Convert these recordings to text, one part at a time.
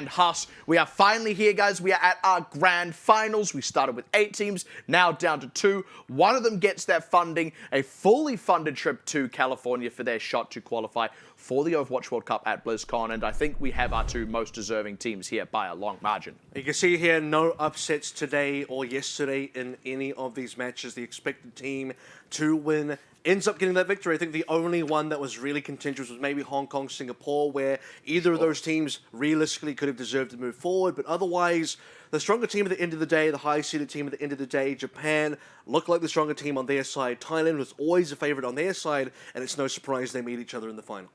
and Huss. We are finally here, guys. We are at our grand finals. We started with 8 teams, now down to 2. One of them gets that funding, a fully funded trip to California for their shot to qualify for the Overwatch World Cup at BlizzCon, and I think we have our 2 most deserving teams here by a long margin. You can see here no upsets today or yesterday in any of these matches. The expected team to win ends up getting that victory. I think the only one that was really contentious was maybe Hong Kong, Singapore, where either of those teams realistically could have deserved to move forward, but otherwise, the stronger team at the end of the day, the high-seeded team at the end of the day, Japan, looked like the stronger team on their side. Thailand was always a favorite on their side, and it's no surprise they meet each other in the final.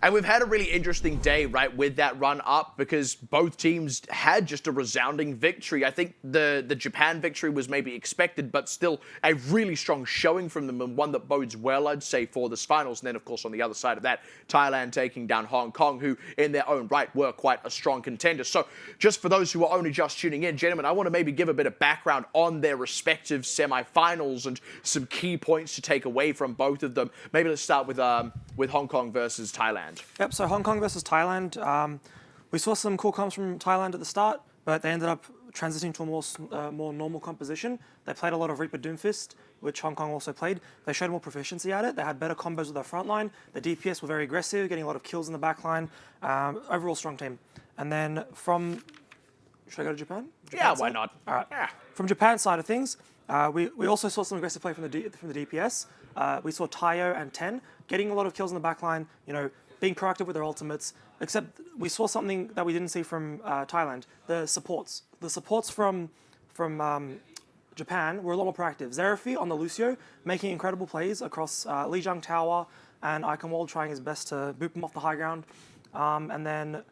And we've had a really interesting day, right, with that run up because both teams had just a resounding victory. I think the Japan victory was maybe expected, but still a really strong showing from them and one that bodes well, I'd say, for this finals. And then, of course, on the other side of that, Thailand taking down Hong Kong, who in their own right were quite a strong contender. So just for those who are only just tuning in, gentlemen, I want to maybe give a bit of background on their respective semi-finals and some key points to take away from both of them. Maybe let's start with Hong Kong versus Thailand. Yep, so Hong Kong versus Thailand. We saw some cool comps from Thailand at the start, but they ended up transitioning to a more normal composition. They played a lot of Reaper Doomfist, which Hong Kong also played. They showed more proficiency at it. They had better combos with their front line. The DPS were very aggressive, getting a lot of kills in the back line. Overall strong team. And then from... Should I go to Japan? Yeah, why not? All right. Yeah. From Japan's side of things, we also saw some aggressive play from the DPS. We saw Tayo and Ten getting a lot of kills in the back line, being proactive with their ultimates, except we saw something that we didn't see from Thailand, the supports. The supports from Japan were a lot more proactive. Xerafi on the Lucio, making incredible plays across Lijiang Tower, and Iconwald trying his best to boop him off the high ground. And then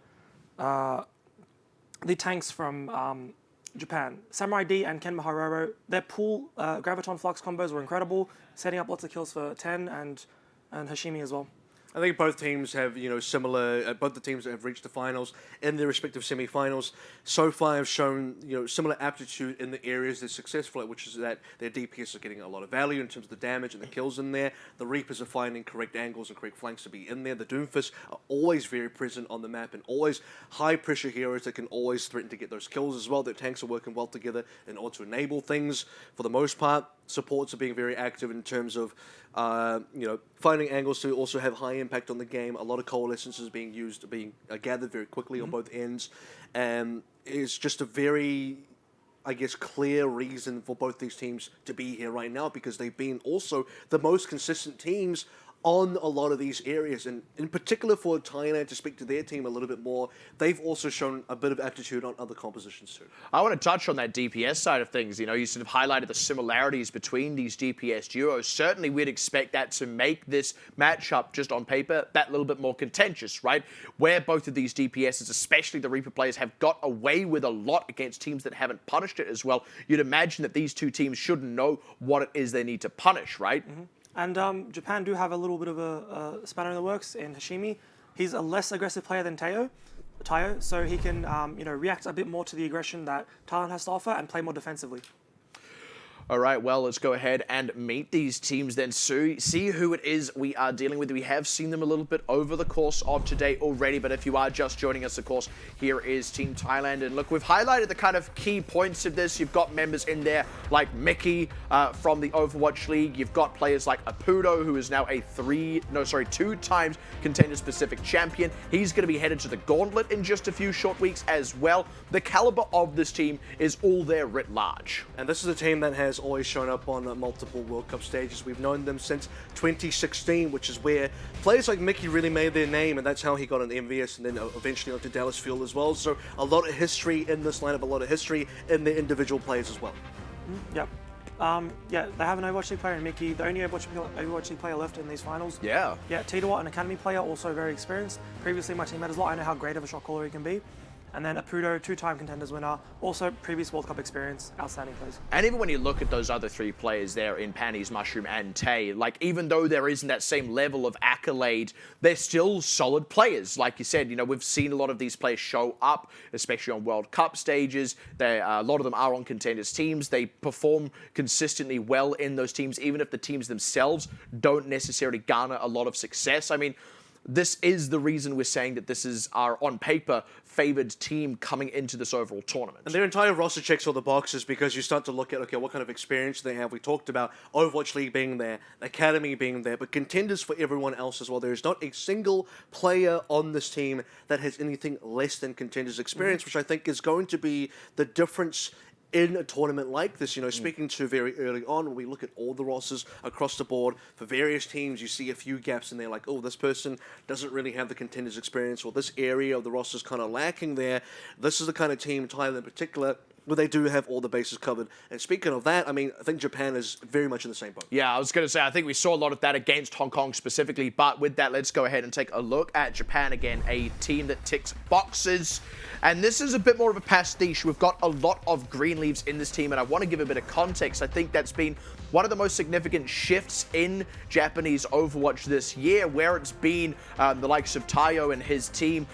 the tanks from Japan, Samurai D and Ken Maharoro, their pool Graviton Flux combos were incredible, setting up lots of kills for Ten and Hashimi as well. I think both teams have, similar. Both the teams that have reached the finals in their respective semi-finals so far have shown, similar aptitude in the areas they're successful at, which is that their DPS are getting a lot of value in terms of the damage and the kills in there. The Reapers are finding correct angles and correct flanks to be in there. The Doomfists are always very present on the map and always high-pressure heroes that can always threaten to get those kills as well. Their tanks are working well together in order to enable things. For the most part, supports are being very active in terms of, finding angles to also have high impact on the game. A lot of coalescences being used, being gathered very quickly on both ends. And it's just a very, clear reason for both these teams to be here right now because they've been also the most consistent teams on a lot of these areas, and in particular for Thailand, to speak to their team a little bit more, they've also shown a bit of aptitude on other compositions too. I want to touch on that DPS side of things. You sort of highlighted the similarities between these DPS duos. Certainly, we'd expect that to make this matchup, just on paper, that little bit more contentious, right? Where both of these DPSs, especially the Reaper players, have got away with a lot against teams that haven't punished it as well. You'd imagine that these 2 teams should know what it is they need to punish, right? Mm-hmm. And Japan do have a little bit of a spanner in the works in Hashimi. He's a less aggressive player than Tayo, so he can react a bit more to the aggression that Thailand has to offer and play more defensively. All right, well, let's go ahead and meet these teams then, Sue. See who it is we are dealing with. We have seen them a little bit over the course of today already, but if you are just joining us, of course, here is Team Thailand. And look, we've highlighted the kind of key points of this. You've got members in there like Mickey from the Overwatch League. You've got players like Apudo, who is now a 2 times Contender-specific champion. He's going to be headed to the Gauntlet in just a few short weeks as well. The caliber of this team is all there writ large. And this is a team that has always shown up on multiple World Cup stages. We've known them since 2016, which is where players like Mickey really made their name, and that's how he got an MVS and then eventually onto Dallas Fuel as well. So a lot of history in this lineup, a lot of history in the individual players as well. Yep. They have an Overwatch League player in Mickey, the only Overwatch League player left in these finals. Yeah. Yeah, Tita, an Academy player, also very experienced. Previously my teammate as well. I know how great of a shot caller he can be. And then Apudo, 2-time Contenders winner, also previous World Cup experience, outstanding plays. And even when you look at those other 3 players there in Panties, Mushroom, and Tay, even though there isn't that same level of accolade, they're still solid players. Like you said, we've seen a lot of these players show up, especially on World Cup stages. A lot of them are on Contenders teams. They perform consistently well in those teams, even if the teams themselves don't necessarily garner a lot of success. I mean, this is the reason we're saying that this is our, on paper, favored team coming into this overall tournament. And their entire roster checks all the boxes because you start to look at, okay, what kind of experience they have. We talked about Overwatch League being there, Academy being there, but contenders for everyone else as well. There is not a single player on this team that has anything less than contenders experience, which I think is going to be the difference in a tournament like this. Speaking to very early on, when we look at all the rosters across the board for various teams, you see a few gaps in there, like, oh, this person doesn't really have the contenders experience, or this area of the roster is kind of lacking there. This is the kind of team, Thailand in particular, where they do have all the bases covered. And speaking of that, I think Japan is very much in the same boat. Yeah, I was going to say, I think we saw a lot of that against Hong Kong specifically, but with that, let's go ahead and take a look at Japan again, a team that ticks boxes. And this is a bit more of a pastiche. We've got a lot of green leaves in this team, and I want to give a bit of context. I think that's been one of the most significant shifts in Japanese Overwatch this year, where it's been the likes of Tayo and his team.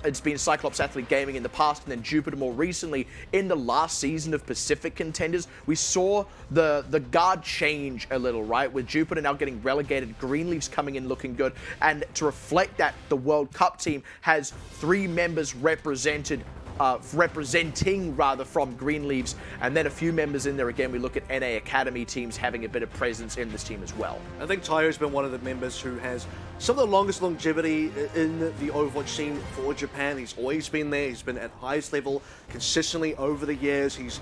It's been Cyclops Athlete Gaming in the past, and then Jupiter more recently. In the last season of Pacific Contenders, we saw the guard change a little, right? With Jupiter now getting relegated, Greenleaf's coming in looking good, and to reflect that, the World Cup team has 3 members representing from Greenleaves, and then a few members in there again. We look at NA Academy teams having a bit of presence in this team as well. I think Tayo's been one of the members who has some of the longest longevity in the Overwatch scene for Japan. He's always been there. He's been at highest level consistently over the years. He's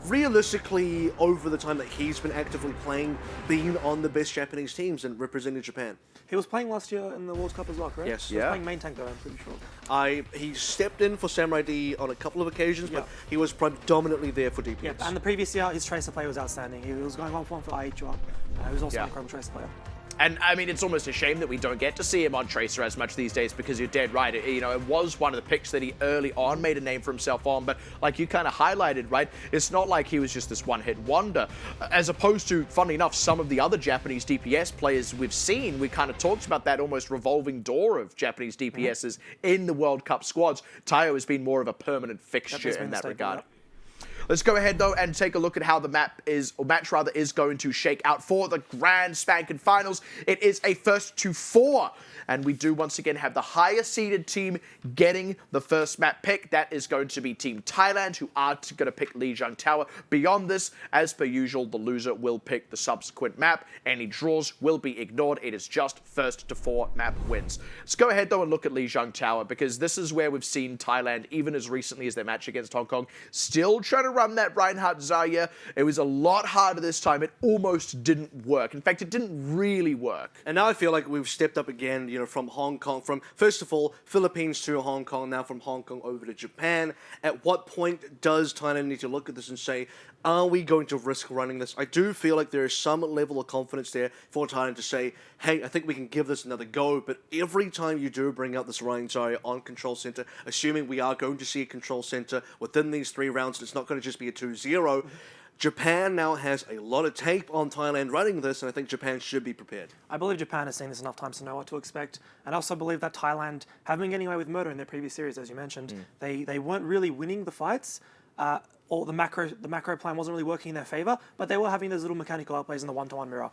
realistically, over the time that he's been actively playing, been on the best Japanese teams and representing Japan. He was playing last year in the World Cup as well, correct? Yes. He was playing main tank though, I'm pretty sure. He stepped in for Samurai D on a couple of occasions, but Yeah. he was predominantly there for DPS. Yeah, and the previous year, his Tracer play was outstanding. He was going 1-for-1 for IHR. He was also Yeah. an incredible Tracer player. And I mean, it's almost a shame that we don't get to see him on Tracer as much these days, because you're dead right. It was one of the picks that he early on made a name for himself on, but like you kind of highlighted, right? It's not like he was just this one-hit wonder. As opposed to, funnily enough, some of the other Japanese DPS players we've seen, we kind of talked about that almost revolving door of Japanese DPSs in the World Cup squads. Tayo has been more of a permanent fixture in that regard. Let's go ahead, though, and take a look at how the match is going to shake out for the Grand Spankin' Finals. It is a first to 4, and we do once again have the higher seeded team getting the first map pick. That is going to be Team Thailand, who are going to pick Lijiang Tower. Beyond this, as per usual, the loser will pick the subsequent map. Any draws will be ignored. It is just first to 4 map wins. Let's go ahead, though, and look at Lijiang Tower, because this is where we've seen Thailand, even as recently as their match against Hong Kong, still trying to run that Reinhardt Zarya. It was a lot harder this time. It almost didn't work. In fact, it didn't really work. And now I feel like we've stepped up again, from Hong Kong, from, first of all, Philippines to Hong Kong, now from Hong Kong over to Japan. At what point does Thailand need to look at this and say, are we going to risk running this? I do feel like there is some level of confidence there for Thailand to say, hey, I think we can give this another go, but every time you do bring out this Ryan Zarya on Control Center, assuming we are going to see a Control Center within these 3 rounds, and it's not going to just be a 2-0, Japan now has a lot of tape on Thailand running this, and I think Japan should be prepared. I believe Japan has seen this enough times to know what to expect, and I also believe that Thailand have been getting away with murder in their previous series, as you mentioned. They weren't really winning the fights, or the macro plan wasn't really working in their favor, but they were having those little mechanical outplays in the 1-to-1 mirror.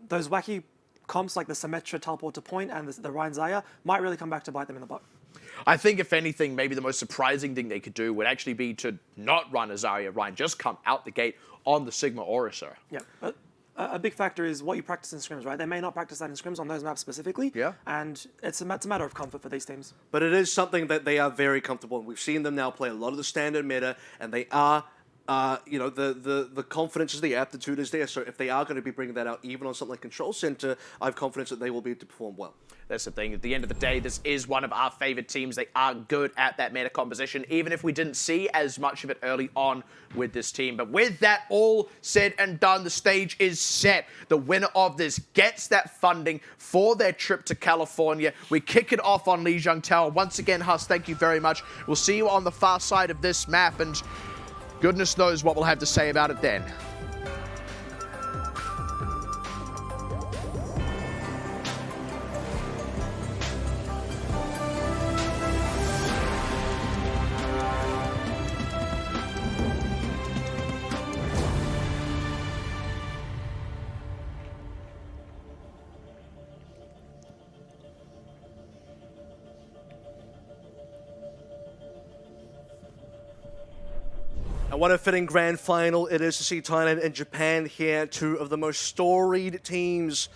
Those wacky comps like the Symmetra teleport to point and the Ryan Zarya might really come back to bite them in the butt. I think, if anything, maybe the most surprising thing they could do would actually be to not run a Zarya Ryan, just come out the gate on the Sigma Orisa. Yeah, but a big factor is what you practice in scrims, right? They may not practice that in scrims on those maps specifically, and it's a matter of comfort for these teams. But it is something that they are very comfortable in. We've seen them now play a lot of the standard meta, and they are, the confidence is the aptitude is there. So if they are going to be bringing that out, even on something like Control Center, I have confidence that they will be able to perform well. That's the thing. At the end of the day, this is one of our favorite teams. They are good at that meta composition, even if we didn't see as much of it early on with this team. But with that all said and done, the stage is set. The winner of this gets that funding for their trip to California. We kick it off on Lijiang Tower. Once again, Huss, thank you very much. We'll see you on the far side of this map, and goodness knows what we'll have to say about it then. And what a fitting grand final it is to see Thailand and Japan here, two of the most storied teams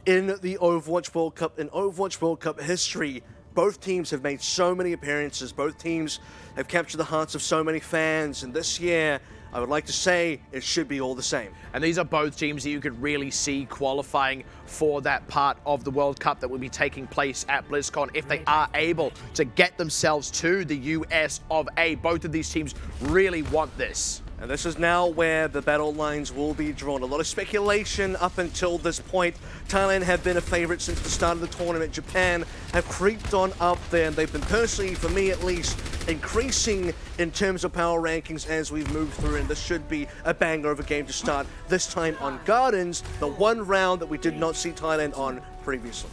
in the Overwatch World Cup, in Overwatch World Cup history. Both teams have made so many appearances, both teams have captured the hearts of so many fans, and this year, I would like to say it should be all the same. And these are both teams that you could really see qualifying for that part of the World Cup that will be taking place at BlizzCon if they are able to get themselves to the US of A. Both of these teams really want this. And this is now where the battle lines will be drawn. A lot of speculation up until this point. Thailand have been a favorite since the start of the tournament. Japan have creeped on up there, and they've been personally, for me at least, increasing in terms of power rankings as we've moved through, and this should be a banger of a game to start, this time on Gardens, the one round that we did not see Thailand on previously.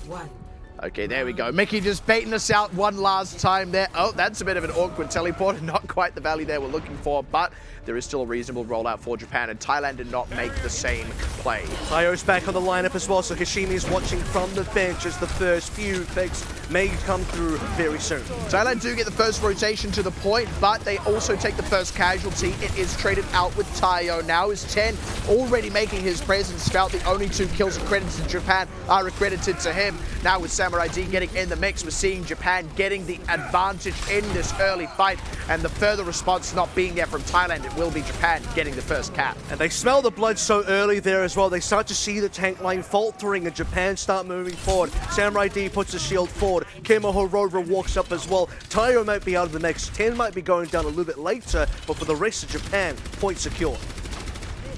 Okay, there we go. Mickey just baiting us out one last time there. Oh, that's a bit of an awkward teleport. Not quite the value they were looking for, but there is still a reasonable rollout for Japan, and Thailand did not make the same play. Tayo's back on the lineup as well, so Hashimi's watching from the bench as the first few picks may come through very soon. Thailand do get the first rotation to the point, but they also take the first casualty. It is traded out with Tayo. Now is 10 already making his presence felt. The only 2 kills accredited to Japan are accredited to him. Now with Samurai D getting in the mix, we're seeing Japan getting the advantage in this early fight, and the further response not being there from Thailand, it will be Japan getting the first cap. And they smell the blood so early there as well. They start to see the tank line faltering and Japan start moving forward. Samurai D puts the shield forward. Kimahorova walks up as well. Tayo might be out of the mix. 10 might be going down a little bit later, but for the rest of Japan, point secure.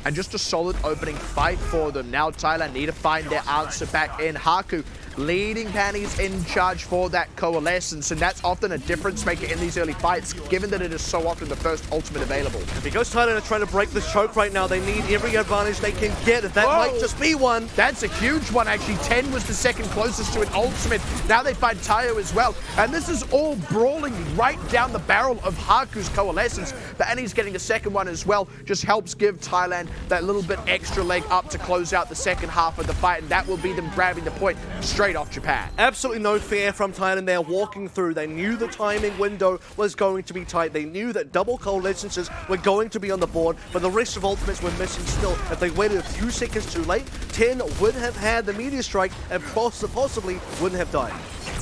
And just a solid opening fight for them. Now Thailand need to find their answer back in. Haku leading Panties in charge for that coalescence, and that's often a difference maker in these early fights, given that it is so often the first ultimate available. And because Thailand are trying to break this choke right now, they need every advantage they can get. That might just be one. That's a huge one, actually. 10 was the second closest to an ultimate. Now they find Tayo as well, and this is all brawling right down the barrel of Haku's coalescence. But Annie's getting the second one as well, just helps give Thailand that little bit extra leg up to close out the second half of the fight, and that will be them grabbing the point straight off Japan. Absolutely no fear from Thailand. They're walking through. They knew the timing window was going to be tight. They knew that double coalescences were going to be on the board, but the rest of ultimates were missing still. If they waited a few seconds too late, 10 would have had the meteor strike and possibly wouldn't have died.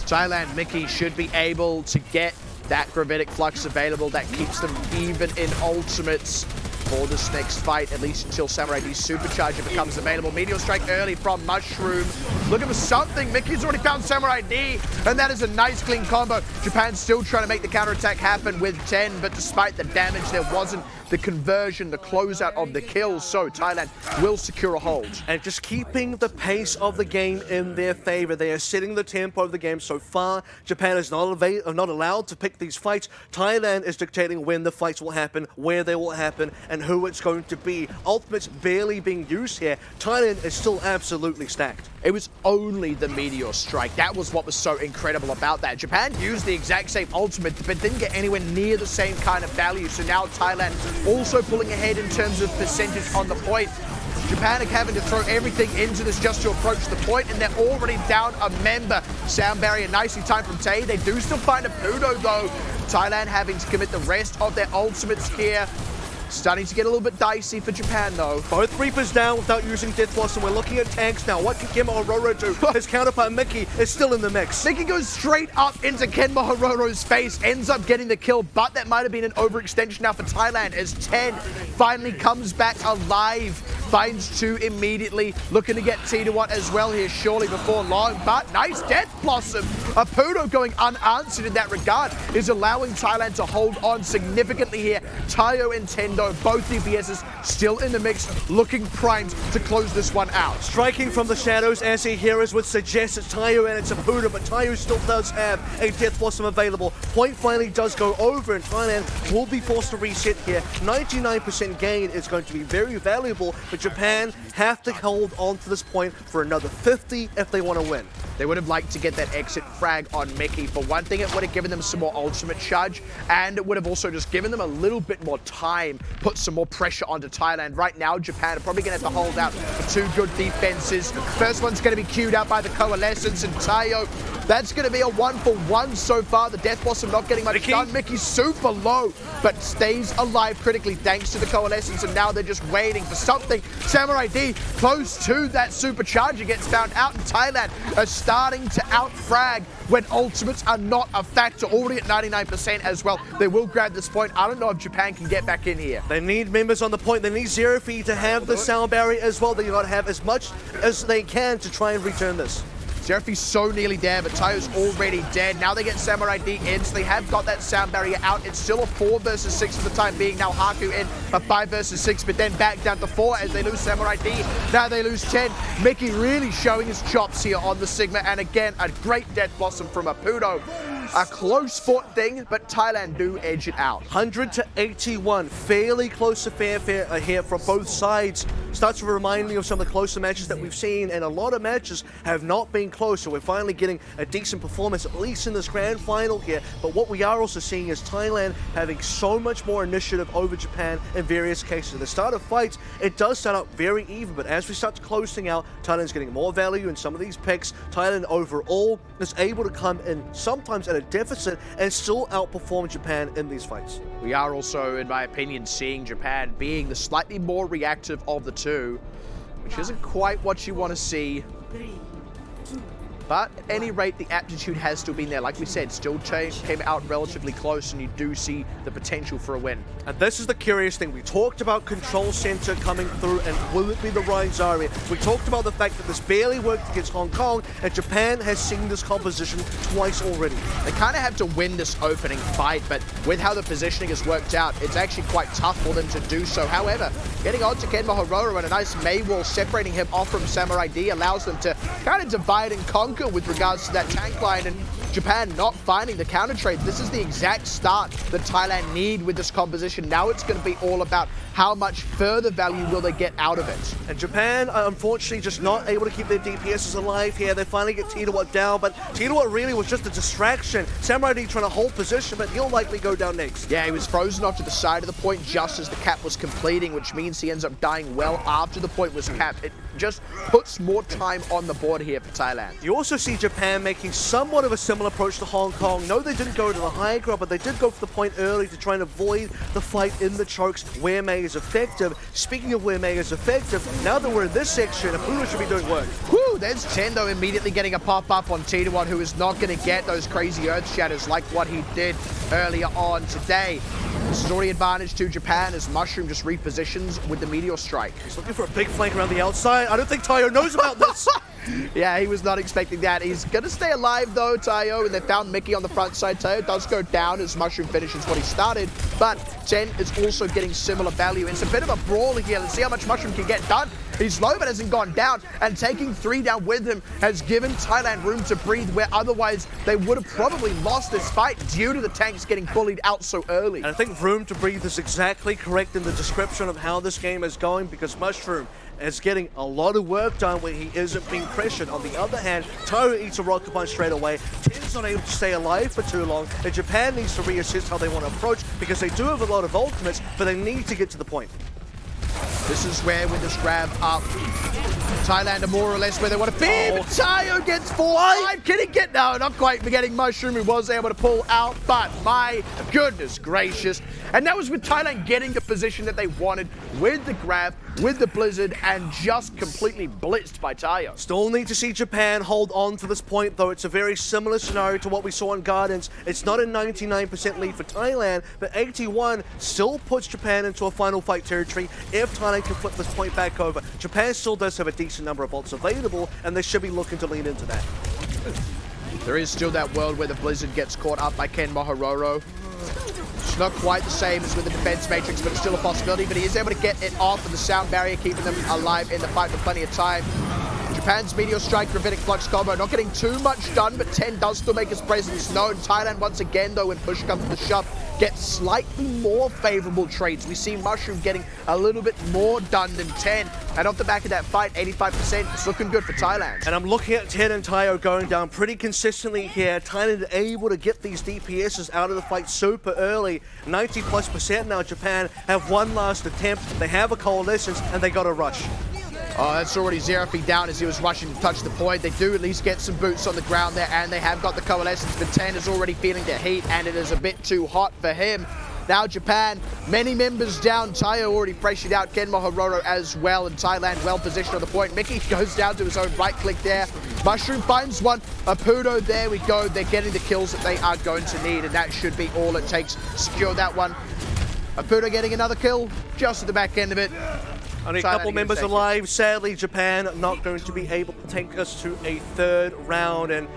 Thailand, Mickey should be able to get that gravitic flux available that keeps them even in ultimates for this next fight, at least until Samurai D's supercharger becomes available. Meteor strike early from Mushroom. Looking for something. Mickey's already found Samurai D, and that is a nice clean combo. Japan's still trying to make the counterattack happen with 10, but despite the damage, there wasn't the conversion, the closeout of the kills, so Thailand will secure a hold. And just keeping the pace of the game in their favor. They are setting the tempo of the game so far. Japan is not allowed to pick these fights. Thailand is dictating when the fights will happen, where they will happen, and who it's going to be. Ultimates barely being used here. Thailand is still absolutely stacked. It was only the meteor strike. That was what was so incredible about that. Japan used the exact same ultimate, but didn't get anywhere near the same kind of value. So now Thailand also pulling ahead in terms of percentage on the point. Japan are having to throw everything into this just to approach the point, and they're already down a member. Sound barrier nicely timed from Tay. They do still find a Pudo though. Thailand having to commit the rest of their ultimates here. Starting to get a little bit dicey for Japan, though. Both Reapers down without using Death Blossom. We're looking at tanks now. What can Kenma Hororo do? His counterpart, Mickey, is still in the mix. Mickey goes straight up into Kenma Hororo's face, ends up getting the kill, but that might have been an overextension now for Thailand as 10 finally comes back alive. Finds 2 immediately. Looking to get T1 as well here surely before long, but nice Death Blossom. A Pudo going unanswered in that regard is allowing Thailand to hold on significantly here. Tayo and Tendo, both DPSs still in the mix, looking primed to close this one out. Striking from the shadows as he heroes would suggest it's Tayo and it's a Pudo, but Tayo still does have a Death Blossom available. Point finally does go over and Thailand will be forced to reset here. 99% gain is going to be very valuable for but Japan have to hold on to this point for another 50 if they want to win. They would have liked to get that exit frag on Mickey. For one thing, it would have given them some more ultimate charge, and it would have also just given them a little bit more time, put some more pressure onto Thailand. Right now, Japan are probably going to have to hold out for two good defenses. First one's going to be queued out by the Coalescence, and Tayo, that's going to be a 1-for-1 so far. The Death Blossom not getting much done. Mickey's super low, but stays alive critically thanks to the Coalescence, and now they're just waiting for something. Samurai D close to that supercharger gets found out, and Thailand are starting to out-frag when ultimates are not a factor, already at 99% as well. They will grab this point. I don't know if Japan can get back in here. They need members on the point. They need Zero Fee to have the sound barrier as well. They got to have as much as they can to try and return this. Seraphi's so nearly there, but Tayo's already dead. Now they get Samurai D in, so they have got that sound barrier out. It's still a 4 versus 6 for the time being. Now Haku in a 5 versus 6, but then back down to 4 as they lose Samurai D. Now they lose 10. Mickey really showing his chops here on the Sigma, and again, a great Death Blossom from Apudo. A close-fought thing, but Thailand do edge it out. 100 to 81, fairly close to fair here from both sides. Starts to remind me of some of the closer matches that we've seen, and a lot of matches have not been close, so we're finally getting a decent performance, at least in this grand final here. But what we are also seeing is Thailand having so much more initiative over Japan in various cases. At the start of fights, it does start out very even, but as we start to closing out, Thailand's getting more value in some of these picks. Thailand overall is able to come in sometimes at a deficit and still outperform Japan in these fights. We are also, in my opinion, seeing Japan being the slightly more reactive of the two, which isn't quite what you want to see. But at any rate, the aptitude has still been there. Like we said, still came out relatively close, and you do see the potential for a win. And this is the curious thing. We talked about Control Center coming through, and will it be the right Zarya? We talked about the fact that this barely worked against Hong Kong, and Japan has seen this composition twice already. They kind of have to win this opening fight, but with how the positioning has worked out, it's actually quite tough for them to do so. However, getting on to Kenma Hororo and a nice Mei wall separating him off from Samurai D allows them to kind of divide and conquer with regards to that tank line, and Japan not finding the counter trade. This is the exact start that Thailand need with this composition. Now it's going to be all about how much further value will they get out of it. And Japan are unfortunately just not able to keep their DPSs alive here. They finally get Titawa down, but Titawa really was just a distraction. Samurai D trying to hold position, but he'll likely go down next. Yeah, he was frozen off to the side of the point just as the cap was completing, which means he ends up dying well after the point was capped. It just puts more time on the board here for Thailand. You also see Japan making somewhat of a similar approach to Hong Kong. No, they didn't go to the high ground, but they did go for the point early to try and avoid the fight in the chokes where Mei is effective. Speaking of where Mei is effective, now that we're in this section, Apudo should be doing work. Whew, there's Tendo immediately getting a pop-up on Titawan, who is not going to get those crazy Earth Shatters like what he did earlier on today. This is already advantage to Japan as Mushroom just repositions with the Meteor Strike. He's looking for a big flank around the outside. I don't think Tayo knows about this. Yeah, he was not expecting that. He's going to stay alive, though, Tayo, and they found Mickey on the front side. Tayo does go down as Mushroom finishes what he started, but Ten is also getting similar value. It's a bit of a brawl here. Let's see how much Mushroom can get done. He's low, but hasn't gone down, and taking 3 down with him has given Thailand room to breathe, where otherwise they would have probably lost this fight due to the tanks getting bullied out so early. And I think room to breathe is exactly correct in the description of how this game is going, because Mushroom is getting a lot of work done where he isn't being pressured. On the other hand, Tayo eats a rocket punch straight away. Ten's not able to stay alive for too long, and Japan needs to reassess how they want to approach, because they do have a lot of ultimates, but they need to get to the point. This is where, with this grab up, Thailand are more or less where they want to be, but Tayo gets 4-5. Can he get? No, not quite. We're getting Mushroom, who was able to pull out, but my goodness gracious. And that was with Thailand getting the position that they wanted with the grab, with the Blizzard, and just completely blitzed by Tayo. Still need to see Japan hold on to this point, though. It's a very similar scenario to what we saw in Gardens. It's not a 99% lead for Thailand, but 81 still puts Japan into a final fight territory if Thailand can flip this point back over. Japan still does have a decent number of ults available, and they should be looking to lean into that. There is still that world where the Blizzard gets caught up by Kenma Hororo. It's not quite the same as with the defense matrix, but it's still a possibility. But he is able to get it off, and the sound barrier keeping them alive in the fight for plenty of time. Japan's Meteor Strike, Gravitic Flux combo, not getting too much done, but 10 does still make his presence known. Thailand once again, though, when push comes to shove, gets slightly more favorable trades. We see Mushroom getting a little bit more done than 10. And off the back of that fight, 85%, it's looking good for Thailand. And I'm looking at 10 and Tayo going down pretty consistently here. Thailand able to get these DPSs out of the fight super early. 90+% now. Japan have one last attempt. They have a coalescence and they got a rush. Oh, that's already Xerafi down as he was rushing to touch the point. They do at least get some boots on the ground there, and they have got the coalescence, but 10 is already feeling the heat, and it is a bit too hot for him. Now Japan, many members down. Tayo already pressured out Kenma Hororo as well, and Thailand well positioned on the point. Mickey goes down to his own right click there. Mushroom finds one. Apudo, there we go. They're getting the kills that they are going to need, and that should be all it takes to secure that one. Apudo getting another kill just at the back end of it. Only a couple members alive. Sadly, Japan not going to be able to take us to a third round, and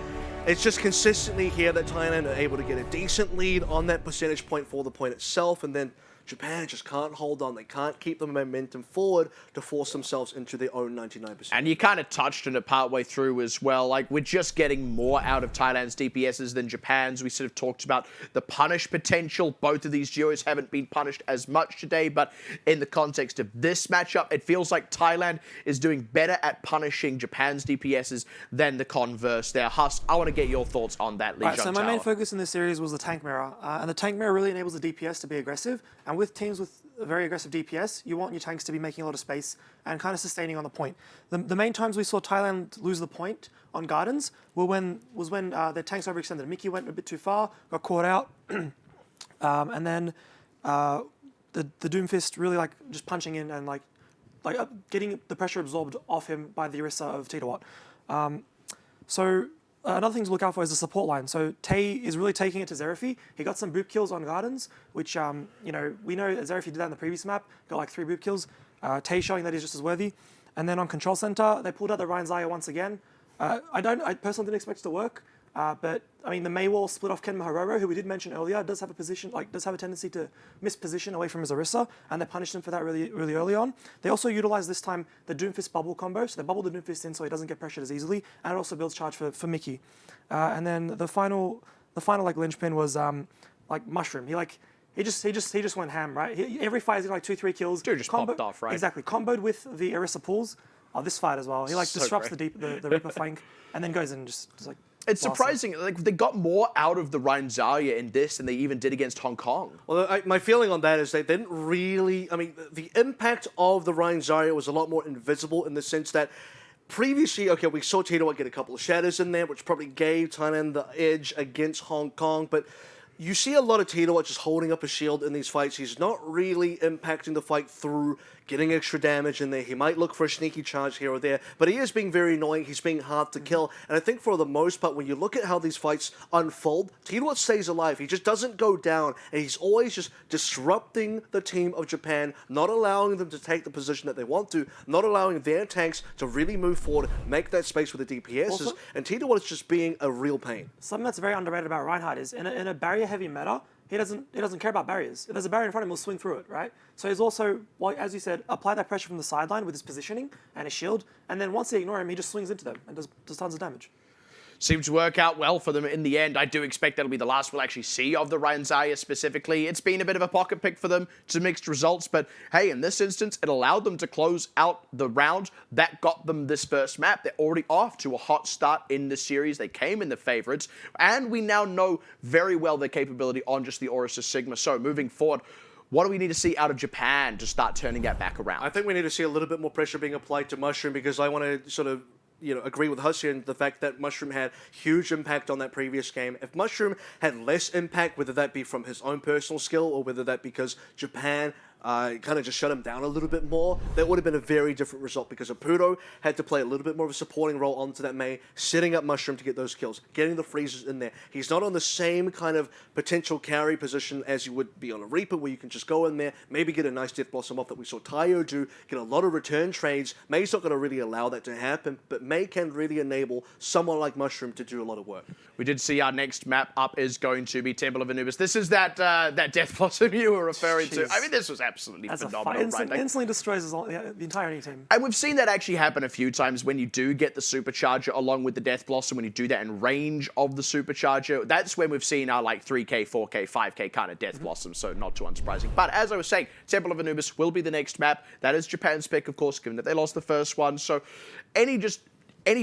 it's just consistently here that Thailand are able to get a decent lead on that percentage point for the point itself, and then Japan just can't hold on. They can't keep the momentum forward to force themselves into their own 99%. And you kind of touched on it partway through as well. Like, we're just getting more out of Thailand's DPSs than Japan's. We sort of talked about the punish potential. Both of these duos haven't been punished as much today, but in the context of this matchup, it feels like Thailand is doing better at punishing Japan's DPSs than the converse there. Husk, I want to get your thoughts on that, Lee. Right, so my main focus in this series was the tank mirror, and the tank mirror really enables the DPS to be aggressive. And with teams with a very aggressive DPS, you want your tanks to be making a lot of space and kind of sustaining on the point. The main times we saw Thailand lose the point on Gardens was when their tanks overextended. Mickey went a bit too far, got caught out, and then the Doomfist really like just punching in and like getting the pressure absorbed off him by the Orisa of Titawat. Another thing to look out for is the support line. So Tay is really taking it to Xerafi. He got some boop kills on Gardens, which, we know Xerafi did that in the previous map, got like 3 boop kills. Tay showing that he's just as worthy. And then on Control Center, they pulled out the Ryan Zaya once again. I personally didn't expect it to work, but I mean, the Maywall split off Kenma Hororo, who we did mention earlier, does have a tendency to miss position away from his Orisa, and they punished him for that really, really early on. They also utilized this time the Doomfist bubble combo, so they bubble the Doomfist in so he doesn't get pressured as easily, and it also builds charge for Mickey. And then the final like linchpin was like Mushroom. He just went ham, right? Every fight he's got like 2-3 kills. Dude just popped off, right? Exactly, comboed with the Orisa pulls. Oh, this fight as well. He like disrupts the Reaper flank, and then goes in and just like. It's surprising. Like, they got more out of the Ryan Zarya in this than they even did against Hong Kong. Well, my feeling on that is they didn't really... I mean, the impact of the Ryan Zarya was a lot more invisible in the sense that previously, okay, we saw Titawat get a couple of shatters in there, which probably gave Thailand the edge against Hong Kong, but you see a lot of Titawat just holding up a shield in these fights. He's not really impacting the fight through getting extra damage in there. He might look for a sneaky charge here or there, but he is being very annoying. He's being hard to kill. And I think for the most part, when you look at how these fights unfold, Titawat stays alive. He just doesn't go down, and he's always just disrupting the team of Japan, not allowing them to take the position that they want to, not allowing their tanks to really move forward, make that space with the DPSs, also, and Titawat is just being a real pain. Something that's very underrated about Reinhardt is in a barrier-heavy meta, he doesn't care about barriers. If there's a barrier in front of him, he'll swing through it, right? So he's also, well, as you said, apply that pressure from the sideline with his positioning and his shield, and then once they ignore him, he just swings into them and does tons of damage. Seems to work out well for them in the end. I do expect that'll be the last we'll actually see of the Ryan Zarya specifically. It's been a bit of a pocket pick for them to mixed results, but hey, in this instance, it allowed them to close out the round. That got them this first map. They're already off to a hot start in the series. They came in the favorites, and we now know very well their capability on just the Orisa Sigma. So moving forward, what do we need to see out of Japan to start turning that back around? I think we need to see a little bit more pressure being applied to Mushroom, because I want to sort of agree with Hussey and the fact that Mushroom had huge impact on that previous game. If Mushroom had less impact, whether that be from his own personal skill or whether that because Japan kind of just shut him down a little bit more, that would have been a very different result, because Apudo had to play a little bit more of a supporting role onto that Mei, setting up Mushroom to get those kills, getting the freezes in there. He's not on the same kind of potential carry position as you would be on a Reaper, where you can just go in there, maybe get a nice Death Blossom off that we saw Tayo do, get a lot of return trades. Mei's not going to really allow that to happen, but Mei can really enable someone like Mushroom to do a lot of work. We did see our next map up is going to be Temple of Anubis. This is that Death Blossom you were referring to. I mean, this was absolutely As a phenomenal, fight, right? Like, instantly destroys the entire enemy team. and we've seen that actually happen a few times when you do get the supercharger along with the Death Blossom, when you do that in range of the supercharger. That's when we've seen our like 3K, 4K, 5K kind of Death Blossom, so not too unsurprising. But as I was saying, Temple of Anubis will be the next map. That is Japan's pick, of course, given that they lost the first one. So any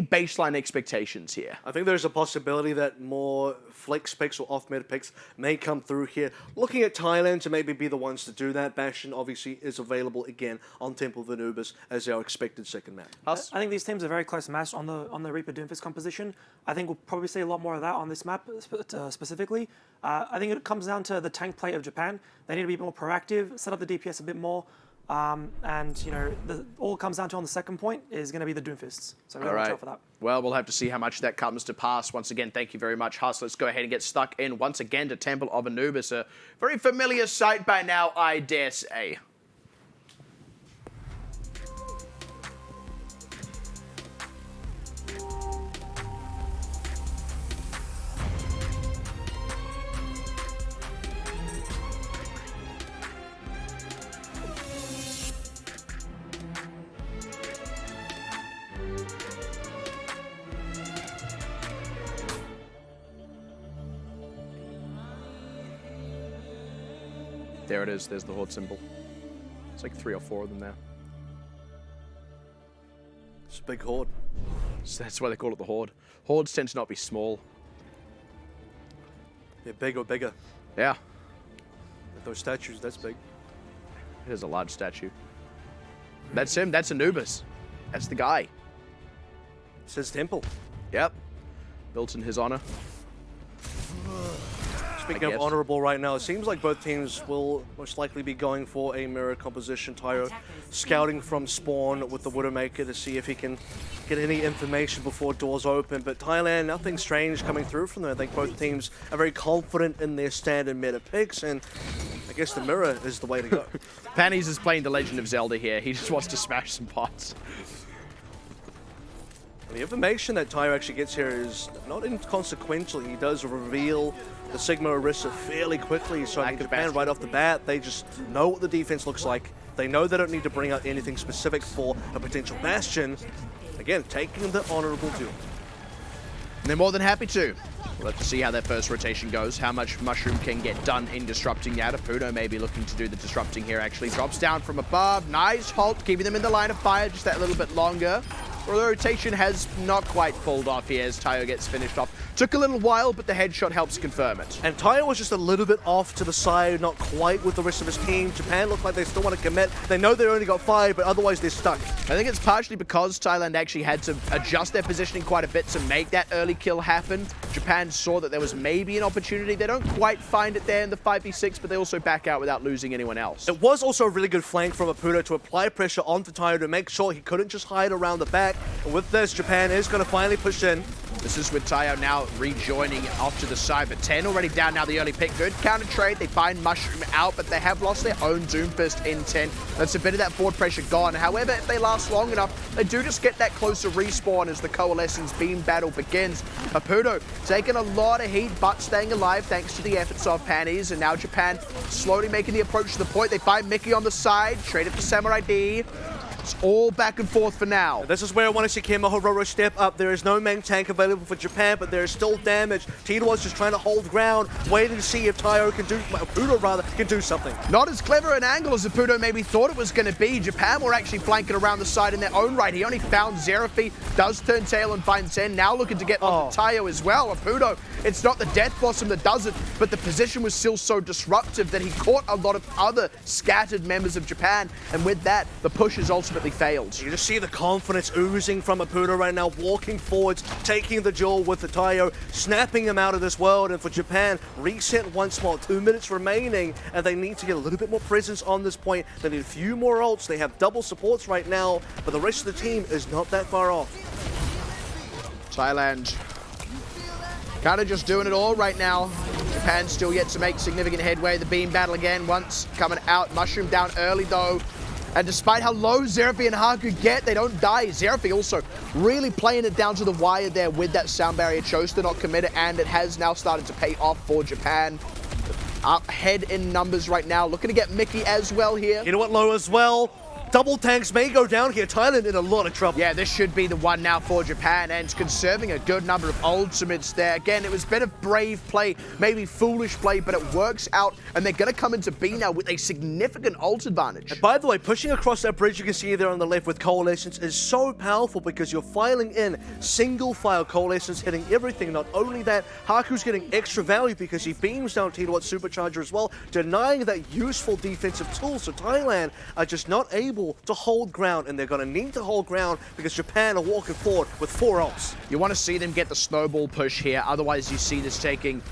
baseline expectations here? I think there's a possibility that more flex picks or off-meta picks may come through here. Looking at Thailand to maybe be the ones to do that. Bastion obviously is available again on Temple of Anubis as our expected second map. I think these teams are very close matched on the Reaper Doomfist composition. I think we'll probably see a lot more of that on this map specifically. I think it comes down to the tank play of Japan. They need to be more proactive, set up the DPS a bit more. And, you know, all it comes down to on the second point is going to be the Doomfists. So really watch out for that. Well, we'll have to see how much that comes to pass. Once again, thank you very much, Huss. Let's go ahead and get stuck in once again to Temple of Anubis, a very familiar sight by now, I dare say. There it is. There's the Horde symbol. It's like 3 or 4 of them there. It's a big horde. So that's why they call it the Horde. Hordes tend to not be small. They're big or bigger. Yeah, Those statues, that's big. it is a large statue. That's him. That's Anubis. That's the guy. It says Temple. Yep. Built in his honor. Speaking of honorable right now, it seems like both teams will most likely be going for a mirror composition. Tyro scouting from spawn with the Widowmaker to see if he can get any information before doors open. But Thailand, nothing strange coming through from them. I think both teams are very confident in their standard meta picks, and I guess the mirror is the way to go. Pannies is playing The Legend of Zelda here. He just wants to smash some pots. The information that Tyro actually gets here is not inconsequential. He does reveal the Sigma Orisa fairly quickly, so I mean, Japan right off the bat, they just know what the defense looks like. They know they don't need to bring out anything specific for a potential Bastion. Again, taking the honorable duel. And they're more than happy to. We'll have to see how that first rotation goes, how much Mushroom can get done in disrupting that. Apuno may be looking to do the disrupting here, actually. Drops down from above. Nice halt, keeping them in the line of fire just that little bit longer. Well, the rotation has not quite pulled off here as Tayo gets finished off. Took a little while, but the headshot helps confirm it. And Tayo was just a little bit off to the side, not quite with the rest of his team. Japan look like they still want to commit. They know they only got 5, but otherwise they're stuck. I think it's partially because Thailand actually had to adjust their positioning quite a bit to make that early kill happen. Japan saw that there was maybe an opportunity. They don't quite find it there in the 5v6, but they also back out without losing anyone else. It was also a really good flank from Apuno to apply pressure onto Tayo to make sure he couldn't just hide around the back. And with this, Japan is going to finally push in. This is with Tayo now rejoining off to the side, but 10 already down now, the early pick. Good counter trade. They find Mushroom out, but they have lost their own Doomfist in 10. That's a bit of that forward pressure gone. However, if they last long enough, they do just get that closer respawn as the Coalescence beam battle begins. Apuno taking a lot of heat, but staying alive thanks to the efforts of Pannies, and now Japan slowly making the approach to the point. They find Mickey on the side, trade it for Samurai D. It's all back and forth for now. This is where I want to see Kema Hororo step up. There is no main tank available for Japan, but there is still damage. Tito's just trying to hold ground, waiting to see if Tayo can do, Apuno rather, can do something. Not as clever an angle as Apuno maybe thought it was going to be. Japan were actually flanking around the side in their own right. He only found Xerafi, does turn tail and finds Zen. Now looking to get onto Tayo as well. Apuno, it's not the Death Blossom that does it, but the position was still so disruptive that he caught a lot of other scattered members of Japan, and with that, the push is ultimately failed. You just see the confidence oozing from Apuno right now, walking forwards, taking the duel with the Tayo, snapping him out of this world, and for Japan, reset once more, 2 minutes remaining, and they need to get a little bit more presence on this point. They need a few more ults. They have double supports right now, but the rest of the team is not that far off. Thailand kind of just doing it all right now. Japan still yet to make significant headway. The beam battle again once coming out. Mushroom down early though. And despite how low Xerafi and Haku get, they don't die. Xerafi also really playing it down to the wire there with that sound barrier. Chose to not commit it, and it has now started to pay off for Japan. up ahead in numbers right now. Looking to get Mickey as well here. You know what, low as well? Double tanks may go down here. Thailand in a lot of trouble. Yeah, this should be the one now for Japan, and conserving a good number of ultimates there. Again, it was a bit of brave play, maybe foolish play, but it works out, and they're going to come into B now with a significant ult advantage. And by the way, pushing across that bridge you can see there on the left with Coalescence is so powerful because you're filing in single file Coalescence, hitting everything. Not only that, Haku's getting extra value because he beams down T-Watt Supercharger as well, denying that useful defensive tool. So Thailand are just not able to hold ground, and they're going to need to hold ground because Japan are walking forward with 4 ults. You want to see them get the snowball push here, otherwise you see this taking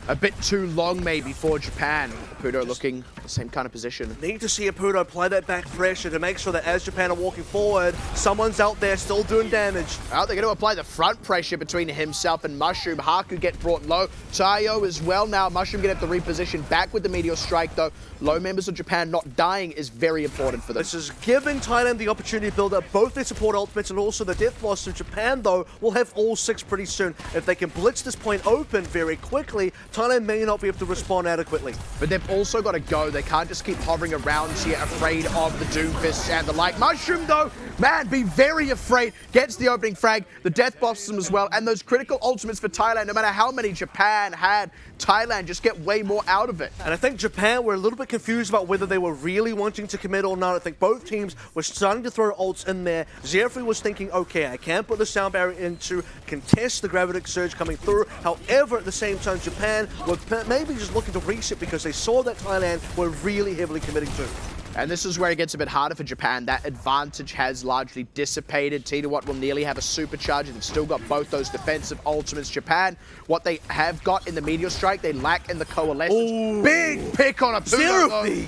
a bit too long maybe for Japan. Pudo looking the same kind of position. Need to see Apudo apply that back pressure to make sure that as Japan are walking forward, someone's out there still doing damage. Well, they're going to apply the front pressure between himself and Mushroom. Haku get brought low. Tayo as well now. Mushroom going to have to reposition back with the Meteor Strike, though. Low members of Japan not dying is very important for them. This is giving Thailand the opportunity to build up both their support ultimates and also the Death Boss. So Japan, though, will have all 6 pretty soon. If they can blitz this point open very quickly, Thailand may not be able to respond adequately. But they've also got to go. They can't just keep hovering around here, afraid of the Doomfists and the like. Mushroom, though, man, be very afraid. Gets the opening frag, the Death Blossom as well, and those critical ultimates for Thailand. No matter how many Japan had, Thailand just get way more out of it. And I think Japan were a little bit confused about whether they were really wanting to commit or not. I think both teams were starting to throw ults in there. Zerfree was thinking, okay, I can't put the sound barrier in to contest the Gravitic Surge coming through. However, at the same time, Japan were maybe just looking to reset because they saw that Thailand were really heavily committing to. And this is where it gets a bit harder for Japan. That advantage has largely dissipated. T-Watt will nearly have a supercharger. They've still got both those defensive ultimates. Japan, what they have got in the Meteor Strike, they lack in the Coalescence. Ooh. Big pick on a Zerfree.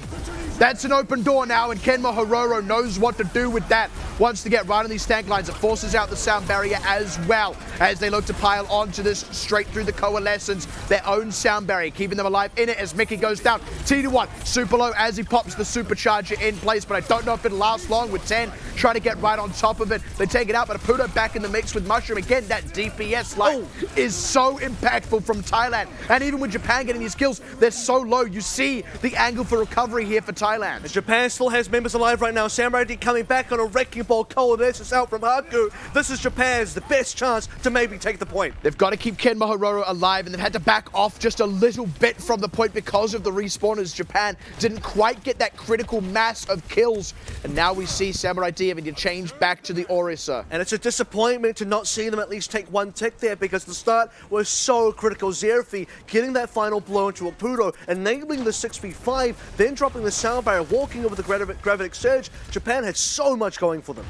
That's an open door now, and Kenma Hororo knows what to do with that. Wants to get right on these tank lines. It forces out the sound barrier as well as they look to pile onto this straight through the Coalescence. Their own sound barrier, keeping them alive in it as Mickey goes down. T-Watt super low as he pops the supercharger in place, but I don't know if it'll last long with 10 trying to get right on top of it. They take it out, but Apudo back in the mix with Mushroom. Again, that DPS line is so impactful from Thailand. And even with Japan getting these kills, they're so low. You see the angle for recovery here for Thailand. And Japan still has members alive right now. Samurai D coming back on a wrecking ball. Coalescence out from Haku. This is Japan's the best chance to maybe take the point. They've got to keep Kenma Hororo alive, and they've had to back off just a little bit from the point because of the respawners. Japan didn't quite get that critical mass of kills, and now we see Samurai D having to change back to the Orisa. And it's a disappointment to not see them at least take one tick there because the start was so critical. Zerfree getting that final blow into Apudo, enabling the 6v5, then dropping the sound barrier, walking over the Gravitic Surge. Japan had so much going for them.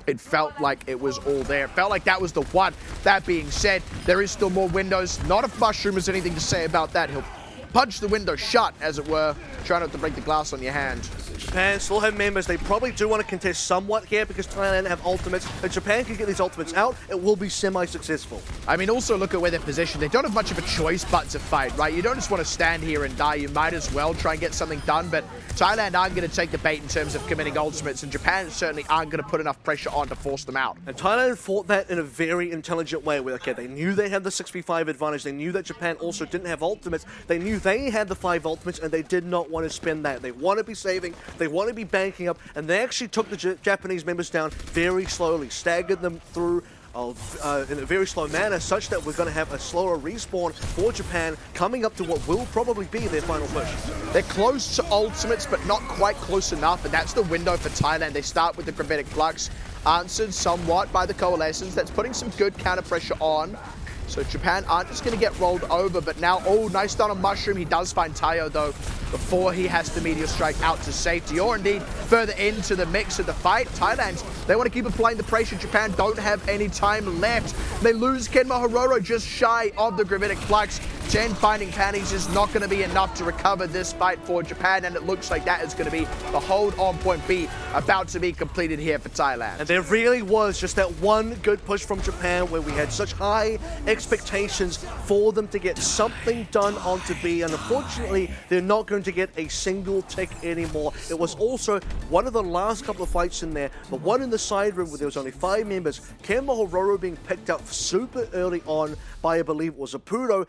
It felt like it was all there. It felt like that was the one. That being said, there is still more windows. Not if Mushroom has anything to say about that. He'll punch the window shut, as it were. Try not to break the glass on your hand. Japan still have members. They probably do want to contest somewhat here because Thailand have ultimates. If Japan can get these ultimates out, it will be semi-successful. I mean, also look at where they're positioned. They don't have much of a choice but to fight, right? You don't just want to stand here and die. You might as well try and get something done, but Thailand aren't going to take the bait in terms of committing ultimates, and Japan certainly aren't going to put enough pressure on to force them out. And Thailand fought that in a very intelligent way. Where, okay, they knew they had the 6v5 advantage. They knew that Japan also didn't have ultimates. They knew they had the 5 ultimates, and they did not want to spend that. They want to be saving. They want to be banking up, and they actually took the Japanese members down very slowly, staggered them through in a very slow manner, such that we're going to have a slower respawn for Japan coming up to what will probably be their final push. They're close to ultimates, but not quite close enough, and that's the window for Thailand. They start with the Gravitic Flux, answered somewhat by the Coalescence. That's putting some good counter pressure on. So Japan aren't just going to get rolled over, but now, oh, nice stun on Mushroom. He does find Tayo, though, before he has to Meteor Strike out to safety, or indeed further into the mix of the fight. Thailand, they want to keep applying the pressure. Japan don't have any time left. They lose Kenma Hororo just shy of the Gravitic Flux. 10 finding panties is not going to be enough to recover this fight for Japan, and it looks like that is going to be the hold on point B about to be completed here for Thailand. And there really was just that one good push from Japan where we had such high expectations for them to get something done onto B, and unfortunately they're not going to get a single tick anymore. It was also one of the last couple of fights in there, the one in the side room where there was only 5 members, Kenma Hororo being picked up super early on by, I believe it was Apudo,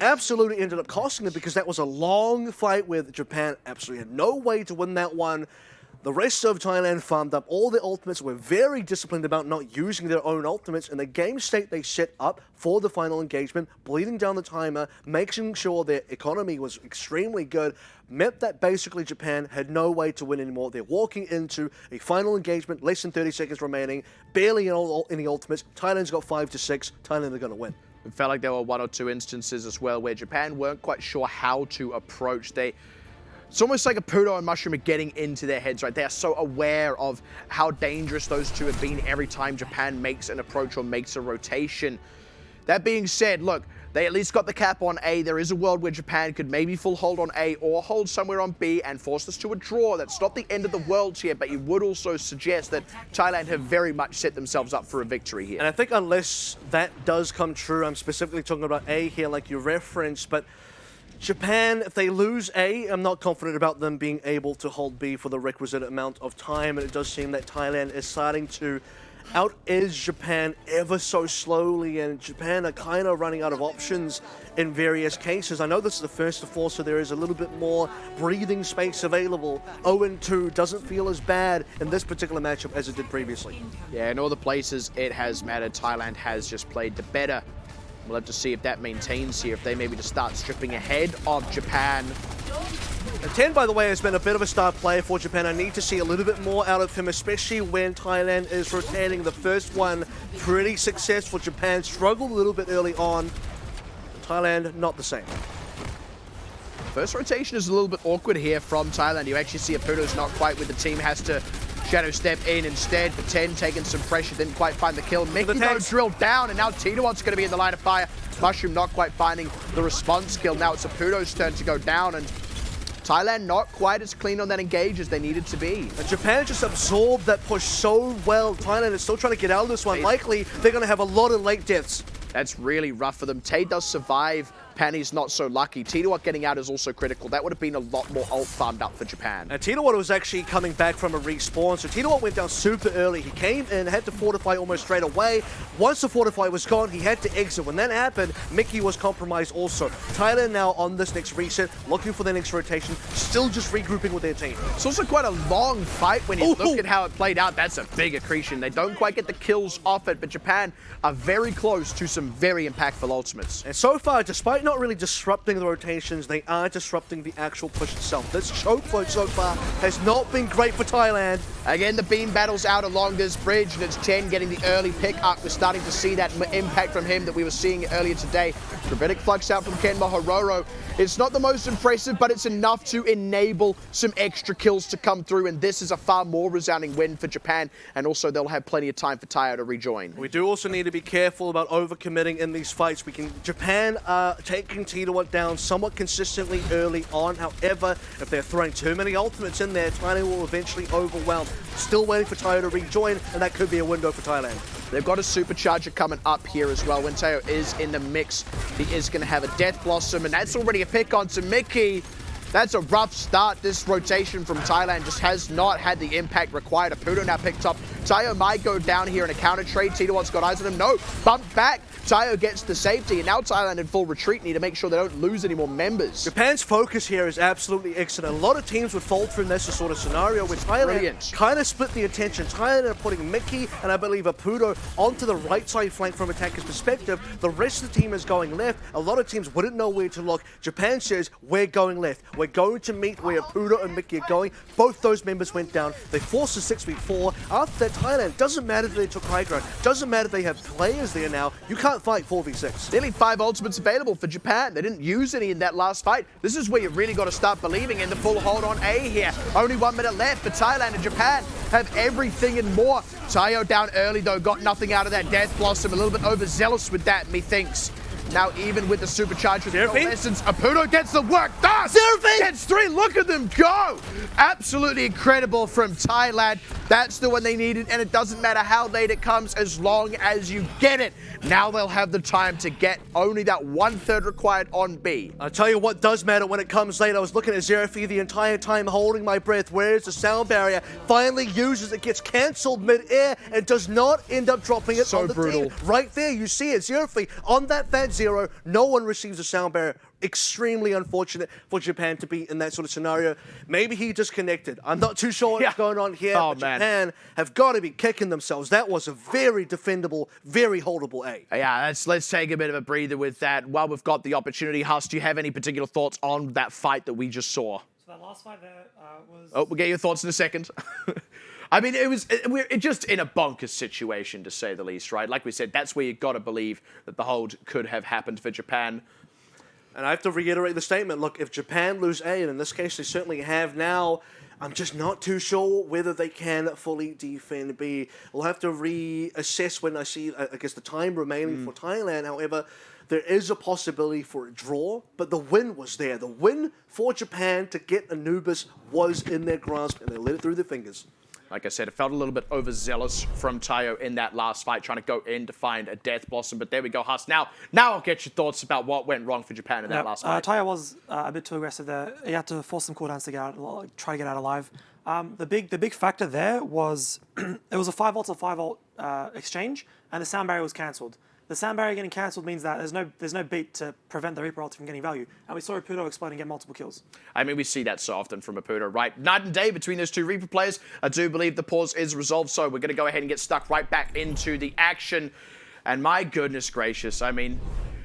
absolutely ended up costing them because that was a long fight where Japan absolutely had no way to win that one. The rest of Thailand farmed up all their ultimates, were very disciplined about not using their own ultimates, and the game state they set up for the final engagement, bleeding down the timer, making sure their economy was extremely good, meant that basically Japan had no way to win anymore. They're walking into a final engagement, less than 30 seconds remaining, barely any ultimates. Thailand's got 5 to 6. Thailand are going to win. It felt like there were one or two instances as well where Japan weren't quite sure how to approach. It's almost like a Pudo and Mushroom are getting into their heads, right? They are so aware of how dangerous those two have been every time Japan makes an approach or makes a rotation. That being said, look, they at least got the cap on A. There is a world where Japan could maybe full hold on A or hold somewhere on B and force us to a draw. That's not the end of the world here, but you would also suggest that Thailand have very much set themselves up for a victory here. And I think unless that does come true, I'm specifically talking about A here like you referenced, but Japan, if they lose A, I'm not confident about them being able to hold B for the requisite amount of time, and it does seem that Thailand is starting to out-edge Japan ever so slowly, and Japan are kind of running out of options in various cases. I know this is the first of 4, so there is a little bit more breathing space available. 0-2 doesn't feel as bad in this particular matchup as it did previously. Yeah, in all the places it has mattered, Thailand has just played the better. We'll have to see if that maintains here, if they maybe just start stripping ahead of Japan. And 10, by the way, has been a bit of a star player for Japan. I need to see a little bit more out of him, especially when Thailand is rotating. The first one, pretty successful. Japan struggled a little bit early on. Thailand, not the same. First rotation is a little bit awkward here from Thailand. You actually see Apudo's not quite with the team, has to shadow step in instead. For 10, taking some pressure, didn't quite find the kill. Mickey though drilled down, and now Tidawat's going to be in the line of fire. Mushroom not quite finding the response kill. Now it's Apudo's turn to go down, and Thailand not quite as clean on that engage as they needed to be. And Japan just absorbed that push so well. Thailand is still trying to get out of this one. Likely, they're going to have a lot of late deaths. That's really rough for them. Tay does survive. Panny's not so lucky. Tidawat getting out is also critical. That would have been a lot more ult farmed up for Japan. And Tidawat was actually coming back from a respawn, so Tidawat went down super early. He came in, had to fortify almost straight away. Once the fortify was gone, he had to exit. When that happened, Mickey was compromised also. Thailand now on this next reset, looking for their next rotation, still just regrouping with their team. It's also quite a long fight when you look at how it played out. That's a big accretion. They don't quite get the kills off it, but Japan are very close to some very impactful ultimates. And so far, despite not really disrupting the rotations, they are disrupting the actual push itself. This choke point so far has not been great for Thailand. Again, the beam battles out along this bridge, and it's 10 getting the early pick up. We're starting to see that impact from him that we were seeing earlier today. Gravitic Flux out from Kenma Hororo. It's not the most impressive, but it's enough to enable some extra kills to come through, and this is a far more resounding win for Japan, and also they'll have plenty of time for Tayo to rejoin. We do also need to be careful about overcommitting in these fights. Japan are taking Tidawat down somewhat consistently early on. However, if they're throwing too many ultimates in there, Thailand will eventually overwhelm. Still waiting for Tayo to rejoin, and that could be a window for Thailand. They've got a supercharger coming up here as well. When Tayo is in the mix, he is going to have a Death Blossom, and that's already a pick onto Mickey. That's a rough start. This rotation from Thailand just has not had the impact required. Apudo now picked up. Tayo might go down here in a counter trade. Tidawat's got eyes on him. No, bump back. Tayo gets the safety, and now Thailand in full retreat need to make sure they don't lose any more members. Japan's focus here is absolutely excellent. A lot of teams would fold through this sort of scenario where Thailand kind of split the attention. Thailand are putting Mickey and I believe Apudo onto the right side flank from attacker's perspective. The rest of the team is going left. A lot of teams wouldn't know where to look. Japan says, we're going left. We're going to meet where Apudo and Mickey are going. Both those members went down. They forced a 6v4. After that, Thailand, doesn't matter if they took high ground. Doesn't matter if they have players there now. You can't fight 4v6. Nearly 5 ultimates available for Japan. They didn't use any in that last fight. This is where you really got to start believing in the full hold on A here. Only 1 minute left, but Thailand and Japan have everything and more. Tayo down early though, got nothing out of that Death Blossom. A little bit overzealous with that, methinks. Now even with the supercharger, Apudo gets the work done. Gets 3. Look at them go. Absolutely incredible from Thailand. That's the one they needed, and it doesn't matter how late it comes as long as you get it. Now they'll have the time to get only that 1/3 required on B. I'll tell you what does matter when it comes late. I was looking at Zerafi the entire time holding my breath. Where's the sound barrier? Finally uses it, gets cancelled mid-air, and does not end up dropping it on the team. Right there, you see it. Zerafi on that Fat Zero 1-0. No one receives a sound barrier. Extremely unfortunate for Japan to be in that sort of scenario. Maybe he disconnected. I'm not too sure what's going on here. Oh, but man. Japan have got to be kicking themselves. That was a very defendable, very holdable A. Yeah, let's take a bit of a breather with that. While we've got the opportunity, Huss, do you have any particular thoughts on that fight that we just saw? So that last fight there was... Oh, we'll get your thoughts in a second. I mean, we're just in a bonkers situation, to say the least, right? Like we said, that's where you've got to believe that the hold could have happened for Japan. And I have to reiterate the statement. Look, if Japan lose A, and in this case they certainly have now, I'm just not too sure whether they can fully defend B. We'll have to reassess when I see, I guess, the time remaining for Thailand. However, there is a possibility for a draw, but the win was there. The win for Japan to get Anubis was in their grasp, and they let it through their fingers. Like I said, it felt a little bit overzealous from Tayo in that last fight, trying to go in to find a Death Blossom. But there we go, Huss. Now I'll get your thoughts about what went wrong for Japan in that last fight. Tayo was a bit too aggressive there. He had to force some cooldowns to get out, try to get out alive. The big factor there was it was a 5-ult to 5-ult exchange, and the sound barrier was cancelled. The sound barrier getting cancelled means that there's no beat to prevent the Reaper ult from getting value. And we saw Raputo explode and get multiple kills. I mean, we see that so often from Raputo, right? Night and day between those two Reaper players. I do believe the pause is resolved, so we're going to go ahead and get stuck right back into the action. And my goodness gracious, I mean,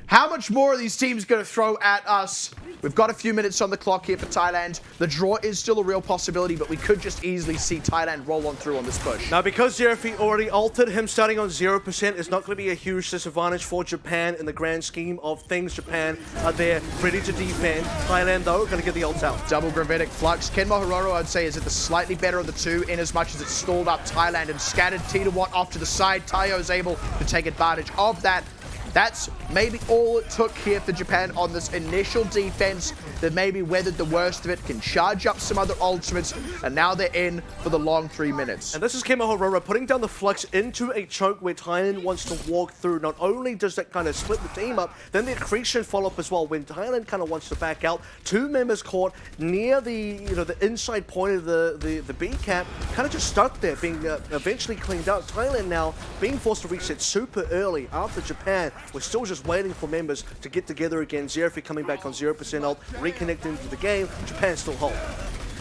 how much more are these teams going to throw at us? We've got a few minutes on the clock here for Thailand. The draw is still a real possibility, but we could just easily see Thailand roll on through on this push. Now, because Zerafi already altered, him starting on 0% is not going to be a huge disadvantage for Japan in the grand scheme of things. Japan are there ready to defend. Thailand, though, going to get the ult out. Double Gravitic Flux. Kenma Hororo, I'd say, is at the slightly better of the two, in as much as it stalled up Thailand and scattered Titawat off to the side. Tayo is able to take advantage of that. That's maybe all it took here for Japan on this initial defense. They've maybe weathered the worst of it, can charge up some other ultimates, and now they're in for the long 3 minutes. And this is Kenma Hororo putting down the Flux into a choke where Thailand wants to walk through. Not only does that kind of split the team up, then the accretion follow-up as well. When Thailand kind of wants to back out, 2 members caught near the the inside point of the B cap, kind of just stuck there, being eventually cleaned out. Thailand now being forced to reset super early after Japan. We're still just waiting for members to get together again. Zerafi coming back on 0% ult, reconnecting to the game. Japan still hold.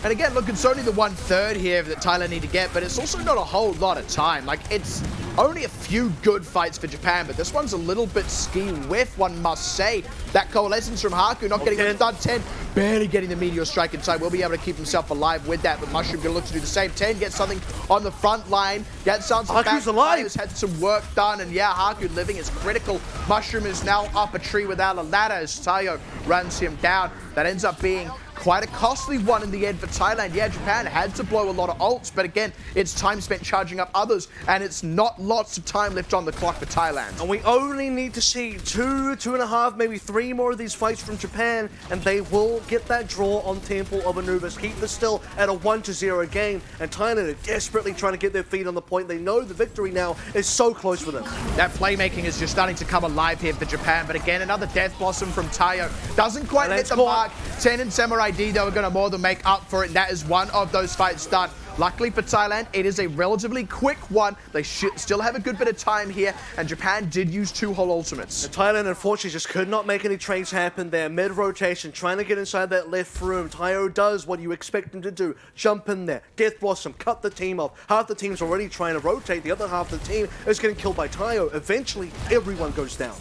And again, look, it's only the 1/3 here that Thailand need to get, but it's also not a whole lot of time. Like, it's only a few good fights for Japan, but this one's a little bit ski-whiff, one must say. That coalescence from Haku, not getting the 10, barely getting the Meteor Strike inside. Will be able to keep himself alive with that, but Mushroom gonna look to do the same. 10 gets something on the front line, gets some back. Haku's alive! Has had some work done, and yeah, Haku living is critical. Mushroom is now up a tree without a ladder as Tayo runs him down. That ends up being quite a costly one in the end for Thailand. Yeah, Japan had to blow a lot of ults, but again, it's time spent charging up others, and it's not lots of time left on the clock for Thailand. And we only need to see 2.5, maybe 3 more of these fights from Japan, and they will get that draw on Temple of Anubis. Keep this still at a 1-0 game, and Thailand are desperately trying to get their feet on the point. They know the victory now is so close for them. That playmaking is just starting to come alive here for Japan, but again, another Death Blossom from Tayo. Doesn't quite hit the mark. 10 and Samurai D, though, are going to more than make up for it, and that is one of those fights done. Luckily for Thailand, it is a relatively quick one. They still have a good bit of time here, and Japan did use 2 whole ultimates. And Thailand, unfortunately, just could not make any trades happen there. Mid-rotation, trying to get inside that left room. Tayo does what you expect him to do. Jump in there. Death Blossom, cut the team off. Half the team's already trying to rotate. The other half of the team is getting killed by Tayo. Eventually, everyone goes down.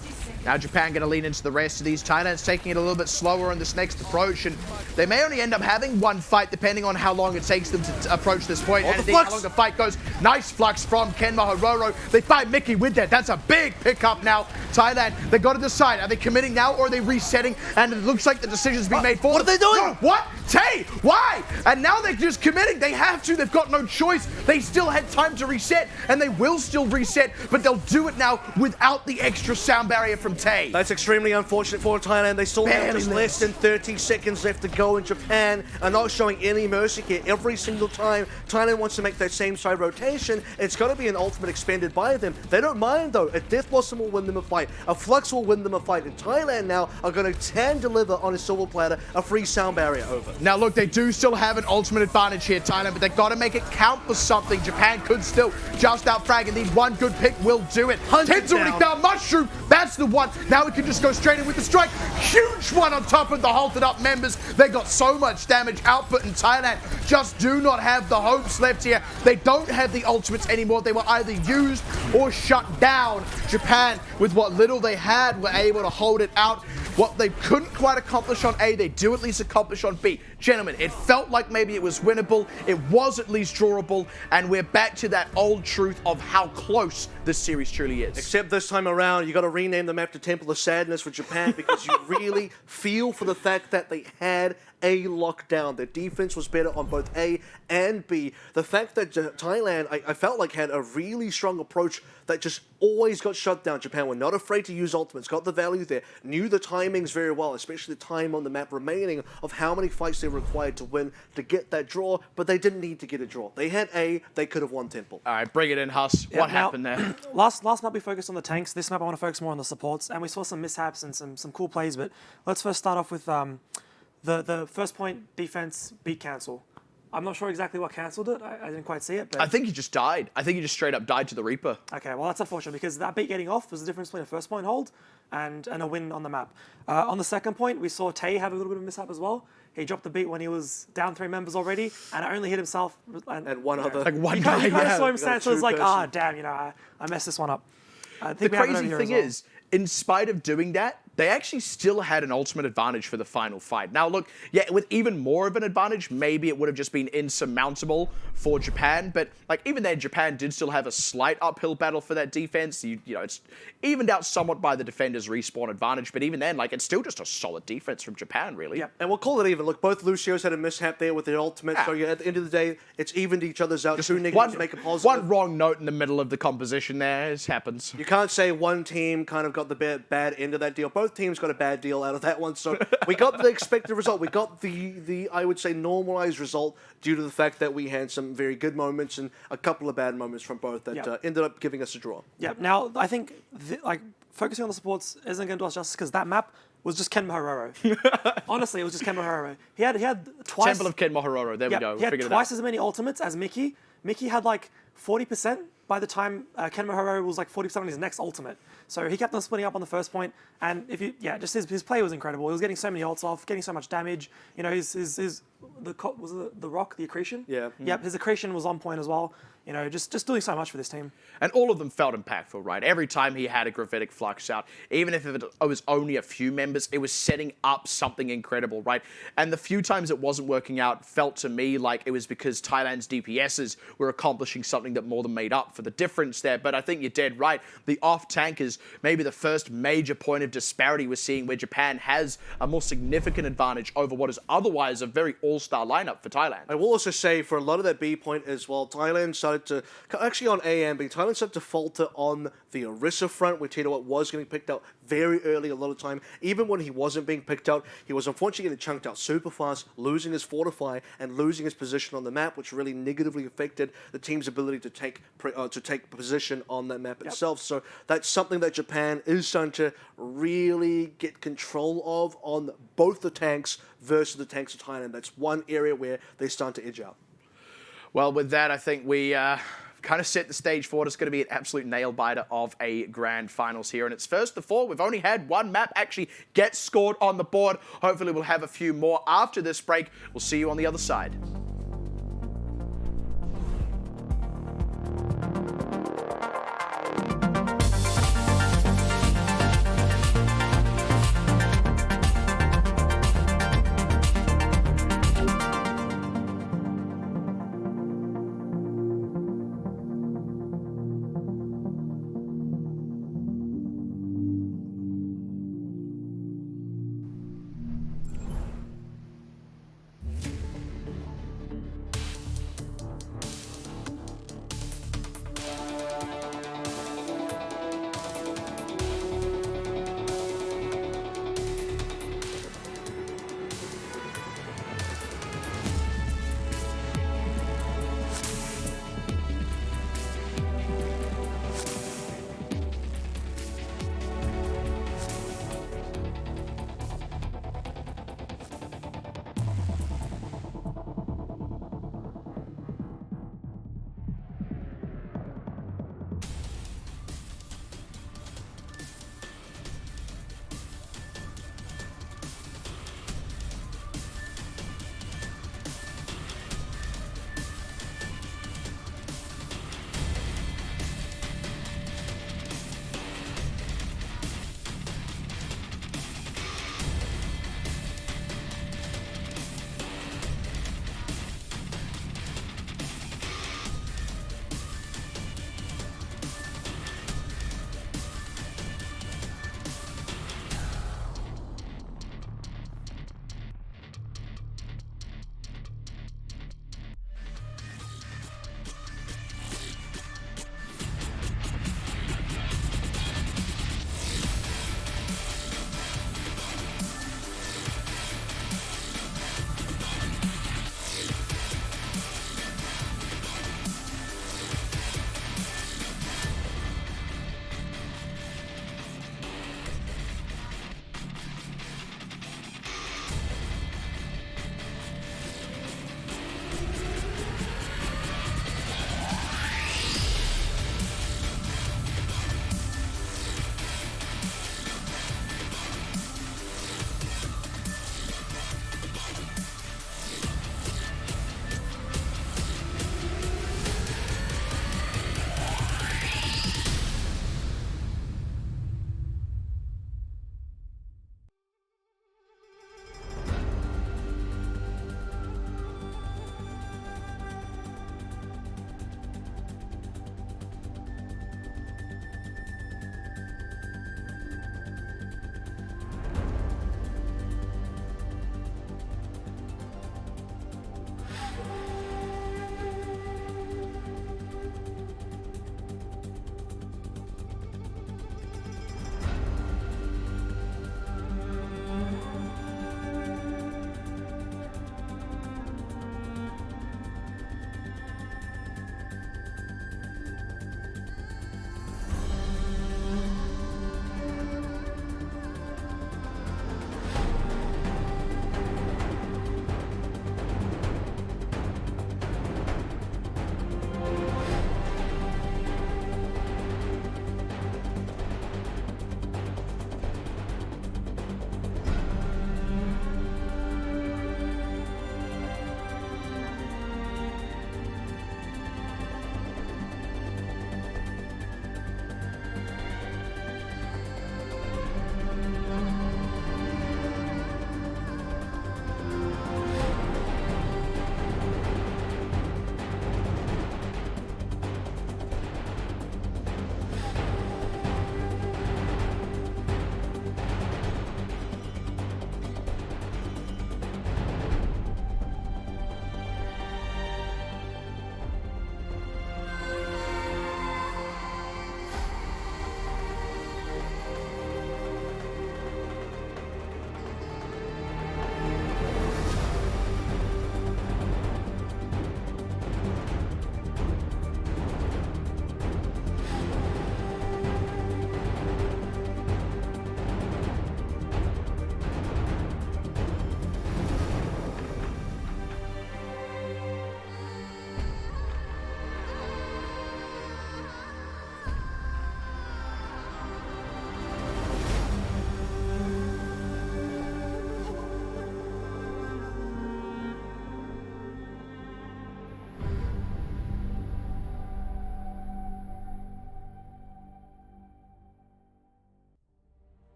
Now Japan going to lean into the rest of these. Thailand's taking it a little bit slower on this next approach, and they may only end up having one fight depending on how long it takes them to approach this point. And indeed, how long the fight goes. Nice flux from Kenma Hororo. They fight Mickey with that. That's a big pickup now. Thailand, they got to decide. Are they committing now or are they resetting? And it looks like the decision's being made for What are they doing? No, what? Tay, why? And now they're just committing. They have to. They've got no choice. They still had time to reset, and they will still reset, but they'll do it now without the extra sound barrier from Tay. That's extremely unfortunate for Thailand. They still have just less than 30 seconds left to go, and Japan are not showing any mercy here. Every single time Thailand wants to make that same side rotation, it's got to be an ultimate expended by them. They don't mind, though. A Death Blossom will win them a fight. A Flux will win them a fight. And Thailand now are going to hand deliver on a silver platter a free sound barrier over. Now, look, they do still have an ultimate advantage here, Thailand, but they've got to make it count for something. Japan could still just out-frag, and need one good pick will do it. Ted's already found Mushroom. That's the one. Now we can just go straight in with the strike. Huge one on top of the halted up members. They got so much damage output, in Thailand just do not have the hopes left here. They don't have the ultimates anymore. They were either used or shut down. Japan, with what little they had, were able to hold it out. What they couldn't quite accomplish on A, they do at least accomplish on B. Gentlemen, it felt like maybe it was winnable, it was at least drawable, and we're back to that old truth of how close this series truly is. Except this time around, you got to rename the map to Temple of Sadness for Japan because you really feel for the fact that they had A lockdown. Their defense was better on both A and B. The fact that Thailand, I felt like, had a really strong approach that just always got shut down. Japan were not afraid to use ultimates, got the value there, knew the timings very well, especially the time on the map remaining of how many fights they were required to win to get that draw, but they didn't need to get a draw. They had A, they could have won Temple. All right, bring it in, Huss. What happened there? Last map we focused on the tanks. This map I want to focus more on the supports, and we saw some mishaps and some cool plays, but let's first start off with the first point defense beat cancel. I'm not sure exactly what cancelled it. I didn't quite see it. But I think he just died. I think he just straight up died to the Reaper. Okay, well, that's unfortunate because that beat getting off was the difference between a first point hold and a win on the map. On the second point, we saw Tay have a little bit of a mishap as well. He dropped the beat when he was down 3 members already and only hit himself. And one other. Like one You guy. kind of saw him You got stand, so it was two like, person. damn, I messed this one up. I The think we have it over crazy here thing as well. is, in spite of doing that, they actually still had an ultimate advantage for the final fight. Now, look, yeah, with even more of an advantage, maybe it would have just been insurmountable for Japan. But like even then, Japan did still have a slight uphill battle for that defense. You know, it's evened out somewhat by the defender's respawn advantage. But even then, like it's still just a solid defense from Japan, really. Yeah. And we'll call it even. Look, both Lucios had a mishap there with their ultimate. So at the end of the day, it's evened each other's out. Two negatives make a positive. One wrong note in the middle of the composition there. It happens. You can't say one team kind of got the bad end of that deal. Both teams got a bad deal out of that one. So we got the expected result. We got the I would say normalized result due to the fact that we had some very good moments and a couple of bad moments from both that ended up giving us a draw. Yeah. Now I think focusing on the supports isn't going to do us justice because that map was just Ken Mahororo. Honestly, it was just Ken Mahororo. He had twice. Temple of Ken Mahororo. There we go. He had Figured it twice out. as many ultimates as Mickey. Mickey had like 40% by the time Ken Mahororo was like 40% on his next ultimate. So he kept on splitting up on the first point, and just his play was incredible. He was getting so many ults off, getting so much damage. You know, was it the rock, the accretion? Yeah. Yep, his accretion was on point as well. You know, just doing so much for this team. And all of them felt impactful, right? Every time he had a gravitic flux out, even if it was only a few members, it was setting up something incredible, right? And the few times it wasn't working out felt to me like it was because Thailand's DPSs were accomplishing something that more than made up for the difference there. But I think you're dead right. The off-tank is maybe the first major point of disparity we're seeing where Japan has a more significant advantage over what is otherwise a very all-star lineup for Thailand. I will also say for a lot of that B point as well, Thailand started to, actually on A and B, Thailand started to falter on the Orisa front, where Tito was getting picked out very early a lot of time. Even when he wasn't being picked out, he was unfortunately getting chunked out super fast, losing his fortify and losing his position on the map, which really negatively affected the team's ability to take position on that map itself. So that's something that Japan is starting to really get control of on both the tanks versus the tanks of Thailand. That's one area where they start to edge out. Well, with that, I think we kind of set the stage for it. It's going to be an absolute nail-biter of a grand finals here. And it's first to four. We've only had one map actually get scored on the board. Hopefully we'll have a few more after this break. We'll see you on the other side.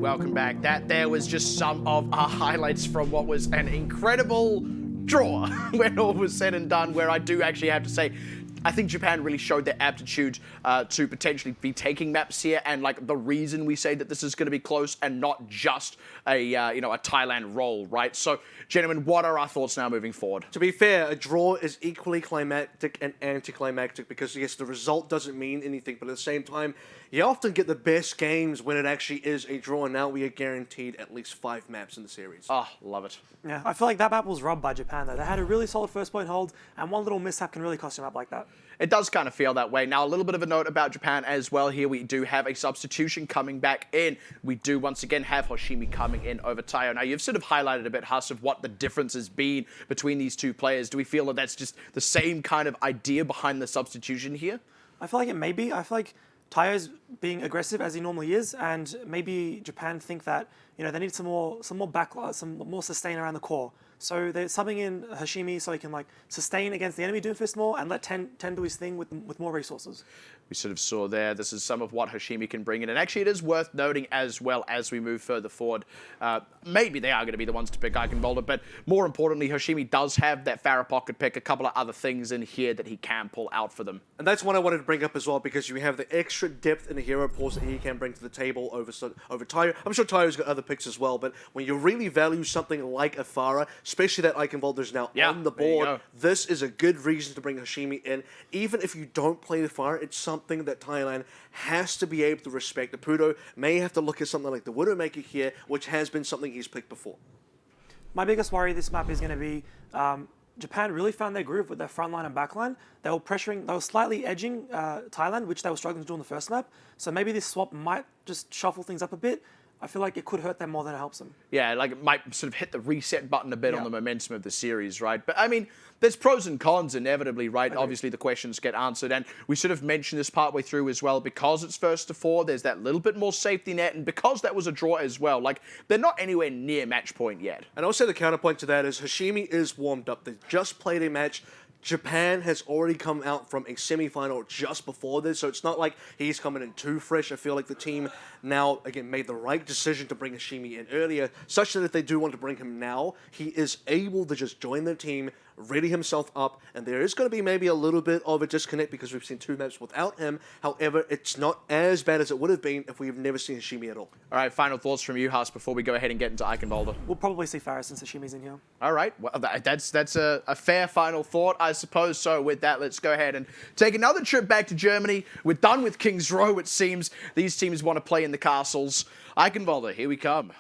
welcome back. That there was just some of our highlights from what was an incredible draw when all was said and done, where I do actually have to say, I think Japan really showed their aptitude to potentially be taking maps here, and like the reason we say that this is going to be close and not just a a Thailand roll, right? So, gentlemen, what are our thoughts now moving forward? To be fair, a draw is equally climactic and anticlimactic because, yes, the result doesn't mean anything, but at the same time, you often get the best games when it actually is a draw, and now we are guaranteed at least 5 maps in the series. Oh, love it. Yeah, I feel like that map was robbed by Japan, though. They had a really solid first point hold, and one little mishap can really cost you a map like that. It does kind of feel that way. Now, a little bit of a note about Japan as well here. We do have a substitution coming back in. We do once again have Hoshimi coming in over Tayo. Now, you've sort of highlighted a bit, Huss, of what the difference has been between these two players. Do we feel that that's just the same kind of idea behind the substitution here? I feel like it may be. I feel like Tayo's being aggressive as he normally is, and maybe Japan think that they need some more backlash, some more sustain around the core. So they're subbing in Hashimi so he can like sustain against the enemy Doomfist more and let Ten do his thing with more resources. We sort of saw there, this is some of what Hashimi can bring in. And actually, it is worth noting as well as we move further forward. Maybe they are going to be the ones to pick Eichenwalder, but more importantly, Hashimi does have that Farah pocket pick, a couple of other things in here that he can pull out for them. And that's one I wanted to bring up as well, because you have the extra depth in the hero pools that he can bring to the table over Tayo. I'm sure Tayo's got other picks as well, but when you really value something like a Farah, especially that Eichenwalder's now on the board, this is a good reason to bring Hashimi in. Even if you don't play the Farah, it's something that Thailand has to be able to respect. The Pudo may have to look at something like the Widowmaker here, which has been something he's picked before. My biggest worry this map is going to be Japan really found their groove with their front line and back line. They were slightly edging Thailand, which they were struggling to do on the first map. So maybe this swap might just shuffle things up a bit. I feel like it could hurt them more than it helps them. Yeah, like it might sort of hit the reset button a bit on the momentum of the series, right? But I mean, there's pros and cons inevitably, right? Obviously, the questions get answered. And we sort of mentioned this partway through as well. Because it's first to 4, there's that little bit more safety net. And because that was a draw as well, like, they're not anywhere near match point yet. And also the counterpoint to that is Hashimi is warmed up. They just played a match. Japan has already come out from a semi-final just before this, so it's not like he's coming in too fresh. I feel like the team now, again, made the right decision to bring Hashimi in earlier, such that if they do want to bring him now, he is able to just join the team, ready himself up, and there is going to be maybe a little bit of a disconnect because we've seen 2 maps without him. However, it's not as bad as it would have been if we've never seen Hashimi at all. All right, final thoughts from you, Huss, before we go ahead and get into Eichenwalder. We'll probably see Farah since Hashimi's in here. All right, well, that's a fair final thought, I suppose. So with that, let's go ahead and take another trip back to Germany. We're done with King's Row, it seems. These teams want to play in the castles. Eichenwalder, here we come.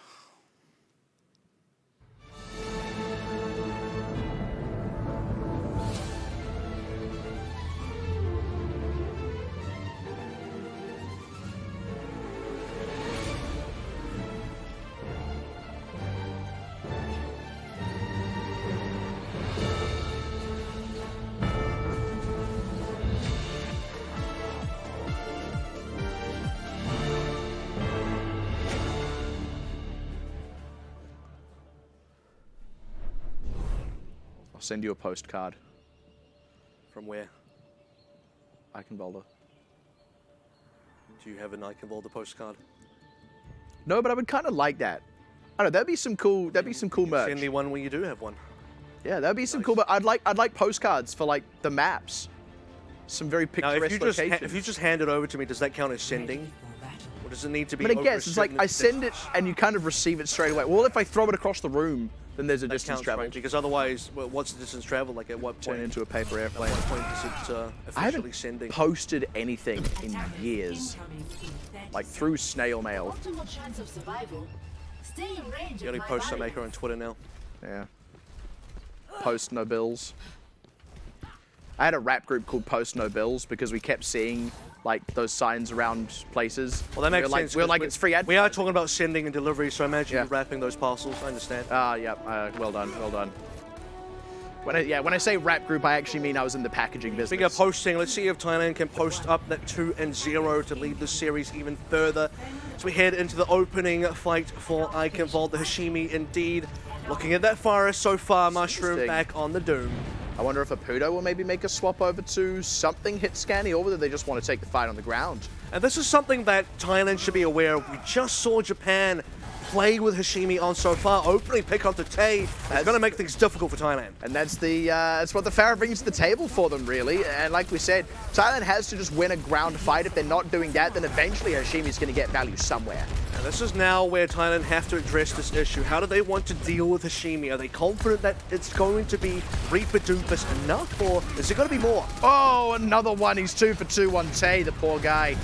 I'll send you a postcard. From where? Eichenwalder. Do you have an Eichenwalder postcard? No, but I would kind of like that. I don't know, that'd be some cool merch. Send me one when you do have one. Yeah, that'd be some cool, but I'd like postcards for like the maps. Some very picturesque locations. If you just hand it over to me, does that count as sending? Or does it need to be? But I guess it's like I send it and you kind of receive it straight away. Well, if I throw it across the room, then there's a distance travel. Right, because otherwise, well, what's the distance travel? Like at what point? Turn into a paper airplane. At what point is it I haven't officially sending? posted anything in years, like through snail mail. You only post some maker on Twitter now. Yeah. Post no bills. I had a rap group called Post No Bills because we kept seeing like those signs around places. Well, that makes sense. We're like, it's free ad. We are talking about sending and delivery, so I imagine you're wrapping those parcels. I understand. Yeah. Well done. Well done. When I say rap group, I actually mean I was in the packaging business. Speaking of posting, let's see if Thailand can post up that 2-0 to lead the series even further. As we head into the opening fight for Eichenwalder, Hashimi indeed looking at that forest so far. Mushroom back on the Doom. I wonder if a Pudo will maybe make a swap over to something hit Scanny, or whether they just want to take the fight on the ground. And this is something that Thailand should be aware of. We just saw Japan play with Hashimi on so far, opening pick onto Tay. It's going to make things difficult for Thailand. And that's what the Pharah brings to the table for them, really. And like we said, Thailand has to just win a ground fight. If they're not doing that, then eventually Hashimi's going to get value somewhere. And this is now where Thailand have to address this issue. How do they want to deal with Hashimi? Are they confident that it's going to be Reaper Doomfist enough, or is it going to be more? Oh, another one. He's 2 for 2 on Tay, the poor guy.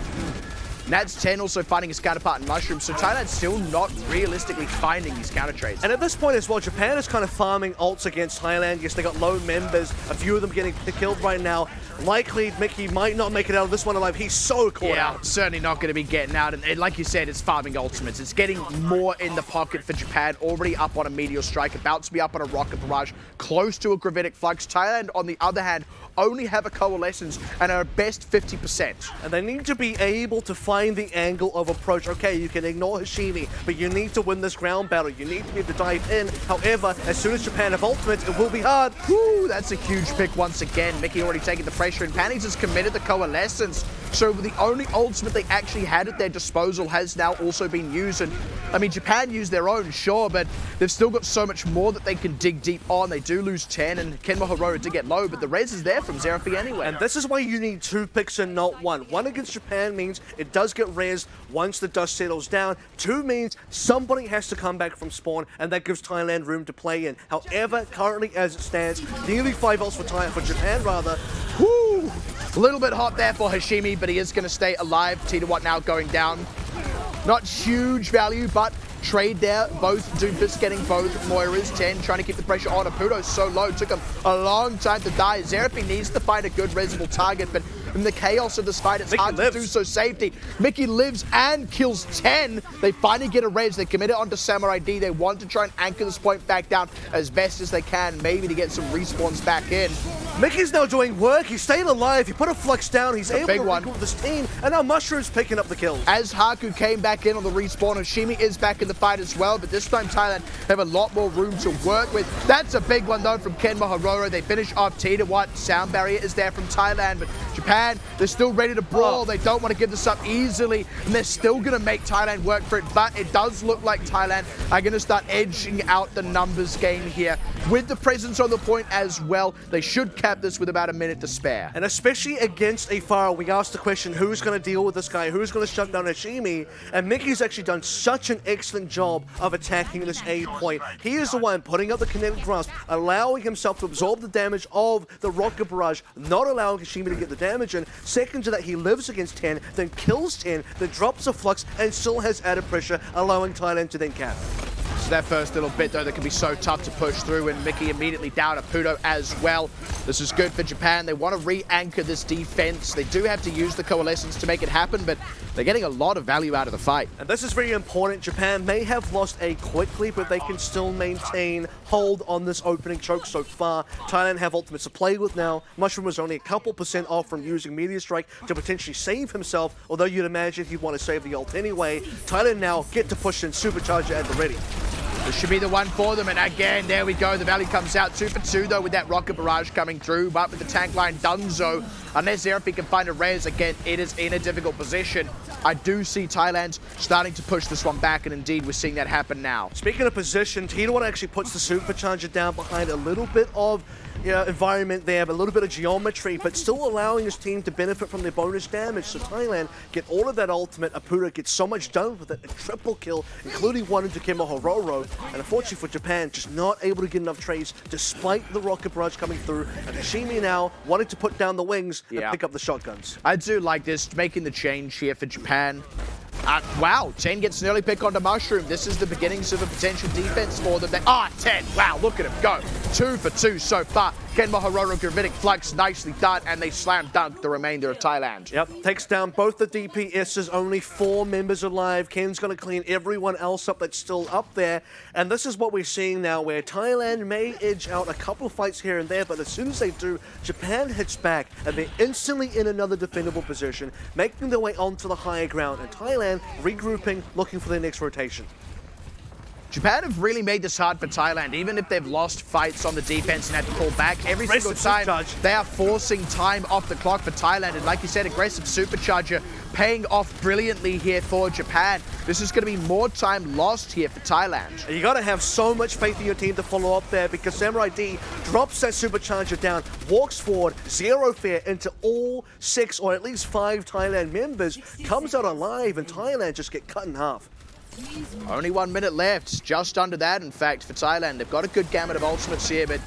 That's 10 also finding his counterpart in Mushroom, so Thailand's still not realistically finding these counter trades. And at this point as well, Japan is kind of farming ults against Thailand. Yes, they got low members, a few of them getting killed right now. Likely, Mickey might not make it out of this one alive. He's so caught out. Certainly not going to be getting out. And like you said, it's farming ultimates. It's getting more in the pocket for Japan. Already up on a Meteor Strike, about to be up on a Rocket Barrage, close to a Gravitic Flux. Thailand, on the other hand, only have a Coalescence and are at best 50%. And they need to be able to find the angle of approach. Okay, you can ignore Hashimi, but you need to win this ground battle. You need to be able to dive in. However, as soon as Japan have ultimates, it will be hard. Woo, that's a huge pick once again. Mickey already taking the pressure, and Panties has committed the Coalescence. So the only ultimate they actually had at their disposal has now also been used. And I mean, Japan used their own, sure, but they've still got so much more that they can dig deep on. They do lose 10, and Kenma Hororo did get low, but the res is there from Xerapi anyway. And this is why you need 2 picks and not 1. 1 against Japan means it does get res once the dust settles down. 2 means somebody has to come back from spawn, and that gives Thailand room to play in. However, currently as it stands, nearly 5 ults for Japan rather. Woo! A little bit hot there for Hashimi, but he is going to stay alive. T-Watt now going down. Not huge value, but trade there. Both Doomfist getting both. Moira's 10, trying to keep the pressure on. Aputo's so low, took him a long time to die. Xerapi needs to find a good resable target, but in the chaos of this fight, it's hard to do so safety. Mickey lives and kills 10. They finally get a res. They commit it onto Samurai D. They want to try and anchor this point back down as best as they can, maybe to get some respawns back in. Mickey's now doing work. He's staying alive. He put a flux down. He's able to regroup this team. And now Mushroom's picking up the kills. As Haku came back in on the respawn, Hashimi is back in the fight as well, but this time Thailand have a lot more room to work with. That's a big one though from Kenma Hororo. They finish off T-Watt. Sound barrier is there from Thailand, but Japan, they're still ready to brawl. They don't want to give this up easily, and they're still going to make Thailand work for it, but it does look like Thailand are going to start edging out the numbers game here. With the presence on the point as well, they should cap this with about a minute to spare. And especially against a Pharah, we asked the question, who's going to deal with this guy? Who's going to shut down Hashimi? And Mickey's actually done such an excellent job of attacking this A point. He is the one putting up the kinetic grasp, allowing himself to absorb the damage of the Rocket Barrage, not allowing Hashimi to get the damage in. Second to that, he lives against 10, then kills 10, then drops a flux, and still has added pressure, allowing Thailand to then cap. So that first little bit, though, that can be so tough to push through, and Mickey immediately down Aputo as well. This is good for Japan. They want to re-anchor this defense. They do have to use the Coalescence to make it happen, but they're getting a lot of value out of the fight. And this is very important. Japan may have lost A quickly, but they can still maintain hold on this opening choke so far. Thailand have ultimates to play with now. Mushroom was only a couple % off from using Meteor Strike to potentially save himself, although you'd imagine he'd want to save the ult anyway. Thailand now get to push in Supercharger at the ready. This should be the one for them, and again, there we go. The value comes out 2 for 2, though, with that Rocket Barrage coming through, but with the tank line Dunzo, unless Xerapi can find a res, again, it is in a difficult position. I do see Thailand starting to push this one back, and indeed, we're seeing that happen now. Speaking of position, T-Watt actually puts the Supercharger down behind a little bit of environment there, but a little bit of geometry, but still allowing his team to benefit from their bonus damage. So Thailand get all of that ultimate. Aputo gets so much done with it, a triple kill, including one into Kenma Hororo. And unfortunately for Japan, just not able to get enough trades despite the Rocket Barrage coming through. And Hashimi now wanting to put down the wings and pick up the shotguns. I do like this, making the change here for Japan. Wow, 10 gets an early pick onto Mushroom. This is the beginnings of a potential defense for them. 10, wow, look at him go. 2 for 2 so far. Kenma Hororo, Gravitic Flux, nicely done, and they slam dunk the remainder of Thailand. Yep, takes down both the DPSs, only 4 members alive. Ken's going to clean everyone else up that's still up there. And this is what we're seeing now, where Thailand may edge out a couple of fights here and there, but as soon as they do, Japan hits back, and they're instantly in another defendable position, making their way onto the higher ground, and Thailand regrouping, looking for their next rotation. Japan have really made this hard for Thailand. Even if they've lost fights on the defense and had to pull back, every single time they are forcing time off the clock for Thailand. And like you said, aggressive supercharger paying off brilliantly here for Japan. This is going to be more time lost here for Thailand. You got to have so much faith in your team to follow up there, because Samurai D drops that supercharger down, walks forward, zero fear into all 6 or at least 5 Thailand members, comes out alive, and Thailand just get cut in half. Only 1 minute left, just under that, in fact, for Thailand. They've got a good gamut of ultimates here, but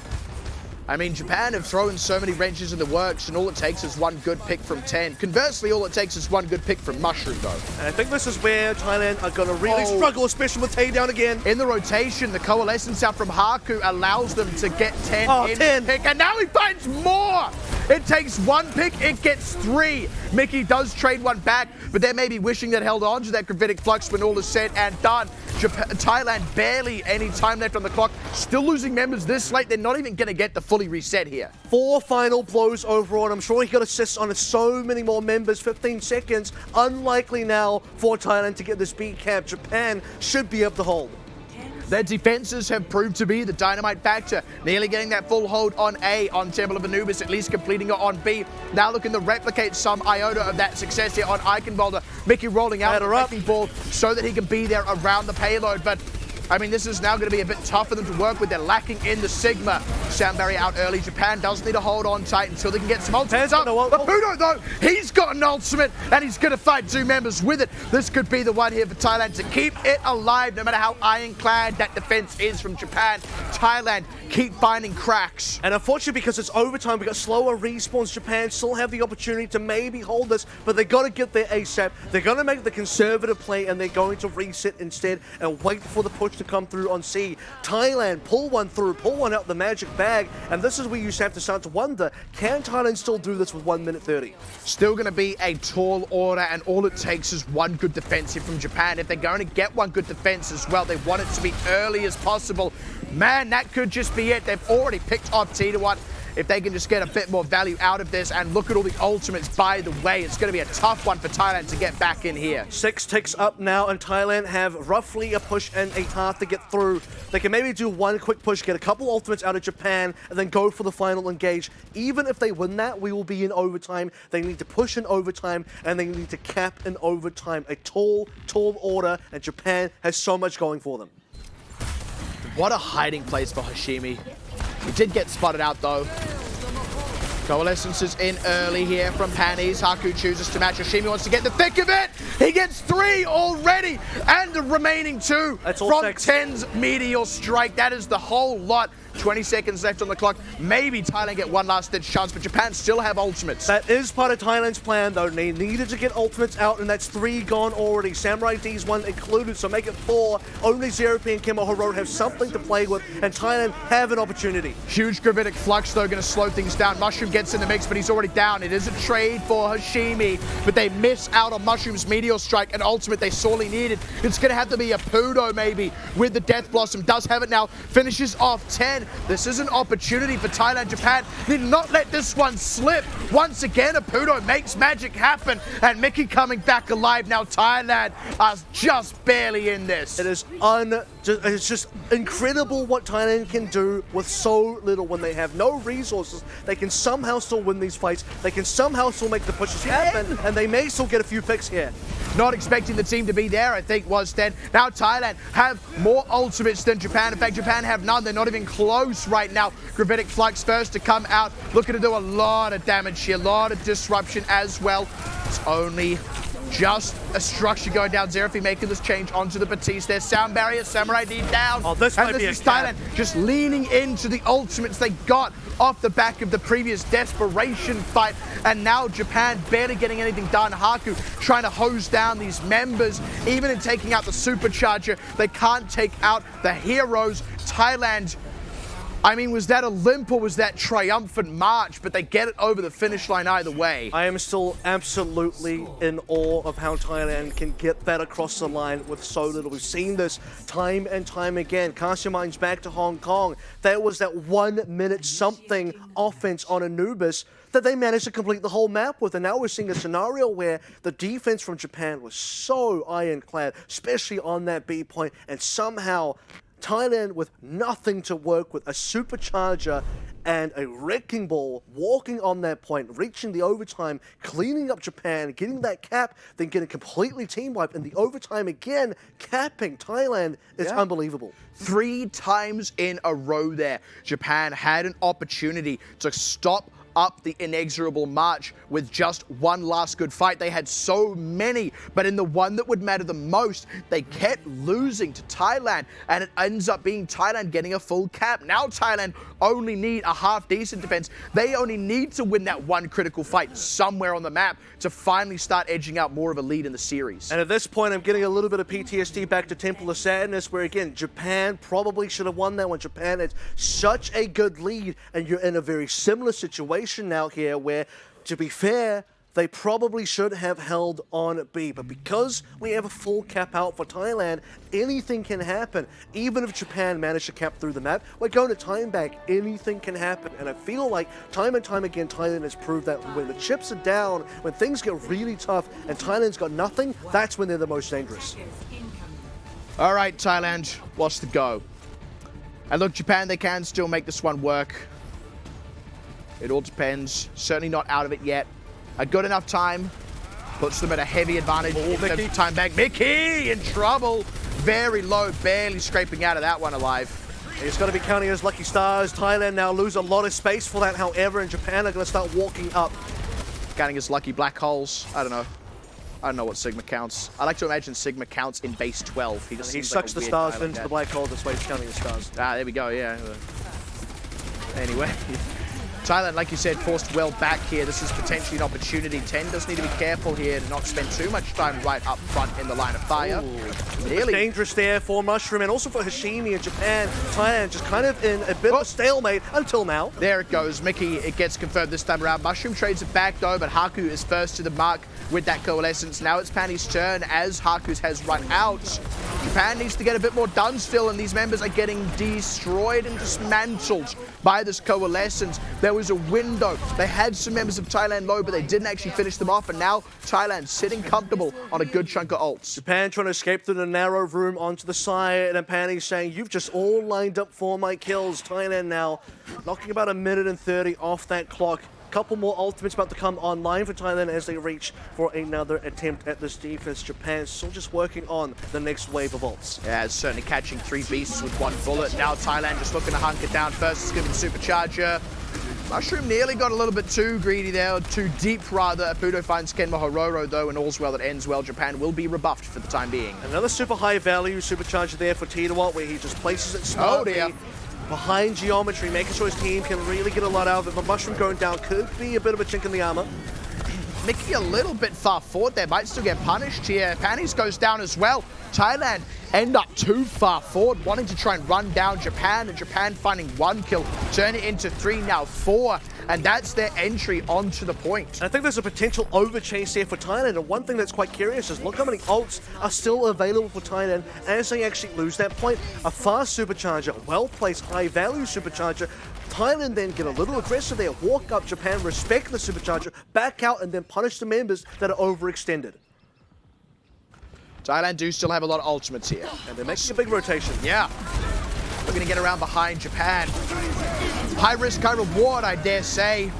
I mean, Japan have thrown so many wrenches in the works, and all it takes is 1 good pick from 10. Conversely, all it takes is 1 good pick from Mushroom, though. And I think this is where Thailand are going to really struggle, especially with Tay down again. In the rotation, the coalescence out from Haku allows them to get 10 in 10. pick, and now he finds more! It takes 1 pick, it gets 3. Mickey does trade 1 back, but they may be wishing that held on to that gravitic flux when all is said and done. Thailand barely any time left on the clock, still losing members this late. They're not even going to get the fully reset here. 4 final blows overall, and I'm sure he got assists on so many more members. 15 seconds, unlikely now for Thailand to get this B cap. Japan should be able to hold. Their defenses have proved to be the dynamite factor. Nearly getting that full hold on A on Temple of Anubis, at least completing it on B. Now looking to replicate some iota of that success here on Eichenwalder. Mickey rolling out the wrecking ball so that he can be there around the payload. But I mean, this is now going to be a bit tough for them to work with. They're lacking in the Sigma. Sound barrier out early. Japan does need to hold on tight until they can get some ultimates up. But Pudo, though, he's got an ultimate, and he's going to fight 2 members with it. This could be the one here for Thailand to keep it alive, no matter how ironclad that defense is from Japan. Thailand keep finding cracks. And unfortunately, because it's overtime, we got slower respawns. Japan still have the opportunity to maybe hold this, but they got to get there ASAP. They're going to make the conservative play, and they're going to reset instead and wait for the push to come through on C. Thailand pull 1 through, pull 1 out the magic bag, and this is where you have to start to wonder, can Thailand still do this with 1 minute 30? Still going to be a tall order, and all it takes is 1 good defense here from Japan. If they're going to get 1 good defense as well, they want it to be early as possible. Man, that could just be it. They've already picked off T1. If they can just get a bit more value out of this, and look at all the ultimates, by the way, it's going to be a tough one for Thailand to get back in here. 6 ticks up now, and Thailand have roughly a push and a half to get through. They can maybe do 1 quick push, get a couple ultimates out of Japan, and then go for the final engage. Even if they win that, we will be in overtime. They need to push in overtime, and they need to cap in overtime. A tall order, and Japan has so much going for them. What a hiding place for Hashimi. He did get spotted out, though. Coalescence is in early here from Panis. Haku chooses to match. Hashimi wants to get the thick of it. He gets 3 already, and the remaining 2 from 10's Meteor Strike. That is the whole lot. 20 seconds left on the clock. Maybe Thailand get 1 last ditch chance, but Japan still have ultimates. That is part of Thailand's plan, though. They needed to get ultimates out, and that's 3 gone already. Samurai D's 1 included, so make it 4. Only Zero-P and Kemo Hero have something to play with, and Thailand have an opportunity. Huge gravitic flux, though, going to slow things down. Mushroom gets in the mix, but he's already down. It is a trade for Hashimi, but they miss out on Mushroom's Meteor Strike, an ultimate they sorely needed. It's going to have to be a Pudo, maybe, with the Death Blossom. Does have it now. Finishes off 10. This is an opportunity for Thailand. Japan did not let this one slip. Once again, a Pudo makes magic happen, and Mickey coming back alive. Now Thailand are just barely in this. It is it's just incredible what Thailand can do with so little. When they have no resources, they can somehow still win these fights. They can somehow still make the pushes happen, and they may still get a few picks here. Not expecting the team to be there, I think, was then. Now Thailand have more ultimates than Japan. In fact, Japan have none. They're not even close right now. Gravitic Flux first to come out. Looking to do a lot of damage here. A lot of disruption as well. It's only just a structure going down. Zerafi making this change onto the Batiste. There's Sound Barrier, Samurai D down. Oh, this might be a Thailand just leaning into the ultimates they got off the back of the previous desperation fight, and now Japan barely getting anything done. Haku trying to hose down these members. Even in taking out the supercharger, they can't take out the heroes. Thailand, I mean, was that a limp or was that triumphant march? But they get it over the finish line either way. I am still absolutely in awe of how Thailand can get that across the line with so little. We've seen this time and time again. Cast your minds back to Hong Kong. There was that 1 minute something offense on Anubis that they managed to complete the whole map with. And now we're seeing a scenario where the defense from Japan was so ironclad, especially on that B point, and somehow Thailand, with nothing to work with, a supercharger and a wrecking ball, walking on that point, reaching the overtime, cleaning up Japan, getting that cap, then getting completely team wiped, and the overtime again, capping Thailand is unbelievable. 3 times in a row there, Japan had an opportunity to stop up the inexorable march with just one last good fight. They had so many, but in the one that would matter the most, they kept losing to Thailand, and it ends up being Thailand getting a full cap. Now Thailand only need a half-decent defense. They only need to win that one critical fight somewhere on the map to finally start edging out more of a lead in the series. And at this point, I'm getting a little bit of PTSD back to Temple of Sadness, where again, Japan probably should have won that one. Japan had such a good lead, and you're in a very similar situation now here where, to be fair, they probably should have held on B. But because we have a full cap out for Thailand, anything can happen. Even if Japan managed to cap through the map, we're going to time back. Anything can happen. And I feel like time and time again, Thailand has proved that when the chips are down, when things get really tough and Thailand's got nothing, that's when they're the most dangerous. All right, Thailand, what's the go? And look, Japan, they can still make this one work. It all depends. Certainly not out of it yet. A good enough time puts them at a heavy advantage. Mickey. Time back. Mickey in trouble. Very low, barely scraping out of that one alive. It's got to be counting as lucky stars. Thailand now lose a lot of space for that, however, and Japan are going to start walking up. Counting as lucky black holes. I don't know. I don't know what Sigma counts. I like to imagine Sigma counts in base 12. He He sucks the stars into the black hole. That's why he's counting the stars. Ah, there we go, yeah. Anyway. Thailand, like you said, forced well back here. This is potentially an opportunity. 10 does need to be careful here to not spend too much time right up front in the line of fire. Really dangerous there for Mushroom and also for Hashimi in Japan. Thailand just kind of in a bit of a stalemate until now. There it goes. Mickey, it gets confirmed this time around. Mushroom trades it back though, but Haku is first to the mark with that coalescence. Now it's Panny's turn as Haku's has run out. Japan needs to get a bit more done still, and these members are getting destroyed and dismantled by this coalescence. There was a window. They had some members of Thailand low, but they didn't actually finish them off, and now Thailand sitting comfortable on a good chunk of ults. Japan trying to escape through the narrow room onto the side, and Panny saying, you've just all lined up for my kills. Thailand now knocking about 1:30 off that clock. Couple more ultimates about to come online for Thailand as they reach for another attempt at this defense. Japan still just working on the next wave of ults. Yeah, it's certainly catching 3 beasts with 1 bullet. Now Thailand just looking to hunker down first. It's giving Supercharger. Mushroom nearly got a little bit too greedy there, or too deep rather. Apudo finds Kenma Hororo though, and all's well that ends well. Japan will be rebuffed for the time being. Another super high value Supercharger there for Titawat, where he just places it smartly. Oh dear. Behind geometry, making sure his team can really get a lot out of it. But Mushroom going down could be a bit of a chink in the armor. Mickey a little bit far forward there, might still get punished here. Pannies goes down as well. Thailand end up too far forward, wanting to try and run down Japan, and Japan finding 1 kill, turn it into 3, now 4, and that's their entry onto the point. I think there's a potential overchase here for Thailand, and one thing that's quite curious is look how many ults are still available for Thailand as they actually lose that point. A fast supercharger, well-placed, high-value supercharger. Thailand then get a little aggressive there, walk up Japan, respect the supercharger, back out, and then punish the members that are overextended. Thailand do still have a lot of ultimates here. And they're making a big rotation. Yeah. We're going to get around behind Japan. High risk, high reward, I dare say.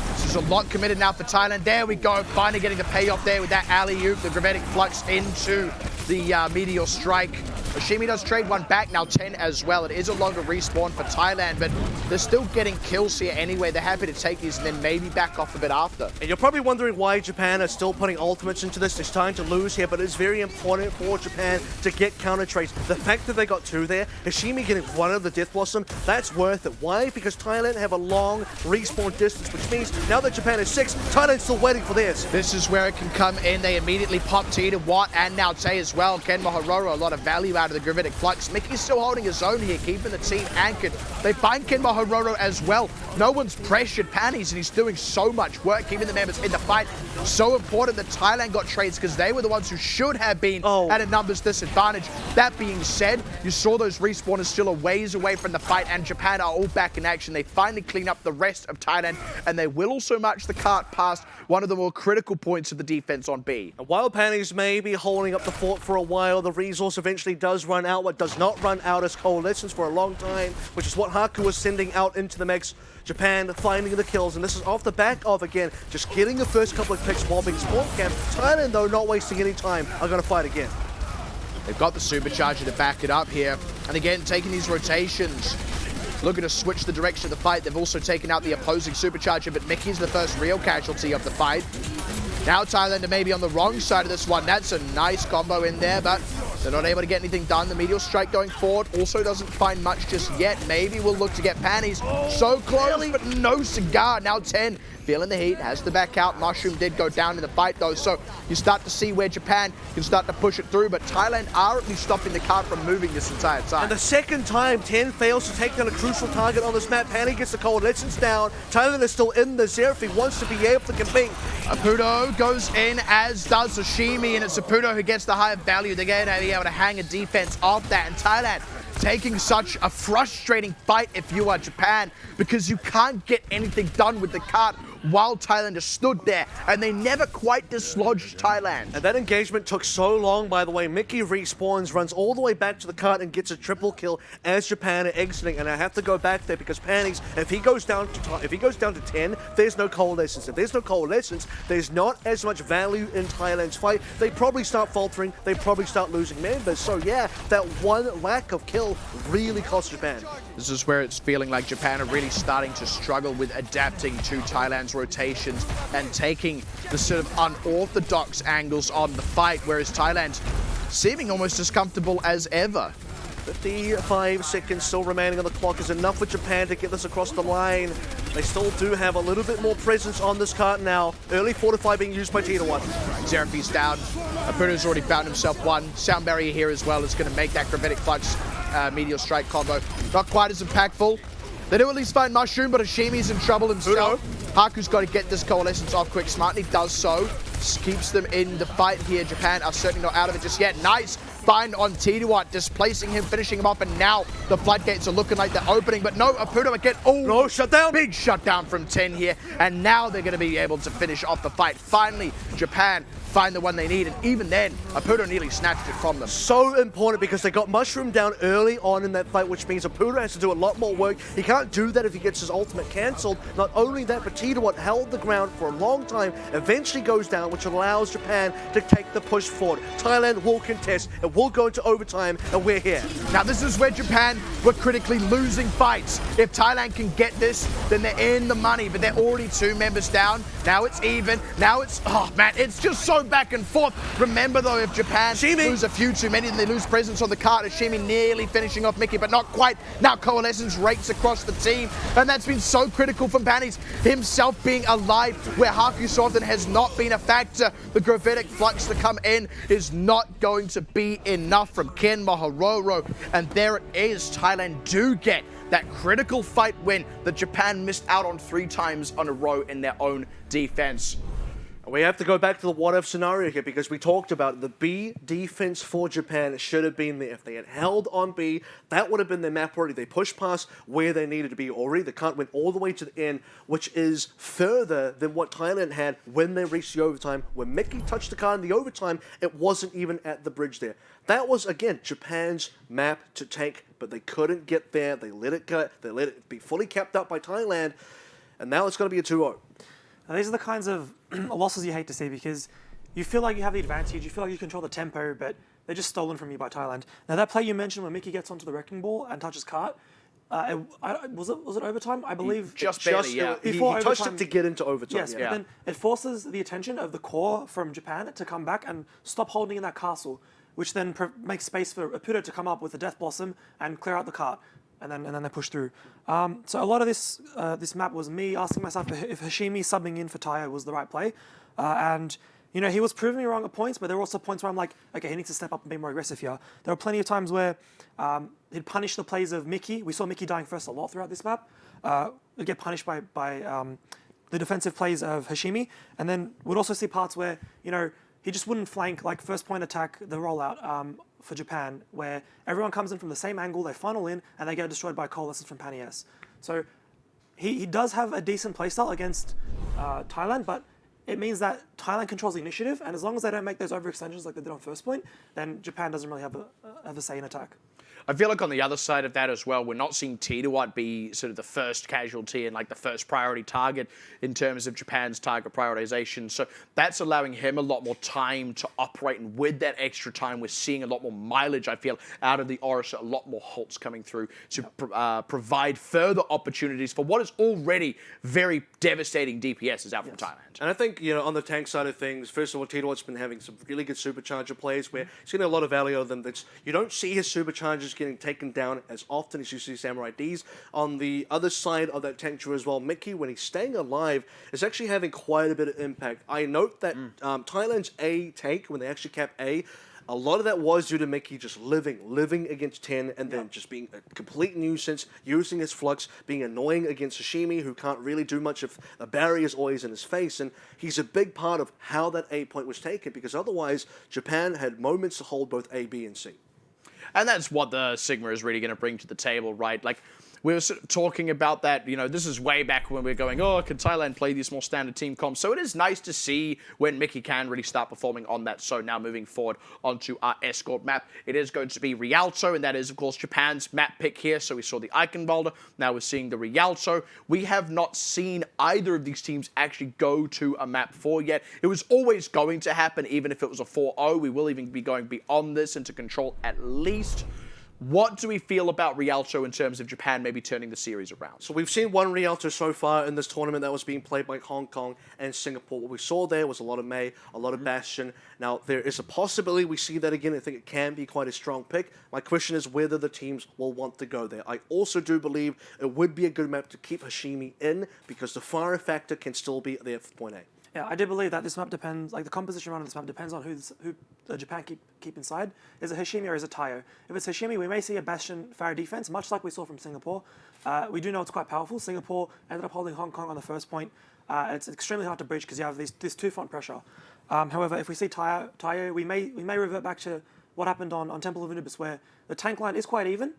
This is a lot committed now for Thailand. There we go, finally getting the payoff there with that alley-oop, the gravitic flux into the Meteor Strike. Hashimi does trade 1 back, now 10 as well. It is a longer respawn for Thailand, but they're still getting kills here anyway. They're happy to take these and then maybe back off a bit after. And you're probably wondering why Japan are still putting ultimates into this. They're starting to lose here, but it's very important for Japan to get counter trades. The fact that they got 2 there, Hashimi getting 1 of the Death Blossom, that's worth it. Why? Because Thailand have a long respawn distance, which means now that Japan is 6, Thailand's still waiting for theirs. This is where it can come in. They immediately pop Titawat and now Tay as well. Kenma Hororo, a lot of value out of the gravitic flux. Mickey's still holding his own here, keeping the team anchored They find Kenma Hororo as well. No one's pressured Panties, and he's doing so much work, keeping the members in the fight. So important that Thailand got trades because they were the ones who should have been at a numbers disadvantage. That being said, you saw those respawners still a ways away from the fight, and Japan are all back in action. They finally clean up the rest of Thailand, and they will also march the cart past one of the more critical points of the defense on B. And while Panties may be holding up the fort for a while, the resource eventually does run out. What does not run out is Coalescence for a long time, which is what Haku was sending out into the mix. Japan finding the kills, and this is off the back of, again, just getting the first couple of picks while being spawn camped. Thailand, though, not wasting any time, are going to fight again. They've got the supercharger to back it up here. And again, taking these rotations, looking to switch the direction of the fight. They've also taken out the opposing supercharger, but Mickey's the first real casualty of the fight. Now Thailand are maybe on the wrong side of this one. That's a nice combo in there, but they're not able to get anything done. The Meteor Strike going forward also doesn't find much just yet. Maybe we'll look to get Panties. So close, but no cigar. Now 10. Feeling the heat, has to back out. Mushroom did go down in the fight though, so you start to see where Japan can start to push it through, but Thailand are at least stopping the cart from moving this entire time. And the second time 10 fails to take down a crucial target on this map. Panty gets the Coalescence down. Thailand is still in the zero if he wants to be able to compete. Apudo goes in, as does Sashimi, and it's Apudo who gets the higher value. They're going to be able to hang a defense off that, and Thailand taking such a frustrating fight if you are Japan, because you can't get anything done with the cart while Thailand just stood there, and they never quite dislodged Thailand. And that engagement took so long, by the way. Mickey respawns, runs all the way back to the cart, and gets a triple kill as Japan are exiting. And I have to go back there because Panties, if he goes down to 10, there's no Coalescence. If there's no Coalescence, there's not as much value in Thailand's fight. They probably start faltering. They probably start losing members. So yeah, that one lack of kill really cost Japan. This is where it's feeling like Japan are really starting to struggle with adapting to Thailand's rotations and taking the sort of unorthodox angles on the fight, whereas Thailand seeming almost as comfortable as ever. 55 seconds still remaining on the clock is enough for Japan to get this across the line. They still do have a little bit more presence on this cart now. Early fortify being used by T1. Xeraph's down. Apudo's already found himself one. Sound Barrier here as well is going to make that Gravitic Flux Meteor Strike combo not quite as impactful. They do at least find Mushroom, but Hashimi's in trouble himself. Haku's got to get this Coalescence off quick smart, and he does so. Keeps them in the fight here. Japan are certainly not out of it just yet. Nice find on T1, displacing him, finishing him off, and now the floodgates are looking like they're opening, but no, Apudo again. Oh, no, shutdown. Big shutdown from 10 here, and now they're going to be able to finish off the fight. Finally, Japan find the one they need, and even then, Apudo nearly snatched it from them. So important because they got Mushroom down early on in that fight, which means Apudo has to do a lot more work. He can't do that if he gets his ultimate cancelled. Not only that, but T1 held the ground for a long time, eventually goes down, which allows Japan to take the push forward. Thailand will contest, it will go into overtime, and we're here. Now this is where Japan were critically losing fights. If Thailand can get this, then they're in the money, but they're already 2 members down. Now it's even, now it's, oh man, it's just so back and forth. Remember though, if Japan lose a few too many, then they lose presence on the cart. Hashimi nearly finishing off Mickey, but not quite. Now Coalescence rakes across the team, and that's been so critical from Panties himself being alive, where Haku so often has not been a factor. The Gravitic Flux to come in is not going to be enough from Ken Mahororo, and there it is. Thailand do get that critical fight win that Japan missed out on 3 times on a row in their own defense. We have to go back to the what-if scenario here because we talked about the B defense for Japan should have been there. If they had held on B, that would have been their map already. They pushed past where they needed to be already. The cart went all the way to the end, which is further than what Thailand had when they reached the overtime. When Mickey touched the cart in the overtime, it wasn't even at the bridge there. That was, again, Japan's map to take, but they couldn't get there. They let it go. They let it be fully capped up by Thailand, and now it's going to be a 2-0. Now, these are the kinds of losses you hate to see because you feel like you have the advantage, you feel like you control the tempo, but they're just stolen from you by Thailand. Now, that play you mentioned when Mickey gets onto the wrecking ball and touches cart, was it overtime? I believe Just barely, yeah. He touched it to get into overtime. Yes, but then it forces the attention of the core from Japan to come back and stop holding in that castle, which then makes space for Apudo to come up with the Death Blossom and clear out the cart. And then they push through. So a lot of this map was me asking myself if Hashimi subbing in for Taya was the right play. And you know, he was proving me wrong at points, but there were also points where I'm like, okay, he needs to step up and be more aggressive here. There were plenty of times where he'd punish the plays of Mickey. We saw Mickey dying first a lot throughout this map. He'd get punished by the defensive plays of Hashimi, and then we'd also see parts where, you know, he just wouldn't flank, like first point attack, the rollout for Japan, where everyone comes in from the same angle, they funnel in, and they get destroyed by coalescence from Pan ES. So he does have a decent playstyle against Thailand, but it means that Thailand controls the initiative, and as long as they don't make those overextensions like they did on first point, then Japan doesn't really have a say in attack. I feel like on the other side of that as well, we're not seeing Titawat be sort of the first casualty and like the first priority target in terms of Japan's target prioritization. So that's allowing him a lot more time to operate, and with that extra time, we're seeing a lot more mileage, I feel, out of the Orisa, a lot more halts coming through to provide further opportunities for what is already very devastating DPSs out from Thailand. And I think, you know, on the tank side of things, first of all, Titawat's been having some really good supercharger plays where he's getting a lot of value out of them. You don't see his superchargers getting taken down as often as you see Samurai Ds. On the other side of that tank tree as well, Mickey, when he's staying alive, is actually having quite a bit of impact. I note that Thailand's A tank, when they actually capped A, a lot of that was due to Mickey just living against 10 and then just being a complete nuisance, using his flux, being annoying against Sashimi, who can't really do much if a barrier is always in his face. And he's a big part of how that A point was taken, because otherwise Japan had moments to hold both A, B, and C. And that's what the Sigma is really going to bring to the table, right? Like, we were sort of talking about that, you know, this is way back when we were going, oh, can Thailand play these more standard team comps? So it is nice to see when Mickey can really start performing on that. So now moving forward onto our escort map, it is going to be Rialto, and that is, of course, Japan's map pick here. So we saw the Eichenwalder, now we're seeing the Rialto. We have not seen either of these teams actually go to a map 4 yet. It was always going to happen, even if it was a 4-0. We will even be going beyond this into control at least. What do we feel about Rialto in terms of Japan maybe turning the series around? So we've seen one Rialto so far in this tournament that was being played by Hong Kong and Singapore. What we saw there was a lot of Mei, a lot of Bastion. Now, there is a possibility we see that again. I think it can be quite a strong pick. My question is whether the teams will want to go there. I also do believe it would be a good map to keep Hashimi in, because the fire factor can still be there for point A. Yeah, I do believe that this map depends, like the composition around this map depends on who Japan keep inside. Is it Hashimi or is it Tayo? If it's Hashimi, we may see a Bastion Fire defense, much like we saw from Singapore. We do know it's quite powerful. Singapore ended up holding Hong Kong on the first point. It's extremely hard to breach because you have this two-front pressure. However, if we see Tayo, we may revert back to what happened on Temple of Anubis, where the tank line is quite even,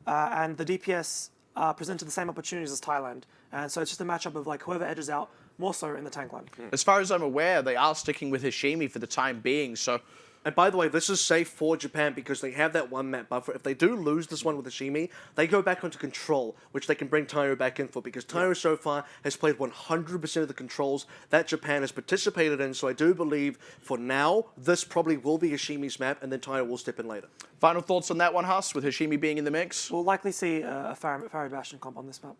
and the DPS presented the same opportunities as Thailand. And so it's just a matchup of like whoever edges out more so in the tank line. As far as I'm aware, they are sticking with Hashimi for the time being, so... And by the way, this is safe for Japan because they have that one map buffer. If they do lose this one with Hashimi, they go back onto control, which they can bring Tyro back in for, because Tyro so far has played 100% of the controls that Japan has participated in. So I do believe for now, this probably will be Hashimi's map, and then Tyro will step in later. Final thoughts on that one, Huss, with Hashimi being in the mix? We'll likely see a Fairy Bastion comp on this map.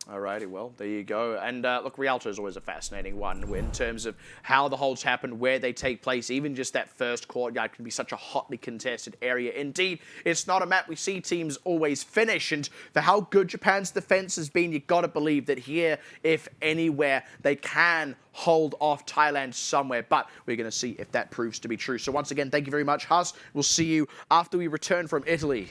Alrighty, well, there you go. And look, Rialto is always a fascinating one in terms of how the holds happen, where they take place. Even just that first courtyard can be such a hotly contested area. Indeed, it's not a map we see teams always finish. And for how good Japan's defense has been, you've got to believe that here, if anywhere, they can hold off Thailand somewhere. But we're going to see if that proves to be true. So once again, thank you very much, Huss. We'll see you after we return from Italy.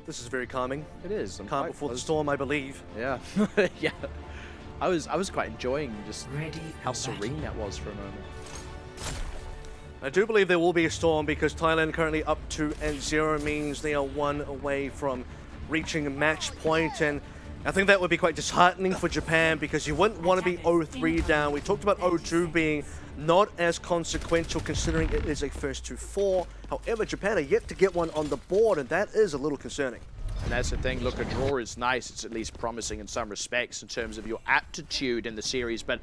This is very calming. It is. Calm before the storm, I believe. Yeah. Yeah. I was quite enjoying just how serene that was for a moment. I do believe there will be a storm because Thailand currently up 2-0 means they are 1 away from reaching a match point, and I think that would be quite disheartening for Japan because you wouldn't want to be 0-3 down. We talked about 0-2 being not as consequential considering it is a first to 4. However, Japan are yet to get one on the board, and that is a little concerning. And that's the thing, look, a draw is nice. It's at least promising in some respects in terms of your aptitude in the series. But,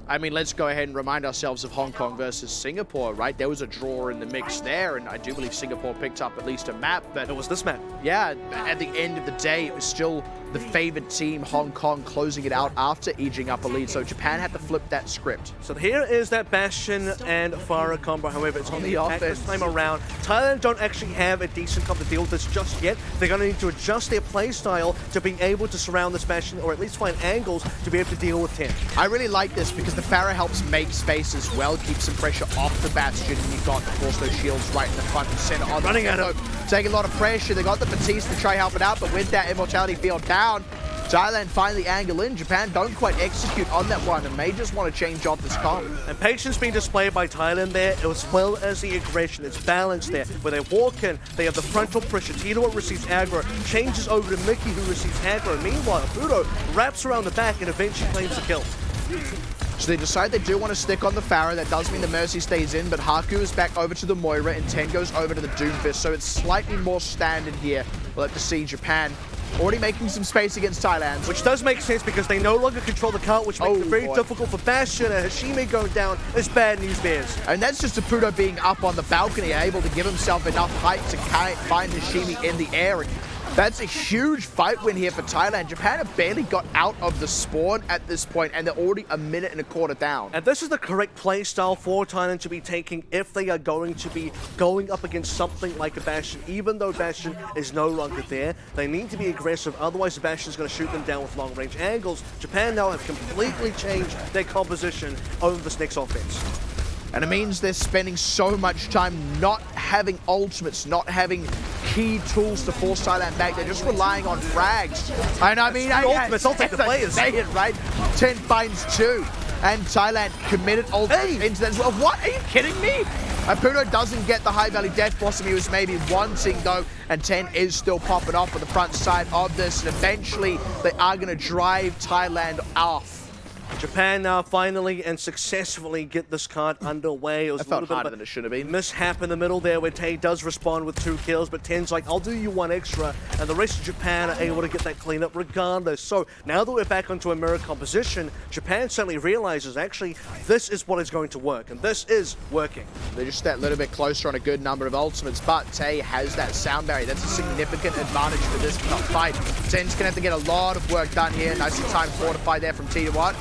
I mean, let's go ahead and remind ourselves of Hong Kong versus Singapore, right? There was a draw in the mix there, and I do believe Singapore picked up at least a map. But It was this map. yeah, at the end of the day, it was still the favored team, Hong Kong, closing it out after edging up a lead. So Japan had to flip that script. So here is that Bastion and Farah combo. However, it's on the attack this time around. Thailand don't actually have a decent comp to deal with this just yet. They're going to need to adjust their play style to be able to surround this Bastion, or at least find angles to be able to deal with 10. I really like this because the Pharah helps make space as well, keeps some pressure off the Bastion, and you've got, of course, those shields right in the front and center. On Running at it. Taking a lot of pressure. They got the Batiste to try help it out, but with that Immortality field down, Thailand finally angle in. Japan don't quite execute on that one and may just want to change off this comp. And patience being displayed by Thailand there, as well as the aggression. It's balanced there. Where they walk in, they have the frontal pressure. Tito receives aggro, changes over to Mickey, who receives aggro. Meanwhile, Fudo wraps around the back and eventually claims the kill. So they decide they do want to stick on the Pharah. That does mean the Mercy stays in, but Haku is back over to the Moira and 10 goes over to the Doomfist. So it's slightly more standard here. We'll have to see. Japan already making some space against Thailand. Which does make sense because they no longer control the cart, which makes it very difficult for Bastion, and Hashime going down is bad news bears. And that's just Apudo being up on the balcony, able to give himself enough height to find Hashime in the air. And that's a huge fight win here for Thailand. Japan have barely got out of the spawn at this point, and they're already a minute and a quarter down. And this is the correct play style for Thailand to be taking if they are going to be going up against something like a Bastion. Even though Bastion is no longer there, they need to be aggressive, otherwise the Bastion is going to shoot them down with long-range angles. Japan now have completely changed their composition over this next offense. And it means they're spending so much time not having ultimates, not having key tools to force Thailand back. They're just relying on frags. And I mean, ultimates, I'll take the players. Say it, right? 10 finds 2. And Thailand committed ultimates into that as well. What? Are you kidding me? Apudo doesn't get the High Valley Death Blossom he was maybe wanting, though, and 10 is still popping off on the front side of this, and eventually they are going to drive Thailand off. Japan now finally and successfully get this card underway. It was a little bit harder than it should have been. Mishap in the middle there where Tay does respond with 2 kills, but 10's like, I'll do you 1 extra, and the rest of Japan are able to get that cleanup regardless. So now that we're back onto a mirror composition, Japan suddenly realizes actually this is what is going to work, and this is working. They're just that little bit closer on a good number of ultimates, but Tay has that sound barrier. That's a significant advantage for this fight. 10's going to have to get a lot of work done here. Nicely timed fortify there from T1.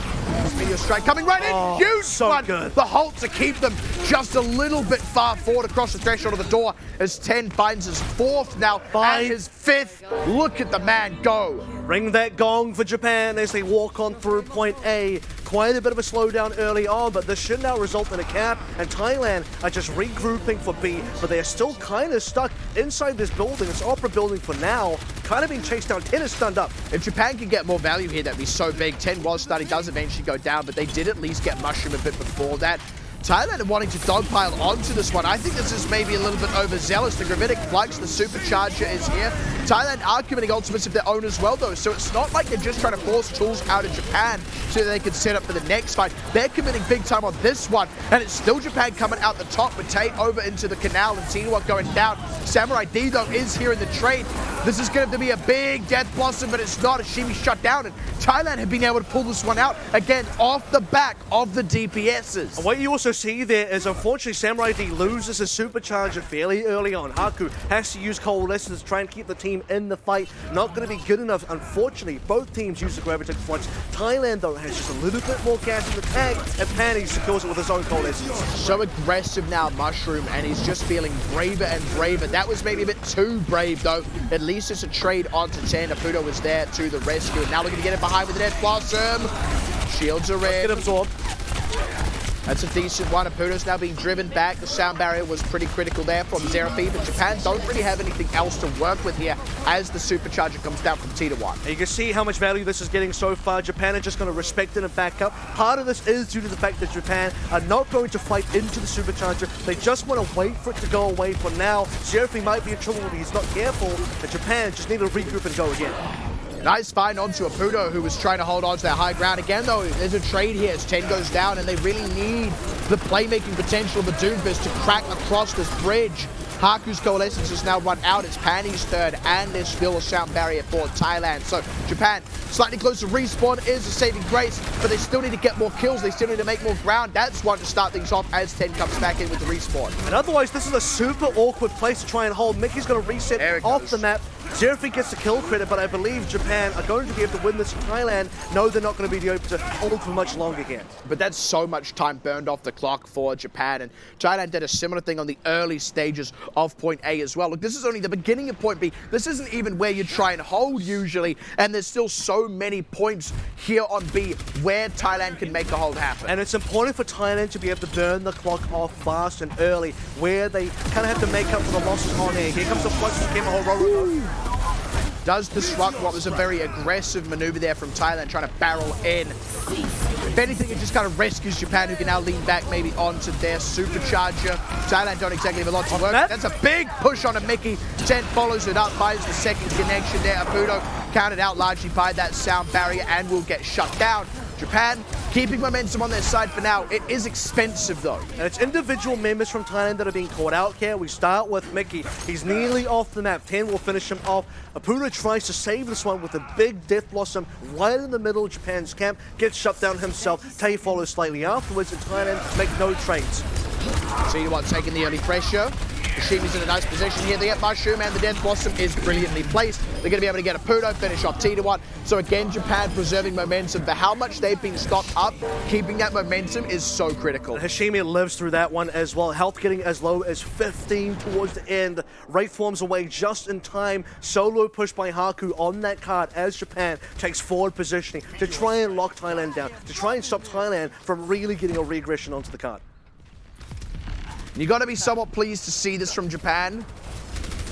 Meteor strike coming right in. Huge so one. good. The halt to keep them just a little bit far forward across the threshold of the door as 10 finds his 4th now and his 5th. Look at the man go. Ring that gong for Japan as they walk on through point A. Quite a bit of a slowdown early on, but this should now result in a cap, and Thailand are just regrouping for B, but they are still kind of stuck inside this building. It's Opera building for now, kind of being chased down. 10 is stunned up. If Japan can get more value here, that'd be so big. 10 was starting, does eventually go down, but they did at least get Mushroom a bit before that. Thailand are wanting to dogpile onto this one. I think this is maybe a little bit overzealous. The Gravitic Flux, the Supercharger is here. Thailand are committing ultimates of their own as well, though, so it's not like they're just trying to force tools out of Japan so that they can set up for the next fight. They're committing big time on this one, and it's still Japan coming out the top with Tay over into the canal and Tinoa going down. Samurai D, though, is here in the trade. This is going to be a big Death Blossom, but it's not. Hashime shut down, and Thailand have been able to pull this one out, again, off the back of the DPSs. And what you also see there is, unfortunately, Samurai D loses his Supercharger fairly early on. Haku has to use Coalescence to try and keep the team in the fight. Not going to be good enough, unfortunately. Both teams use the Gravitic Flux. Thailand, though, has just a little bit more gas in the tank, and Panny secures it with his own Coalescence. So aggressive now, Mushroom, and he's just feeling braver and braver. That was maybe a bit too brave, though. At least it's a trade onto 10. Apudo was there to the rescue. Now looking to get it behind with the Death Blossom. Shields are in. Get absorbed. That's a decent one. Apudo's now being driven back. The sound barrier was pretty critical there from Zerafi, but Japan don't really have anything else to work with here as the Supercharger comes down from T1. And you can see how much value this is getting so far. Japan are just going to respect it and back up. Part of this is due to the fact that Japan are not going to fight into the Supercharger. They just want to wait for it to go away for now. Zerafi might be in trouble if he's not careful, but Japan just need to regroup and go again. Nice find onto Apudo, who was trying to hold on to that high ground. Again, though, there's a trade here as 10 goes down, and they really need the playmaking potential of a Doomfist to crack across this bridge. Haku's Coalescence has now run out. It's Panny's third, and there's still a sound barrier for Thailand. So Japan, slightly closer to respawn, is a saving grace, but they still need to get more kills. They still need to make more ground. That's one to start things off as 10 comes back in with the respawn. And otherwise, this is a super awkward place to try and hold. Mickey's going to reset off the map. Zerfi gets the kill credit, but I believe Japan are going to be able to win this. Thailand, no, they're not going to be able to hold for much longer here. But that's so much time burned off the clock for Japan, and Thailand did a similar thing on the early stages of point A as well. Look, this is only the beginning of point B. This isn't even where you try and hold usually, and there's still so many points here on B where Thailand can make a hold happen. And it's important for Thailand to be able to burn the clock off fast and early, where they kind of have to make up for the losses on air. Here comes the flux from Kemahororo. Does disrupt what was a very aggressive maneuver there from Thailand, trying to barrel in. If anything, it just kind of rescues Japan, who can now lean back maybe onto their supercharger. Thailand don't exactly have a lot to work. That's a big push on a Mickey. 10 follows it up, finds the second connection there. Apudo counted out largely by that sound barrier and will get shut down. Japan keeping momentum on their side for now. It is expensive though. And it's individual members from Thailand that are being caught out here. We start with Mickey. He's nearly off the map. 10 will finish him off. Apudo tries to save this one with a big Death Blossom right in the middle of Japan's camp. Gets shut down himself. Tay follows slightly afterwards, and Thailand make no trades. See what, taking the early pressure. Hashimi's in a nice position here. They get Mushroom, and the Death Blossom is brilliantly placed. They're going to be able to get a Apudo, finish off T1. So again, Japan preserving momentum. For how much they've been stocked up, keeping that momentum is so critical. Hashimi lives through that one as well. Health getting as low as 15 towards the end. Wraith forms away just in time. Solo push by Haku on that card as Japan takes forward positioning to try and lock Thailand down, to try and stop Thailand from really getting a regression onto the card. You got to be somewhat pleased to see this from Japan.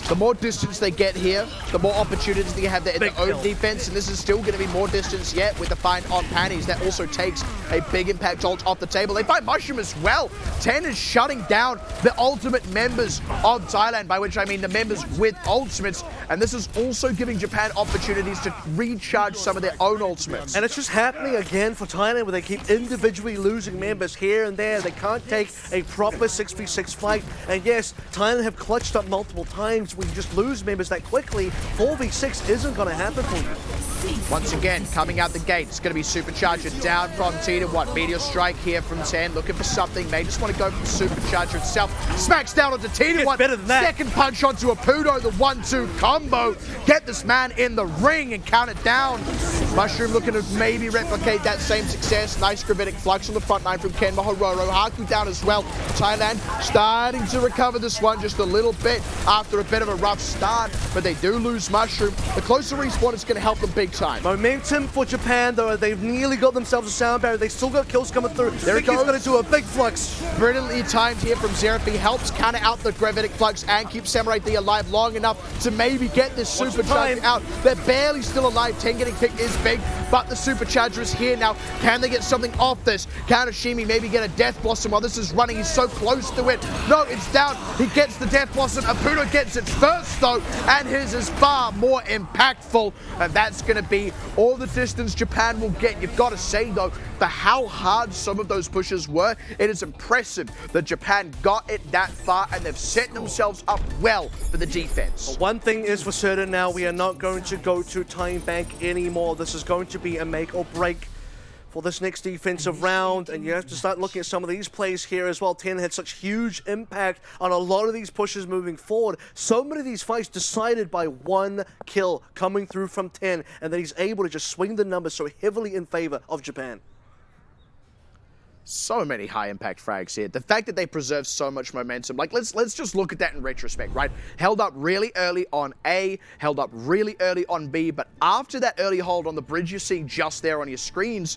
The more distance they get here, the more opportunities they have there in their own defense, and this is still going to be more distance yet with the find on Panties. That also takes a big impact ult off the table. They find Mushroom as well. 10 is shutting down the ultimate members of Thailand, by which I mean the members with ultimates, and this is also giving Japan opportunities to recharge some of their own ultimates. And it's just happening again for Thailand, where they keep individually losing members here and there. They can't take a proper 6v6 fight, and yes, Thailand have clutched up multiple times. We just lose members that quickly. 4v6 isn't going to happen for you. Once again, coming out the gate, it's going to be Supercharger down from T1. Meteor Strike here from 10, looking for something. May just want to go for the Supercharger itself. Smacks down onto T1. Better than that. Second punch onto Apudo, the 1-2 combo. Get this man in the ring and count it down. Mushroom looking to maybe replicate that same success. Nice gravitic flux on the front line from Ken Mahororo. Haku down as well. Thailand starting to recover this one just a little bit after a bit of a rough start, but they do lose Mushroom. The closer respawn is going to help them big time. Momentum for Japan, though. They've nearly got themselves a sound barrier. They still got kills coming through. There it goes. Going to do a big flux. Brilliantly timed here from Zerfi. Helps counter out the gravitic flux and keep Samurai D alive long enough to maybe get this supercharger out. They're barely still alive. 10 getting picked is big, but the supercharger is here now. Can they get something off this? Can Hashimi maybe get a Death Blossom while this is running? He's so close to it. No, it's down. He gets the Death Blossom. Apudo gets it first though, and his is far more impactful, and that's going to be all the distance Japan will get. You've got to say though, for how hard some of those pushes were, it is impressive that Japan got it that far, and they've set themselves up well for the defense. One thing is for certain now, we are not going to go to time bank anymore. This is going to be a make or break for this next defensive round, and you have to start looking at some of these plays here as well. 10 had such huge impact on a lot of these pushes moving forward. So many of these fights decided by one kill coming through from 10, and that he's able to just swing the numbers so heavily in favor of Japan. So many high impact frags here. The fact that they preserve so much momentum, like let's just look at that in retrospect, right? Held up really early on A, held up really early on B, but after that early hold on the bridge you see just there on your screens,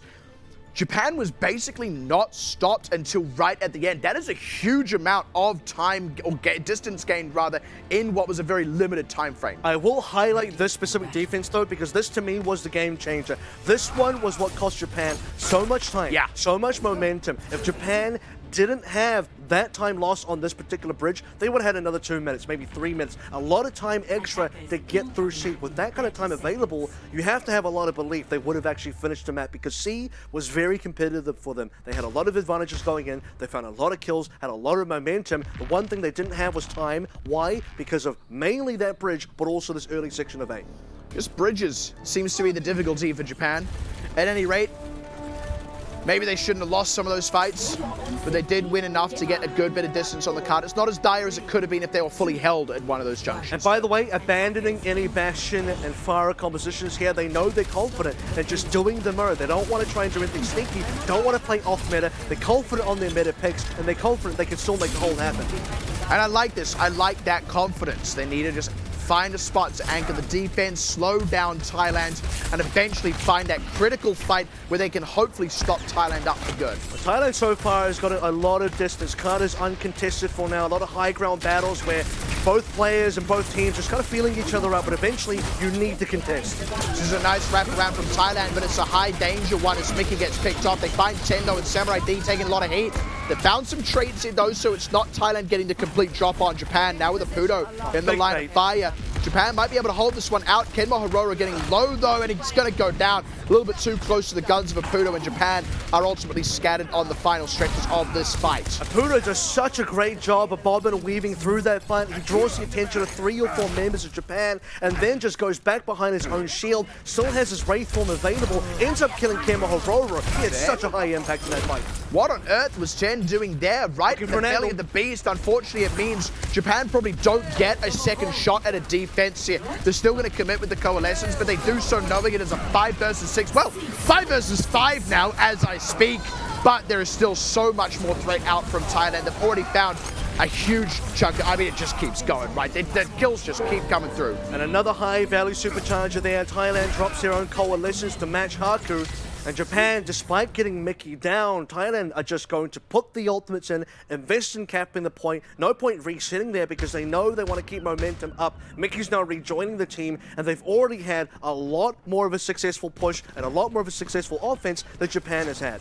Japan was basically not stopped until right at the end. That is a huge amount of time, or distance gained rather, in what was a very limited time frame. I will highlight this specific defense though, because this to me was the game changer. This one was what cost Japan so much time, so much momentum. If Japan didn't have that time lost on this particular bridge, they would have had another 2 minutes, maybe 3 minutes. A lot of time extra to get through C. With that kind of time available, you have to have a lot of belief they would have actually finished the map, because C was very competitive for them. They had a lot of advantages going in. They found a lot of kills, had a lot of momentum. The one thing they didn't have was time. Why? Because of mainly that bridge, but also this early section of A. Just bridges seems to be the difficulty for Japan. At any rate, maybe they shouldn't have lost some of those fights, but they did win enough to get a good bit of distance on the card. It's not as dire as it could have been if they were fully held at one of those junctions. And by the way, abandoning any Bastion and Pharah compositions here, they know they're confident. They're just doing the mirror. They don't want to try and do anything sneaky, don't want to play off meta. They're confident on their meta picks, and they're confident they can still make the whole happen. And I like this. I like that confidence. They need to just find a spot to anchor the defense, slow down Thailand, and eventually find that critical fight where they can hopefully stop Thailand up for good. Thailand so far has got a lot of distance. Carter's uncontested for now. A lot of high ground battles where both players and both teams just kind of feeling each other out, but eventually you need to contest. This is a nice wraparound from Thailand, but it's a high danger one as Mickey gets picked off. They find Tendo and Samurai D taking a lot of heat. They found some trades in those, so it's not Thailand getting the complete drop on Japan. Now with a Pudo in the line of fire. Japan might be able to hold this one out. Kenmo Hororo getting low though, and he's going to go down a little bit too close to the guns of Apudo, and Japan are ultimately scattered on the final stretches of this fight. Apudo does such a great job of bobbing and weaving through that fight. He draws the attention of 3 or 4 members of Japan, and then just goes back behind his own shield, still has his Wraith form available, ends up killing Kenmo Hororo. He had such a high impact in that fight. What on earth was Chen doing there? Right in the belly of the beast. Unfortunately, it means Japan probably don't get a second shot at a defense here. They're still going to commit with the Coalescence, but they do so knowing it is a 5 versus 6. Well, 5 versus 5 now as I speak, but there is still so much more threat out from Thailand. They've already found a huge chunk. I mean, it just keeps going, right? The kills just keep coming through. And another high-value supercharger there. Thailand drops their own Coalescence to match Haku. And Japan, despite getting Mickey down, Thailand are just going to put the ultimates in, invest in capping the point. No point resetting there because they know they want to keep momentum up. Mickey's now rejoining the team, and they've already had a lot more of a successful push and a lot more of a successful offense that Japan has had.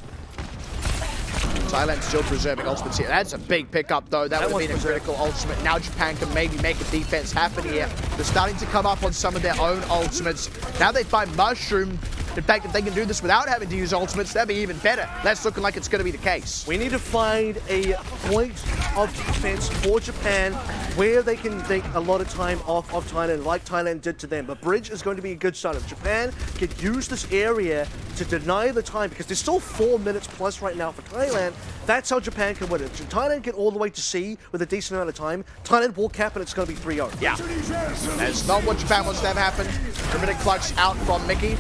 Thailand still preserving ultimates here. That's a big pickup, though. That would have been a critical ultimate. Now Japan can maybe make a defense happen here. They're starting to come up on some of their own ultimates. Now they find Mushroom. In fact, if they can do this without having to use ultimates, that'd be even better. That's looking like it's going to be the case. We need to find a point of defense for Japan where they can take a lot of time off of Thailand, like Thailand did to them. But Bridge is going to be a good start. If Japan could use this area to deny the time, because there's still 4 minutes plus right now for Thailand, that's how Japan can win it. If Thailand get all the way to C with a decent amount of time, Thailand will cap and it's going to be 3-0. Yeah. That's not what Japan wants to have happen. Dramatic Clutch out from Mickey.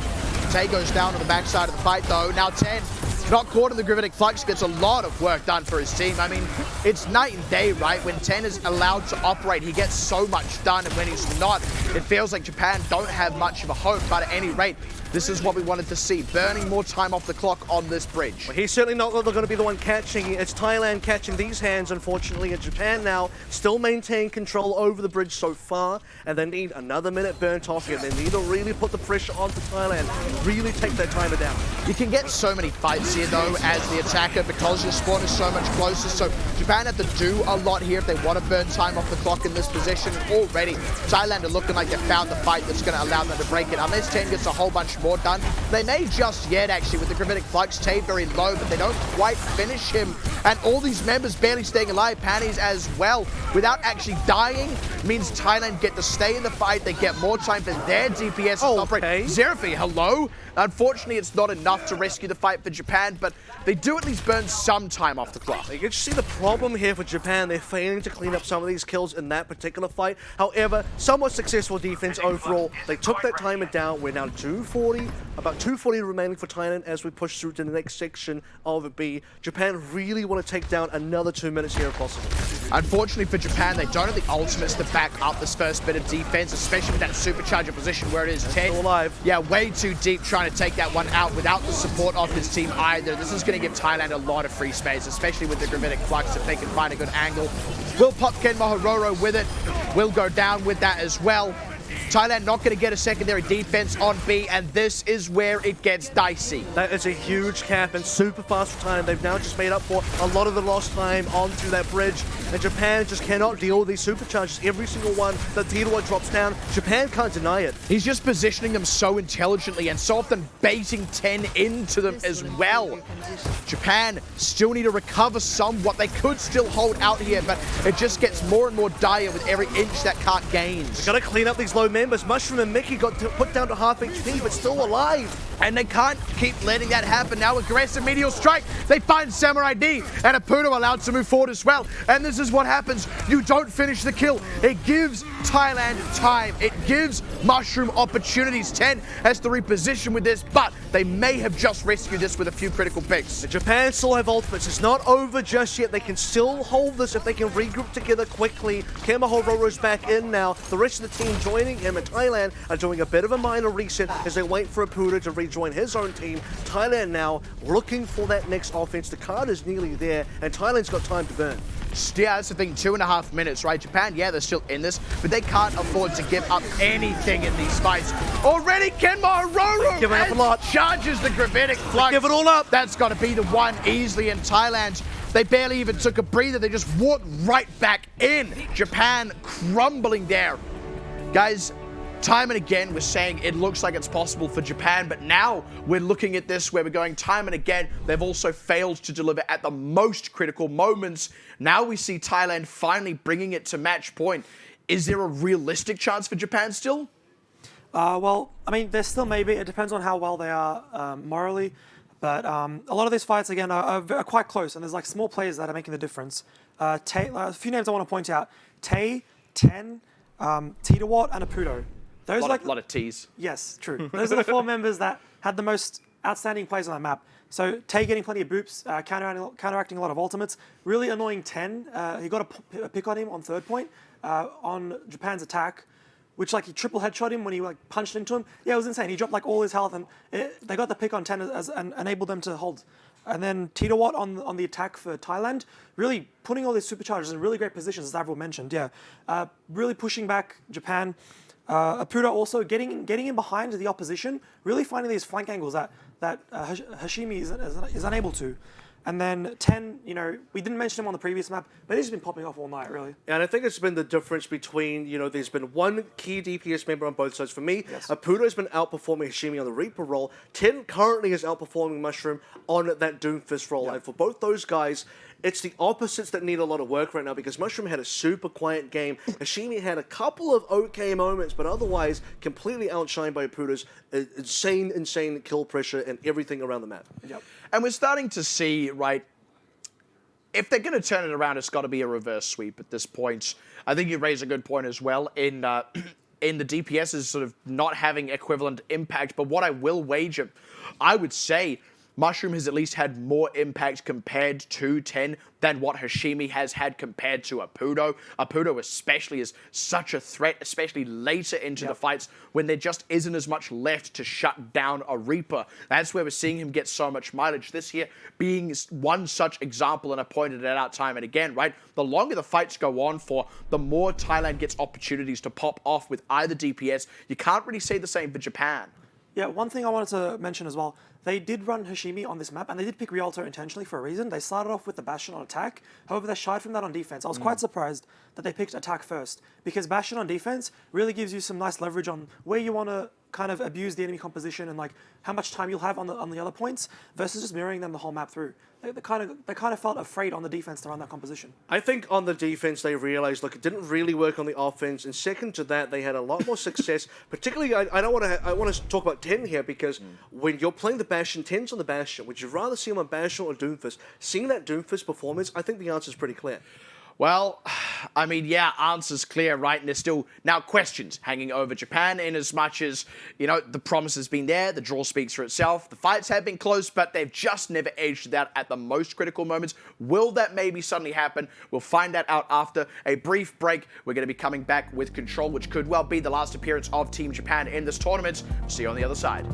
Tay goes down on the backside of the fight, though. Now 10, not caught in the Gravitic Flux, gets a lot of work done for his team. I mean, it's night and day, right? When 10 is allowed to operate, he gets so much done, and when he's not, it feels like Japan don't have much of a hope. But at any rate, this is what we wanted to see, burning more time off the clock on this bridge. Well, he's certainly not going to be the one catching. It's Thailand catching these hands, unfortunately, and Japan now still maintain control over the bridge so far, and they need another minute burnt off here. They need to really put the pressure onto Thailand, really take that timer down. You can get so many fights here, though, as the attacker, because your spawn is so much closer, so Japan have to do a lot here if they want to burn time off the clock in this position. And already, Thailand are looking like they've found the fight that's going to allow them to break it. Unless 10 gets a whole bunch more done. They may just yet, actually, with the Gravitic Flux. Tay very low, but they don't quite finish him. And all these members barely staying alive, Panties as well, without actually dying, means Thailand get to stay in the fight. They get more time for their DPS to operate. Zerafi, hello? Unfortunately, it's not enough to rescue the fight for Japan, but they do at least burn some time off the clock. You can see the problem here for Japan. They're failing to clean up some of these kills in that particular fight. However, somewhat successful defense overall. They took that timer down. We're now 240, about 240 remaining for Thailand as we push through to the next section of B. Japan really want to take down another 2 minutes here if possible. Unfortunately for Japan, they don't have the ultimates to back up this first bit of defense, especially with that supercharger position where it is 10. Still alive. Yeah, way too deep trying to take that one out without the support of his team either. This is going to give Thailand a lot of free space, especially with the Gravitic Flux if they can find a good angle. Will pop Kenmo Hororo with it. Will go down with that as well. Thailand not going to get a secondary defense on B, and this is where it gets dicey. That is a huge cap and super fast for Thailand. They've now just made up for a lot of the lost time onto that bridge, and Japan just cannot deal with these supercharges. Every single one that Tirawa drops down, Japan can't deny it. He's just positioning them so intelligently and so often baiting 10 into them as well. Japan still need to recover somewhat. They could still hold out here, but it just gets more and more dire with every inch that cart gains. Gotta clean up these low members. Mushroom and Mickey got put down to half HP, but still alive. And they can't keep letting that happen. Now aggressive medial strike. They find Samurai D, and Apuno allowed to move forward as well. And this is what happens. You don't finish the kill. It gives Thailand time. It gives Mushroom opportunities. 10 has to reposition with this, but they may have just rescued this with a few critical picks. Japan still have ultimates. It's not over just yet. They can still hold this if they can regroup together quickly. Kemahororo's back in now. The rest of the team joining him, and Thailand are doing a bit of a minor reset as they wait for Apuno to rejoin his own team. Thailand now looking for that next offense. The card is nearly there, and Thailand's got time to burn. Yeah, that's the thing, 2.5 minutes, right? Japan, yeah, they're still in this, but they can't afford to give up anything in these fights. Already, Kenmaro Giving up a lot. Charges the gravitic flux. Give it all up. That's got to be the one easily in Thailand. They barely even took a breather. They just walked right back in. Japan crumbling there. Guys, time and again, we're saying it looks like it's possible for Japan, but now we're looking at this where we're going time and again, they've also failed to deliver at the most critical moments. Now we see Thailand finally bringing it to match point. Is there a realistic chance for Japan still? Well, I mean, there's still maybe. It depends on how well they are morally. But a lot of these fights, again, are quite close, and there's like small players that are making the difference. A few names I want to point out. Tay, Ten, Titawat, and Apuno. Those A lot of T's. Yes, true. Those are the 4 members that had the most outstanding plays on that map. So Tay getting plenty of boops, counteracting a lot of ultimates. Really annoying 10. He got a pick on him on third point on Japan's attack, which like he triple headshot him when he like punched into him. Yeah, it was insane. He dropped like all his health, and they got the pick on 10 and enabled them to hold. And then Titawat on the attack for Thailand, really putting all these superchargers in really great positions, as Avril mentioned. Yeah, really pushing back Japan. Apuno also getting in behind the opposition, really finding these flank angles that Hashimi is unable to. And then 10, you know, we didn't mention him on the previous map, but he's been popping off all night, really. And I think it's been the difference between, you know, there's been one key DPS member on both sides. For me, Yes. Apuno's been outperforming Hashimi on the Reaper role. 10 currently is outperforming Mushroom on that Doomfist role. Yep. And for both those guys, it's the opposites that need a lot of work right now, because Mushroom had a super quiet game. Hashimi had a couple of okay moments, but otherwise completely outshined by Apuno's insane kill pressure and everything around the map. Yep. And we're starting to see, right, if they're going to turn it around, it's got to be a reverse sweep at this point. I think you raise a good point as well in the DPSs sort of not having equivalent impact. But what I will wager, I would say Mushroom has at least had more impact compared to 10 than what Hashimi has had compared to Apuno. Apuno especially is such a threat, especially later into the fights when there just isn't as much left to shut down a Reaper. That's where we're seeing him get so much mileage this year, being one such example, and I pointed it out time and again, right? The longer the fights go on for, the more Thailand gets opportunities to pop off with either DPS. You can't really say the same for Japan. Yeah, one thing I wanted to mention as well, they did run Hashimi on this map, and they did pick Rialto intentionally for a reason. They started off with the Bastion on attack, however they shied from that on defense. I was quite surprised that they picked attack first, because Bastion on defense really gives you some nice leverage on where you want to kind of abuse the enemy composition and like how much time you'll have on the other points versus just mirroring them the whole map through. They kind of felt afraid on the defense to run that composition. I think on the defense they realized, look, it didn't really work on the offense, and second to that, they had a lot more success. Particularly, I want to talk about 10 here, because when you're playing the Bastion, 10's on the Bastion. Would you rather see him on Bastion or Doomfist? Seeing that Doomfist performance, I think the answer is pretty clear. Well, I mean, yeah, answer's clear, right? And there's still now questions hanging over Japan, in as much as, you know, the promise has been there, the draw speaks for itself, the fights have been close, but they've just never edged it out at the most critical moments. Will that maybe suddenly happen? We'll find that out after a brief break. We're going to be coming back with Control, which could well be the last appearance of Team Japan in this tournament. See you on the other side.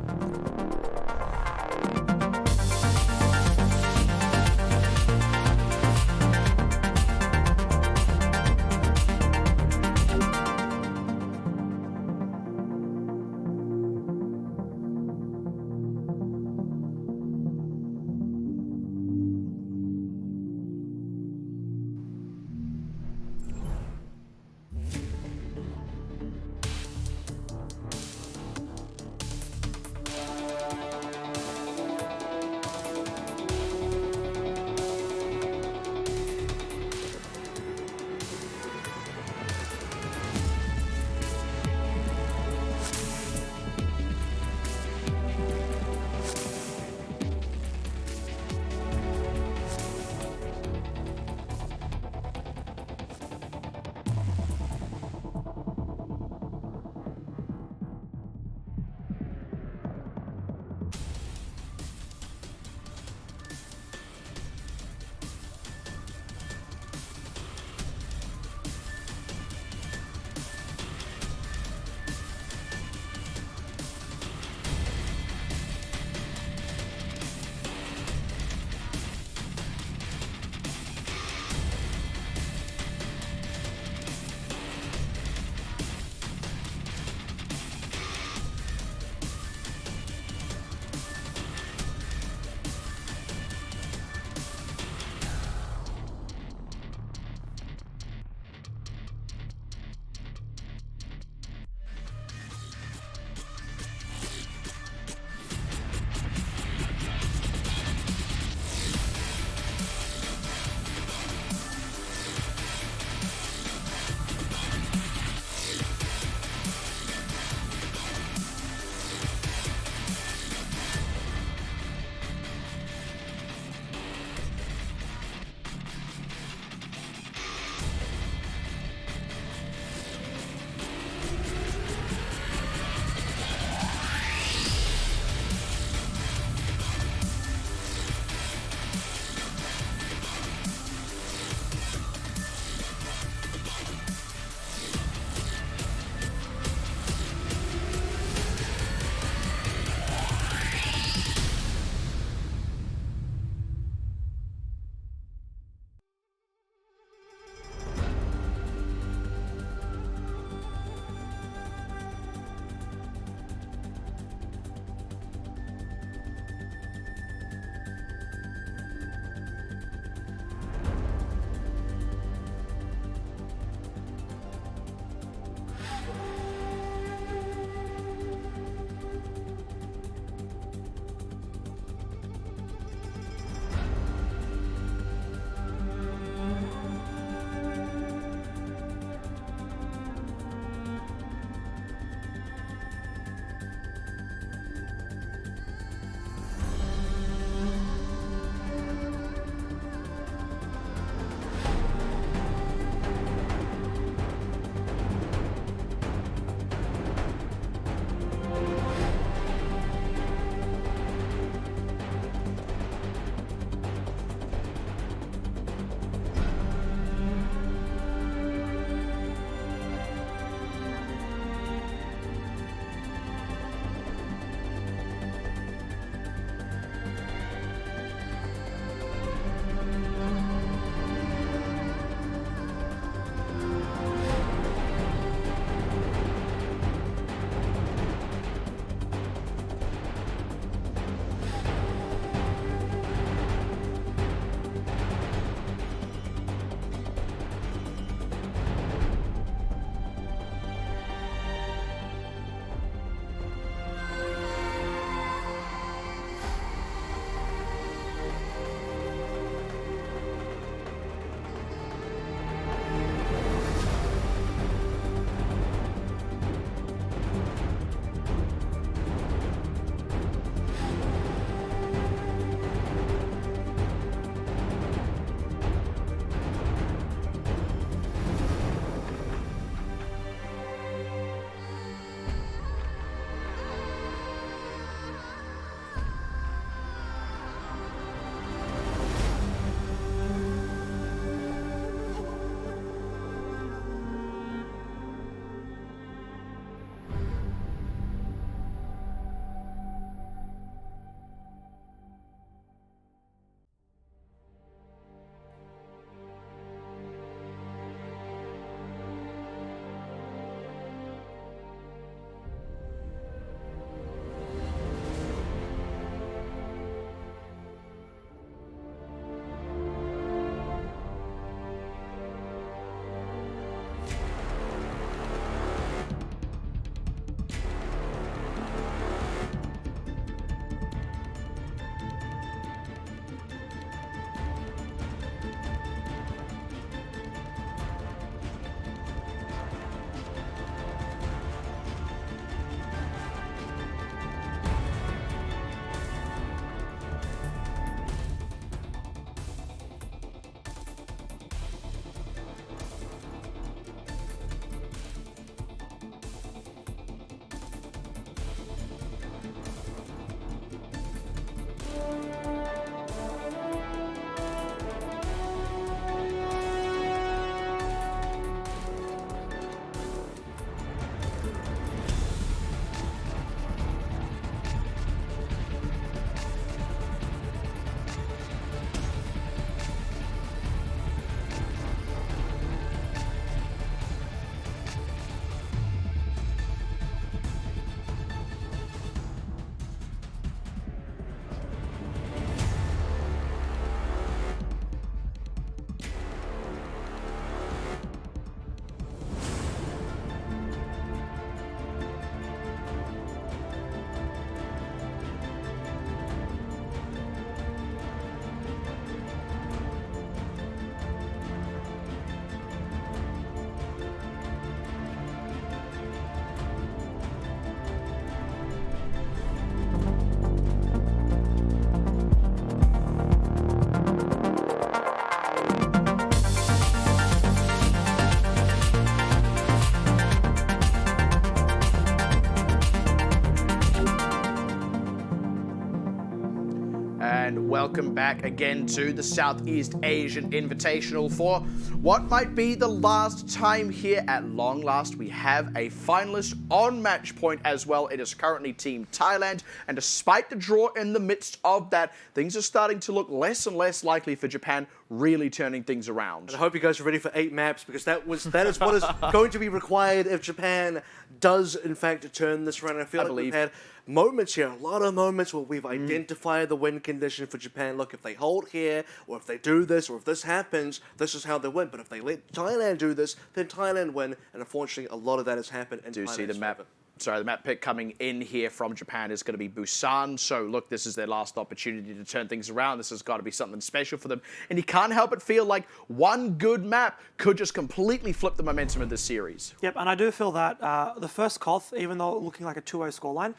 welcome back again to the Southeast Asian Invitational for what might be the last time here. At long last, we have a finalist on match point as well. It is currently Team Thailand, and despite the draw in the midst of that, things are starting to look less and less likely for Japan really turning things around. And I hope you guys are ready for 8 maps, because that is what is going to be required if Japan does in fact turn this around. I feel like we've had moments here, a lot of moments where we've identified the win condition for Japan. Look, if they hold here, or if they do this, or if this happens, this is how they win. But if they let Thailand do this, then Thailand win. And unfortunately, a lot of that has happened in Thailand's see the map. favor. Sorry, the map pick coming in here from Japan is going to be Busan. So, look, this is their last opportunity to turn things around. This has got to be something special for them. And you can't help but feel like one good map could just completely flip the momentum of this series. Yep, and I do feel that the first Koth, even though looking like a 2-0 scoreline,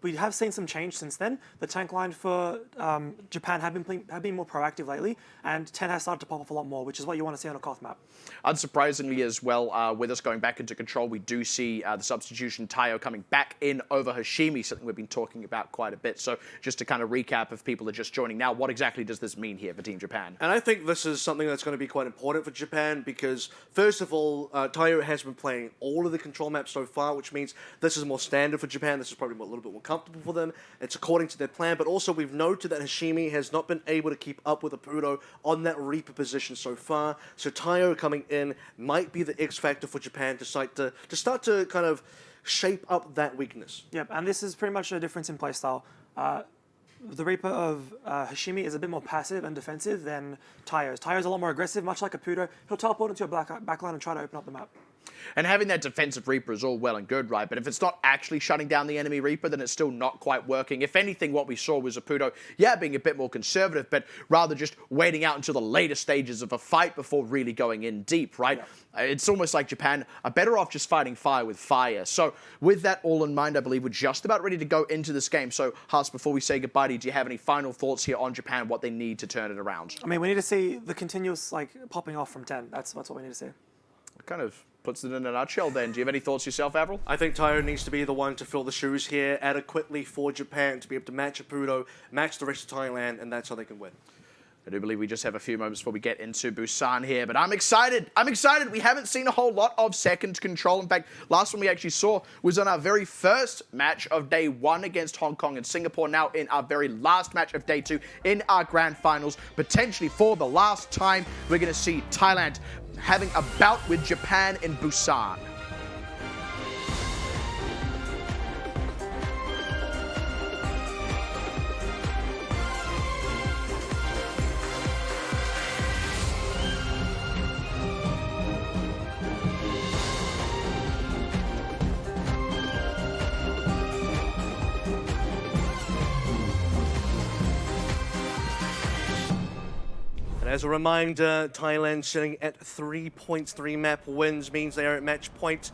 we have seen some change since then. The tank line for Japan have been more proactive lately, and 10 has started to pop off a lot more, which is what you want to see on a Koth map. Unsurprisingly as well, with us going back into control, we do see the substitution Tayo coming back in over Hashimi, something we've been talking about quite a bit. So just to kind of recap, if people are just joining now, what exactly does this mean here for Team Japan? And I think this is something that's going to be quite important for Japan, because first of all, Tayo has been playing all of the control maps so far, which means this is more standard for Japan. This is probably a little bit more comfortable for them. It's according to their plan, but also we've noted that Hashimi has not been able to keep up with Apudo on that Reaper position so far. So Tayo coming in might be the X factor for Japan to start to kind of shape up that weakness. Yep, and this is pretty much a difference in playstyle. The Reaper of Hashimi is a bit more passive and defensive than Tayo's. Tayo's a lot more aggressive, much like Apudo. He'll teleport into a backline and try to open up the map. And having that defensive Reaper is all well and good, right? But if it's not actually shutting down the enemy Reaper, then it's still not quite working. If anything, what we saw was Apudo, being a bit more conservative, but rather just waiting out until the later stages of a fight before really going in deep, right? Yeah. It's almost like Japan are better off just fighting fire with fire. So with that all in mind, I believe we're just about ready to go into this game. So, Haas, before we say goodbye to you, do you have any final thoughts here on Japan, what they need to turn it around? I mean, we need to see the continuous popping off from 10. That's what we need to see. Kind of puts it in a nutshell then. Do you have any thoughts yourself, Avril? I think Tayo needs to be the one to fill the shoes here adequately for Japan to be able to match Apudo, match the rest of Thailand, and that's how they can win. I do believe we just have a few moments before we get into Busan here, but I'm excited. I'm excited. We haven't seen a whole lot of second control. In fact, last one we actually saw was on our very first match of day 1 against Hong Kong and Singapore. Now in our very last match of day 2 in our grand finals, potentially for the last time, we're going to see Thailand having a bout with Japan in Busan. As a reminder, Thailand sitting at 3 points, 3 map wins means they are at match point.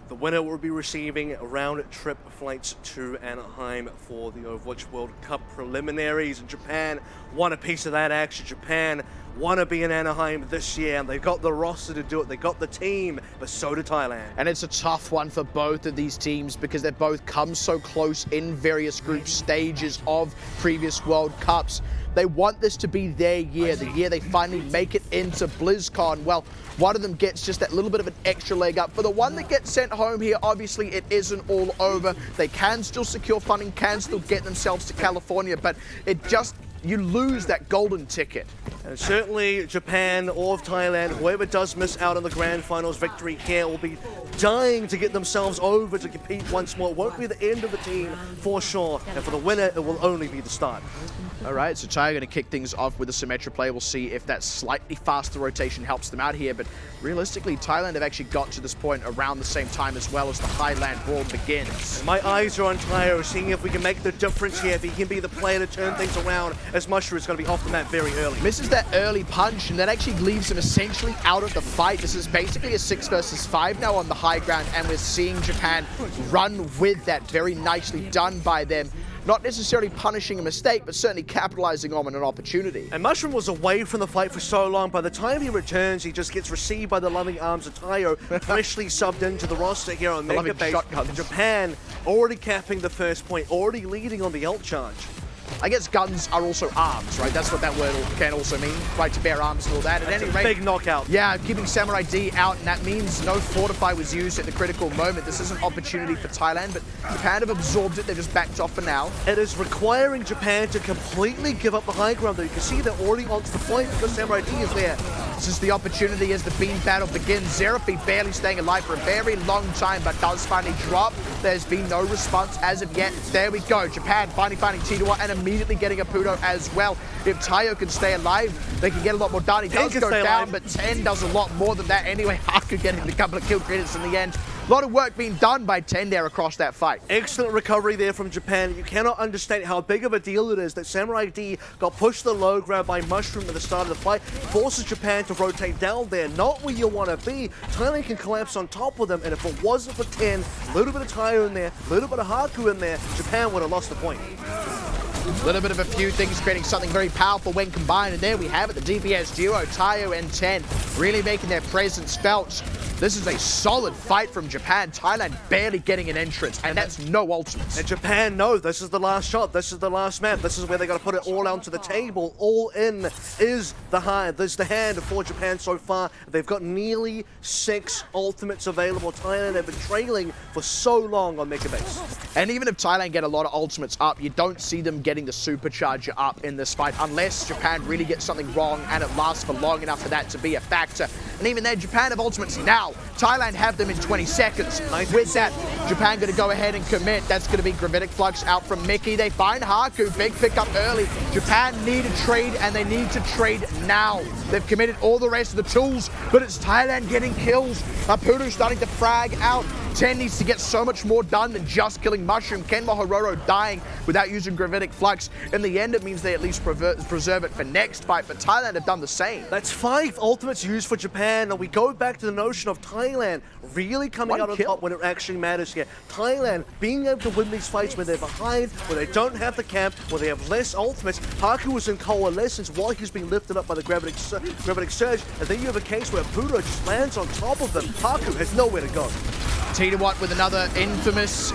The winner will be receiving round-trip flights to Anaheim for the Overwatch World Cup preliminaries. And Japan want a piece of that action. Japan want to be in Anaheim this year, and they've got the roster to do it. They got the team, but so do Thailand. And it's a tough one for both of these teams because they've both come so close in various group stages of previous World Cups. They want this to be their year, the year they finally make it into BlizzCon. Well, one of them gets just that little bit of an extra leg up. For the one that gets sent home here, obviously it isn't all over. They can still secure funding, can still get themselves to California, but you lose that golden ticket. And certainly Japan or Thailand, whoever does miss out on the grand finals victory here will be dying to get themselves over to compete once more. It won't be the end of the team for sure, and for the winner it will only be the start. All right, so Tayo going to kick things off with a Symmetra play. We'll see if that slightly faster rotation helps them out here, but realistically, Thailand have actually got to this point around the same time as well as the Highland Brawl begins. My eyes are on Tayo, seeing if we can make the difference here, if he can be the player to turn things around, as Mushroom is going to be off the map very early. Misses that early punch, and that actually leaves him essentially out of the fight. This is basically a 6 versus 5 now on the high ground, and we're seeing Japan run with that. Very nicely done by them. Not necessarily punishing a mistake, but certainly capitalizing on an opportunity. And Mushroom was away from the fight for so long. By the time he returns, he just gets received by the loving arms of Tayo, freshly subbed into the roster here on Mega Base. Japan already capping the first point, already leading on the ult charge. I guess guns are also arms, right? That's what that word can also mean, right? To bear arms and all that. At any rate, big knockout. Yeah, keeping Samurai D out, and that means no Fortify was used at the critical moment. This is an opportunity for Thailand, but Japan have absorbed it. They've just backed off for now. It is requiring Japan to completely give up the high ground, though. You can see they're already onto the point because Samurai D is there. This is the opportunity as the beam battle begins. Zerafi barely staying alive for a very long time, but does finally drop. There's been no response as of yet. There we go. Japan finally finding T2 and immediately getting a Pudo as well. If Tayo can stay alive, they can get a lot more done. He does go down, but 10 does a lot more than that anyway. Haku getting a couple of kill credits in the end. A lot of work being done by 10 there across that fight. Excellent recovery there from Japan. You cannot understand how big of a deal it is that Samurai D got pushed to the low ground by Mushroom at the start of the fight. Forces Japan to rotate down there. Not where you want to be. Thailand can collapse on top of them, and if it wasn't for 10, a little bit of Tayo in there, a little bit of Haku in there, Japan would have lost the point. A little bit of a few things creating something very powerful when combined, and there we have it, the DPS duo, Tayo and 10, really making their presence felt. This is a solid fight from Japan. Thailand barely getting an entrance, and that's no ultimates. And Japan know this is the last shot, this is the last map, this is where they got to put it all onto the table. All in is the hand. There's the hand for Japan so far. They've got nearly 6 ultimates available. Thailand have been trailing for so long on Mecha Base. And even if Thailand get a lot of ultimates up, you don't see them getting the supercharger up in this fight unless Japan really gets something wrong and it lasts for long enough for that to be a factor. And even then, Japan have ultimates now. Thailand have them in 20 seconds. With that, Japan going to go ahead and commit. That's going to be Gravitic Flux out from Mickey. They find Haku. Big pickup early. Japan need a trade, and they need to trade now. They've committed all the rest of the tools, but it's Thailand getting kills. Pudu starting to frag out. 10 needs to get so much more done than just killing Mushroom. Kenma Hororo dying without using Gravitic Flux. In the end, it means they at least preserve it for next fight, but Thailand have done the same. That's 5 ultimates used for Japan, and we go back to the notion of Thailand really coming out on top when it actually matters here. Thailand being able to win these fights when they're behind, where they don't have the camp, where they have less ultimates. Haku was in coalescence while he's being lifted up by the Gravitic Surge, and then you have a case where Pudo just lands on top of them. Haku has nowhere to go. T2 with another infamous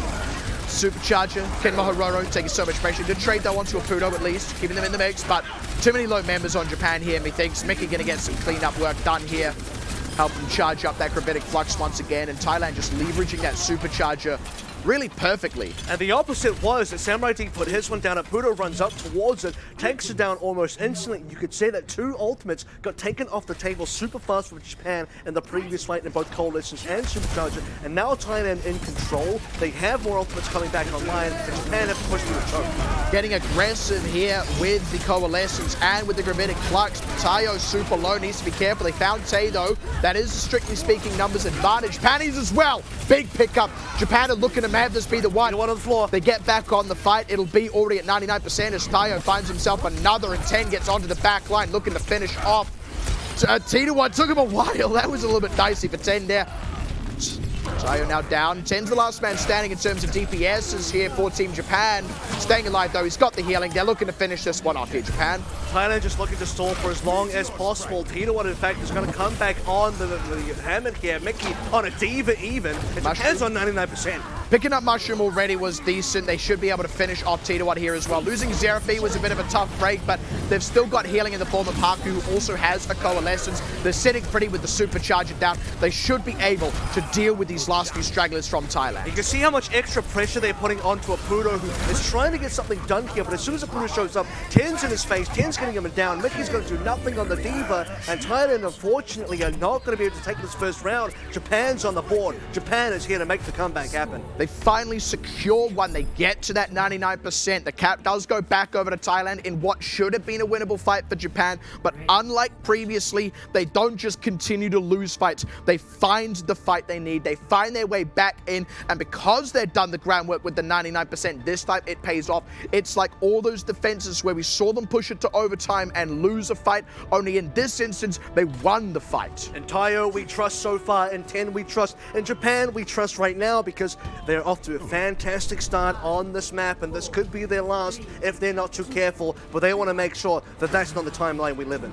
supercharger. Kenma Hororo taking so much pressure. Good trade though onto a Pudo at least, keeping them in the mix, but too many low members on Japan here, methinks. Mickey gonna get some cleanup work done here. Help them charge up that Gravitic Flux once again, and Thailand just leveraging that supercharger really perfectly. And the opposite was that Samurai D put his one down, and Pudo runs up towards it, takes it down almost instantly. You could say that 2 ultimates got taken off the table super fast from Japan in the previous fight in both Coalitions and Supercharger, and now Thailand in control. They have more ultimates coming back online, and Japan have to push through the choke. Getting aggressive here with the Coalescence and with the Gravitic Flux. Tayo super low, needs to be careful. They found Tay though. That is, strictly speaking, numbers advantage. Panties as well. Big pickup. Japan are looking to have this be the one. One on the floor. They get back on the fight. It'll be already at 99% as Tayo finds himself another, and 10 gets onto the back line looking to finish off. T2 took him a while. That was a little bit dicey for 10 there. Tayo now down. 10's the last man standing in terms of DPSs here for Team Japan. Staying alive though, he's got the healing. They're looking to finish this one off here, Japan. Thailand just looking to stall for as long as possible. T2 in fact is going to come back on the hammer here. Mickey on a diva even. And Japan's on 99%. Picking up Mushroom already was decent. They should be able to finish off T2 here as well. Losing Zerafi was a bit of a tough break, but they've still got healing in the form of Haku, who also has a Coalescence. They're sitting pretty with the supercharger down. They should be able to deal with these last few stragglers from Thailand. You can see how much extra pressure they're putting onto a Pudo who is trying to get something done here, but as soon as a Pudo shows up, 10's in his face, 10's getting him down, Mickey's going to do nothing on the Diva, and Thailand unfortunately are not going to be able to take this first round. Japan's on the board. Japan is here to make the comeback happen. They finally secure one. They get to that 99%. The cap does go back over to Thailand in what should have been a winnable fight for Japan, but unlike previously, they don't just continue to lose fights. They find the fight they need. They find their way back in, and because they've done the groundwork with the 99% this time, it pays off. It's like all those defenses where we saw them push it to overtime and lose a fight, only in this instance, they won the fight. And Tayo we trust so far, and 10 we trust, and Japan we trust right now because they're off to a fantastic start on this map, and this could be their last if they're not too careful, but they want to make sure that that's not the timeline we live in.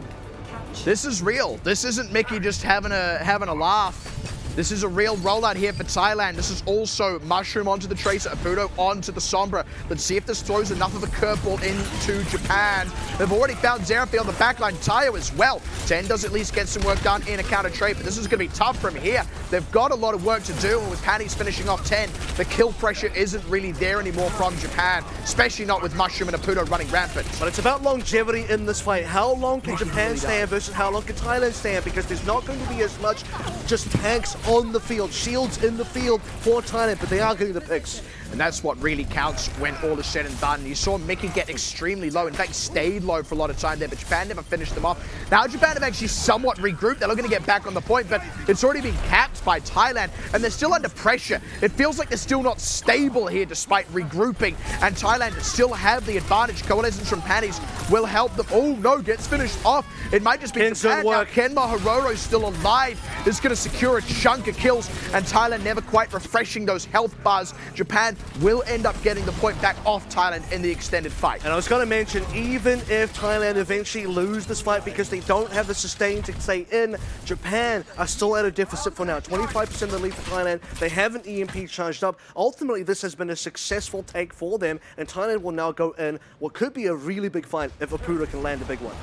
This is real. This isn't Mickey just having a laugh. This is a real rollout here for Thailand. This is also Mushroom onto the Tracer, Apudo onto the Sombra. Let's see if this throws enough of a curveball into Japan. They've already found Zerafi on the backline, Tayo as well. 10 does at least get some work done in a counter trade, but this is going to be tough from here. They've got a lot of work to do, and with Panties finishing off 10, the kill pressure isn't really there anymore from Japan, especially not with Mushroom and Apudo running rampant. But it's about longevity in this fight. How long can Japan stand versus how long can Thailand stand? Because there's not going to be as much just tanks on the field, shields in the field for Thailand, but they are getting the picks. And that's what really counts when all is said and done. You saw Mickey get extremely low, in fact stayed low for a lot of time there, but Japan never finished them off. Now Japan have actually somewhat regrouped. They're looking to get back on the point, but it's already been capped by Thailand, and they're still under pressure. It feels like they're still not stable here despite regrouping, and Thailand still have the advantage. Coalescence from Panties will help them. Oh no, gets finished off. It might just be Japan. Now Kenma Hiroro's still alive. This is going to secure a chunk of kills, and Thailand never quite refreshing those health bars. Japan will end up getting the point back off Thailand in the extended fight. And I was going to mention, even if Thailand eventually lose this fight because they don't have the sustain to stay in, Japan are still at a deficit for now. 25% of the lead for Thailand. They have an EMP charged up. Ultimately, this has been a successful take for them, and Thailand will now go in what could be a really big fight if Apudo can land a big one.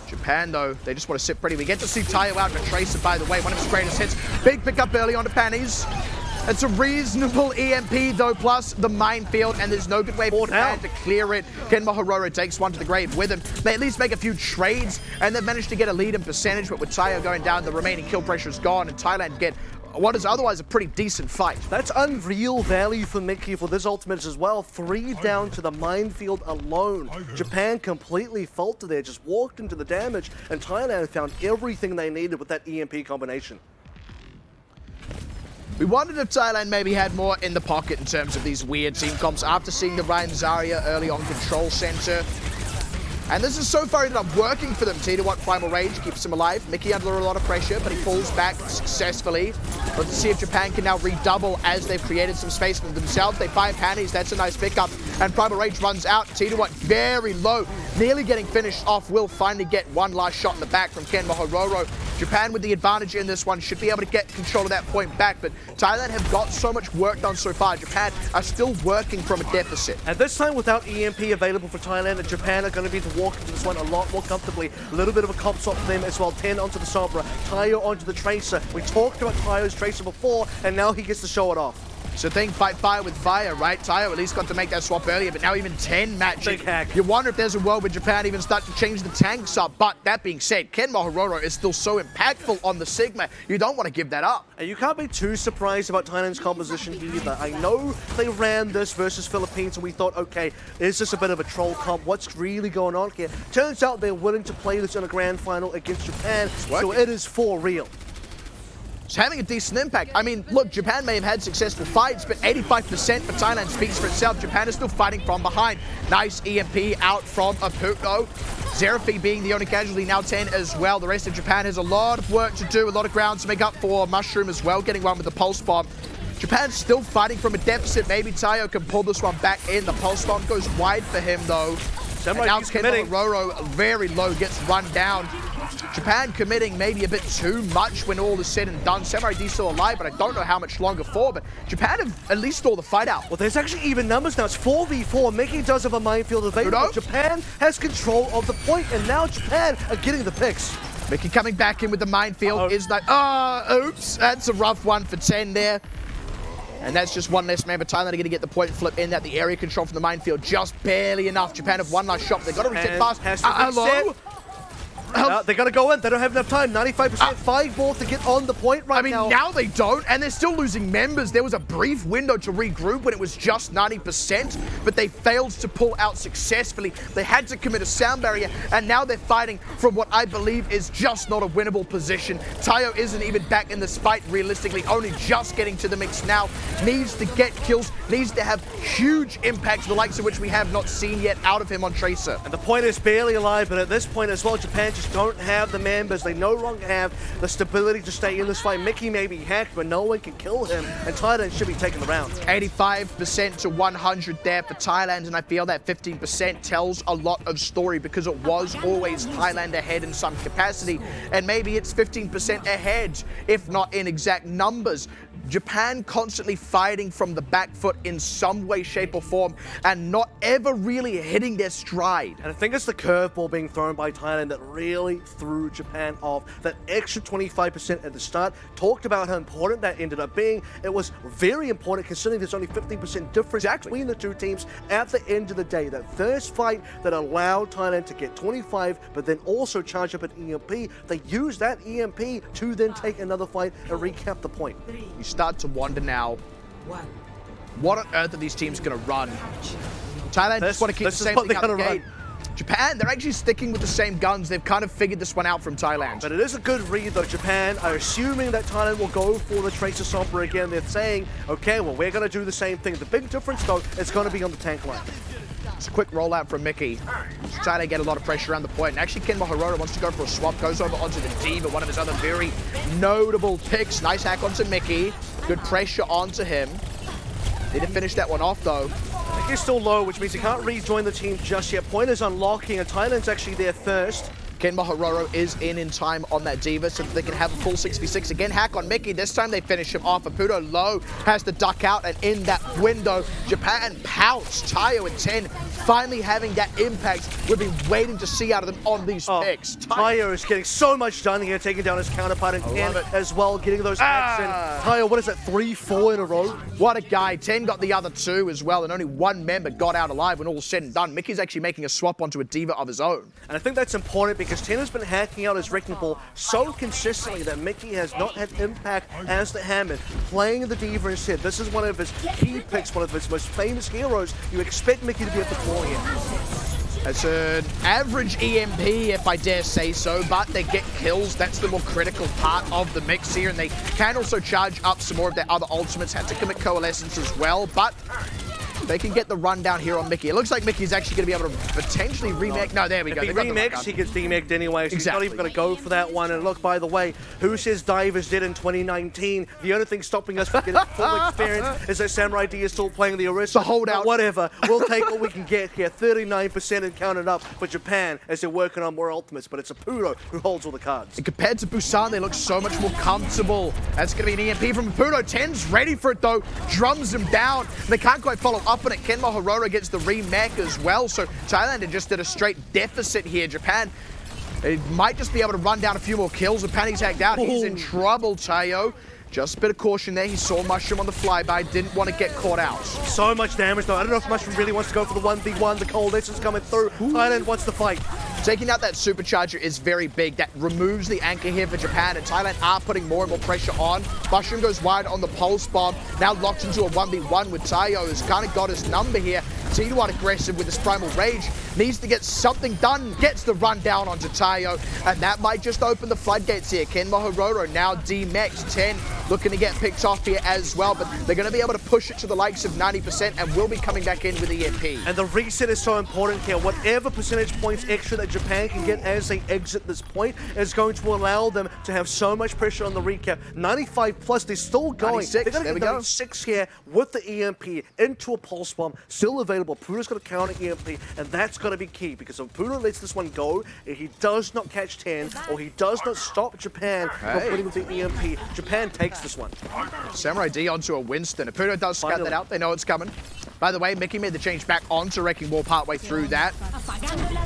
Japan, though, they just want to sit pretty. We get to see Tayo out for Tracer, by the way, one of his greatest hits. Big pickup early on to Panties. It's a reasonable EMP, though, plus the minefield, and there's no good way for Japan to clear it. Kenma Hiroro takes one to the grave with him. They at least make a few trades, and they've managed to get a lead in percentage, but with Tayo going down, the remaining kill pressure is gone, and Thailand get what is otherwise a pretty decent fight. That's unreal value for Mickey for this ultimate as well. 3 down to the minefield alone. Japan completely faltered there, just walked into the damage, and Thailand found everything they needed with that EMP combination. We wondered if Thailand maybe had more in the pocket in terms of these weird team comps after seeing the Ryan Zarya early on control center. And this has so far ended up working for them. T1 Primal Rage keeps him alive. Mickey under a lot of pressure, but he falls back successfully. Let's see if Japan can now redouble as they've created some space for themselves. They find Panties, that's a nice pickup. And Primal Rage runs out. T1 very low, nearly getting finished off. Will finally get one last shot in the back from Kenma Hiroro. Japan with the advantage in this one should be able to get control of that point back, but Thailand have got so much work done so far. Japan are still working from a deficit. At this time, without EMP available for Thailand, and Japan are going to be able to walk into this one a lot more comfortably. A little bit of a cop swap for them as well. 10 onto the Sombra, Tayo onto the Tracer. We talked about Tayo's Tracer before, and now he gets to show it off. So think fight fire with fire, right? Tayo at least got to make that swap earlier, but now even 10 matching. Big hack. You wonder if there's a world where Japan even start to change the tanks up. But that being said, Kenma Hiroro is still so impactful on the Sigma. You don't want to give that up. And you can't be too surprised about Thailand's composition either. I know they ran this versus Philippines and we thought, okay, is this a bit of a troll comp? What's really going on here? Turns out they're willing to play this in a grand final against Japan, so it is for real. It's having a decent impact. I mean, look, Japan may have had successful fights, but 85% for Thailand speaks for itself. Japan is still fighting from behind. Nice EMP out from Apudo. Zerafi being the only casualty, now 10 as well. The rest of Japan has a lot of work to do, a lot of ground to make up for. Mushroom as well, getting one with the Pulse Bomb. Japan's still fighting from a deficit. Maybe Tayo can pull this one back in. The Pulse Bomb goes wide for him, though. And now Kenma Hiroro, very low, gets run down. Japan committing maybe a bit too much when all is said and done. Samurai D still alive, but I don't know how much longer for. But Japan have at least stalled the fight out. Well, there's actually even numbers now. It's 4v4. Mickey does have a minefield available. Japan has control of the point, and now Japan are getting the picks. Mickey coming back in with the minefield is like, oops, that's a rough one for 10 there. And that's just one less man, but Thailand are going to get the point flip in that. The area control from the minefield just barely enough. Japan have one last shot. They've got to reset fast. Hello? They're going to go in. They don't have enough time. 95%. 5 more to get on the point right now. I mean, now they don't, and they're still losing members. There was a brief window to regroup when it was just 90%, but they failed to pull out successfully. They had to commit a sound barrier, and now they're fighting from what I believe is just not a winnable position. Tayo isn't even back in this fight realistically, only just getting to the mix now. Needs to get kills, needs to have huge impact, the likes of which we have not seen yet out of him on Tracer. And the point is barely alive, but at this point as well, Japan just just don't have the members. They no longer have the stability to stay in this fight. Mickey may be hacked, but no one can kill him, and Thailand should be taking the round. 85% to 100 there for Thailand, and I feel that 15% tells a lot of story because it was always Thailand ahead in some capacity, and maybe it's 15% ahead, if not in exact numbers. Japan constantly fighting from the back foot in some way, shape, or form, and not ever really hitting their stride. And I think it's the curveball being thrown by Thailand that really threw Japan off. That extra 25% at the start, talked about how important that ended up being. It was very important considering there's only 15% difference between the two teams at the end of the day. That first fight that allowed Thailand to get 25, but then also charge up an EMP. They used that EMP to then take another fight and recap the point. You start to wonder now, what on earth are these teams going to run? Thailand just want to keep the same thing out the gate. Japan, they're actually sticking with the same guns. They've kind of figured this one out from Thailand. But it is a good read, though. Japan are assuming that Thailand will go for the Tracer Somber again. They're saying, okay, well, we're going to do the same thing. The big difference, though, is going to be on the tank line. It's a quick rollout from Mickey. He's trying to get a lot of pressure around the point. And actually, Kenma Hirota wants to go for a swap. Goes over onto the Diva, one of his other very notable picks. Nice hack onto Mickey. Good pressure onto him. Need to finish that one off, though. Mickey's still low, which means he can't rejoin the team just yet. Point is unlocking, and Thailand's actually there first. Kenma Hirota is in time on that Diva so that they can have a full 6v6. Again, hack on Mickey. This time they finish him off. Apudo low has to duck out, and in that window, Japan pouts. Tayo in 10, finally having that impact we've been waiting to see out of them on these picks. Tayo is getting so much done here, taking down his counterpart in 10 as well, getting those hacks in. Tayo, what is that, 3-4 in a row? What a guy. 10 got the other 2 as well, and only one member got out alive when all was said and done. Mickey's actually making a swap onto a Diva of his own. And I think that's important because 10 has been hacking out his Wrecking Ball so consistently that Mickey has not had impact as the Hammond, playing the Diva instead. This is one of his key picks, one of his most famous heroes. You expect Mickey to be at the core here. It's an average EMP, if I dare say so, but they get kills. That's the more critical part of the mix here, and they can also charge up some more of their other ultimates. Had to commit Coalescence as well, but they can get the rundown here on Mickey. It looks like Mickey's actually going to be able to potentially remake. No, there we go. If he remakes, he gets demagged anyway, so he's not even going to go for that one. And look, by the way, who says Divers did in 2019? The only thing stopping us from getting full experience is that Samurai D is still playing the Arista. The holdout. Whatever. We'll take what we can get here. 39% and counted up for Japan as they're working on more ultimates, but it's Apudo who holds all the cards. And compared to Busan, they look so much more comfortable. That's going to be an EMP from Apudo. 10's ready for it, though. Drums him down. They can't quite follow up on it. Kenma Hirota gets the remake as well, so Thailand had just did a straight deficit here. Japan, it might just be able to run down a few more kills. If Penny's hacked out, he's in trouble, Tayo. Just a bit of caution there. He saw Mushroom on the flyby, didn't want to get caught out. So much damage, though. I don't know if Mushroom really wants to go for the 1v1. The Coalescence coming through. Thailand wants to fight. Taking out that supercharger is very big. That removes the anchor here for Japan, and Thailand are putting more and more pressure on. Mushroom goes wide on the pulse bomb. Now locked into a 1v1 with Tayo, who's kind of got his number here. T1 aggressive with his Primal Rage. Needs to get something done. Gets the run down onto Tayo, and that might just open the floodgates here. Kenma Hirota now D-Max 10, looking to get picked off here as well, but they're going to be able to push it to the likes of 90% and will be coming back in with EMP. And the reset is so important here. Whatever percentage points extra that Japan can get as they exit this point is going to allow them to have so much pressure on the recap. 95 plus, they're still going. They're going to get 96 here with the EMP into a pulse bomb, still available. Pudo's got to counter EMP, and that's got to be key, because if Pudo lets this one go, if he does not catch 10, or he does not stop Japan from putting with the EMP, Japan takes this one. Samurai D onto a Winston. If Pudo does scout that out, they know it's coming. By the way, Mickey made the change back onto Wrecking Ball partway through that.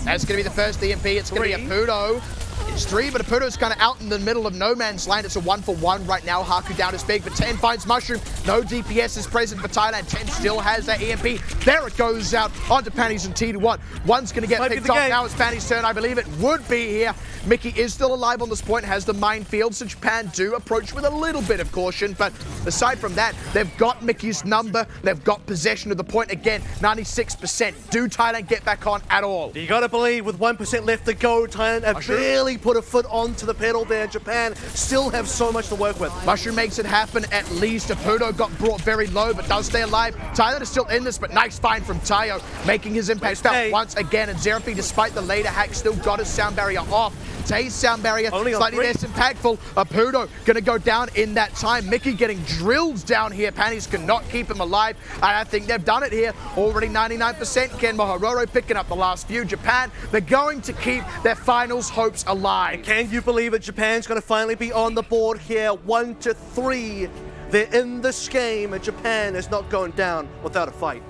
That's going to be the first EMP. It's going to be a Pudo. It's 3, but Apudo's kind of out in the middle of no man's land. It's a 1-for-1 right now. Haku down is big, but 10 finds Mushroom. No DPS is present for Thailand. 10 still has that EMP. There it goes out onto Panties and T1. One's going to get picked off. Now it's Panties' turn. I believe it would be here. Mickey is still alive on this point, has the minefield, so Japan do approach with a little bit of caution, but aside from that, they've got Mickey's number. They've got possession of the point again, 96%. Do Thailand get back on at all? You got to believe with 1% left to go, Thailand have barely put a foot onto the pedal there. Japan still have so much to work with. Mushroom makes it happen at least. Apudo got brought very low, but does stay alive. Thailand is still in this, but nice find from Tayo, making his impact felt once again. And Xerapi, despite the later hack, still got his sound barrier off. today's sound barrier, Only on slightly 3. less impactful. Apudo gonna go down in that time. Mickey getting drilled down here. Panties cannot keep him alive. And I think they've done it here. Already 99%. Ken Mahororo picking up the last few. Japan, they're going to keep their finals hopes alive. Can you believe it? Japan's going to finally be on the board here. 1-3. They're in this game, and Japan is not going down without a fight.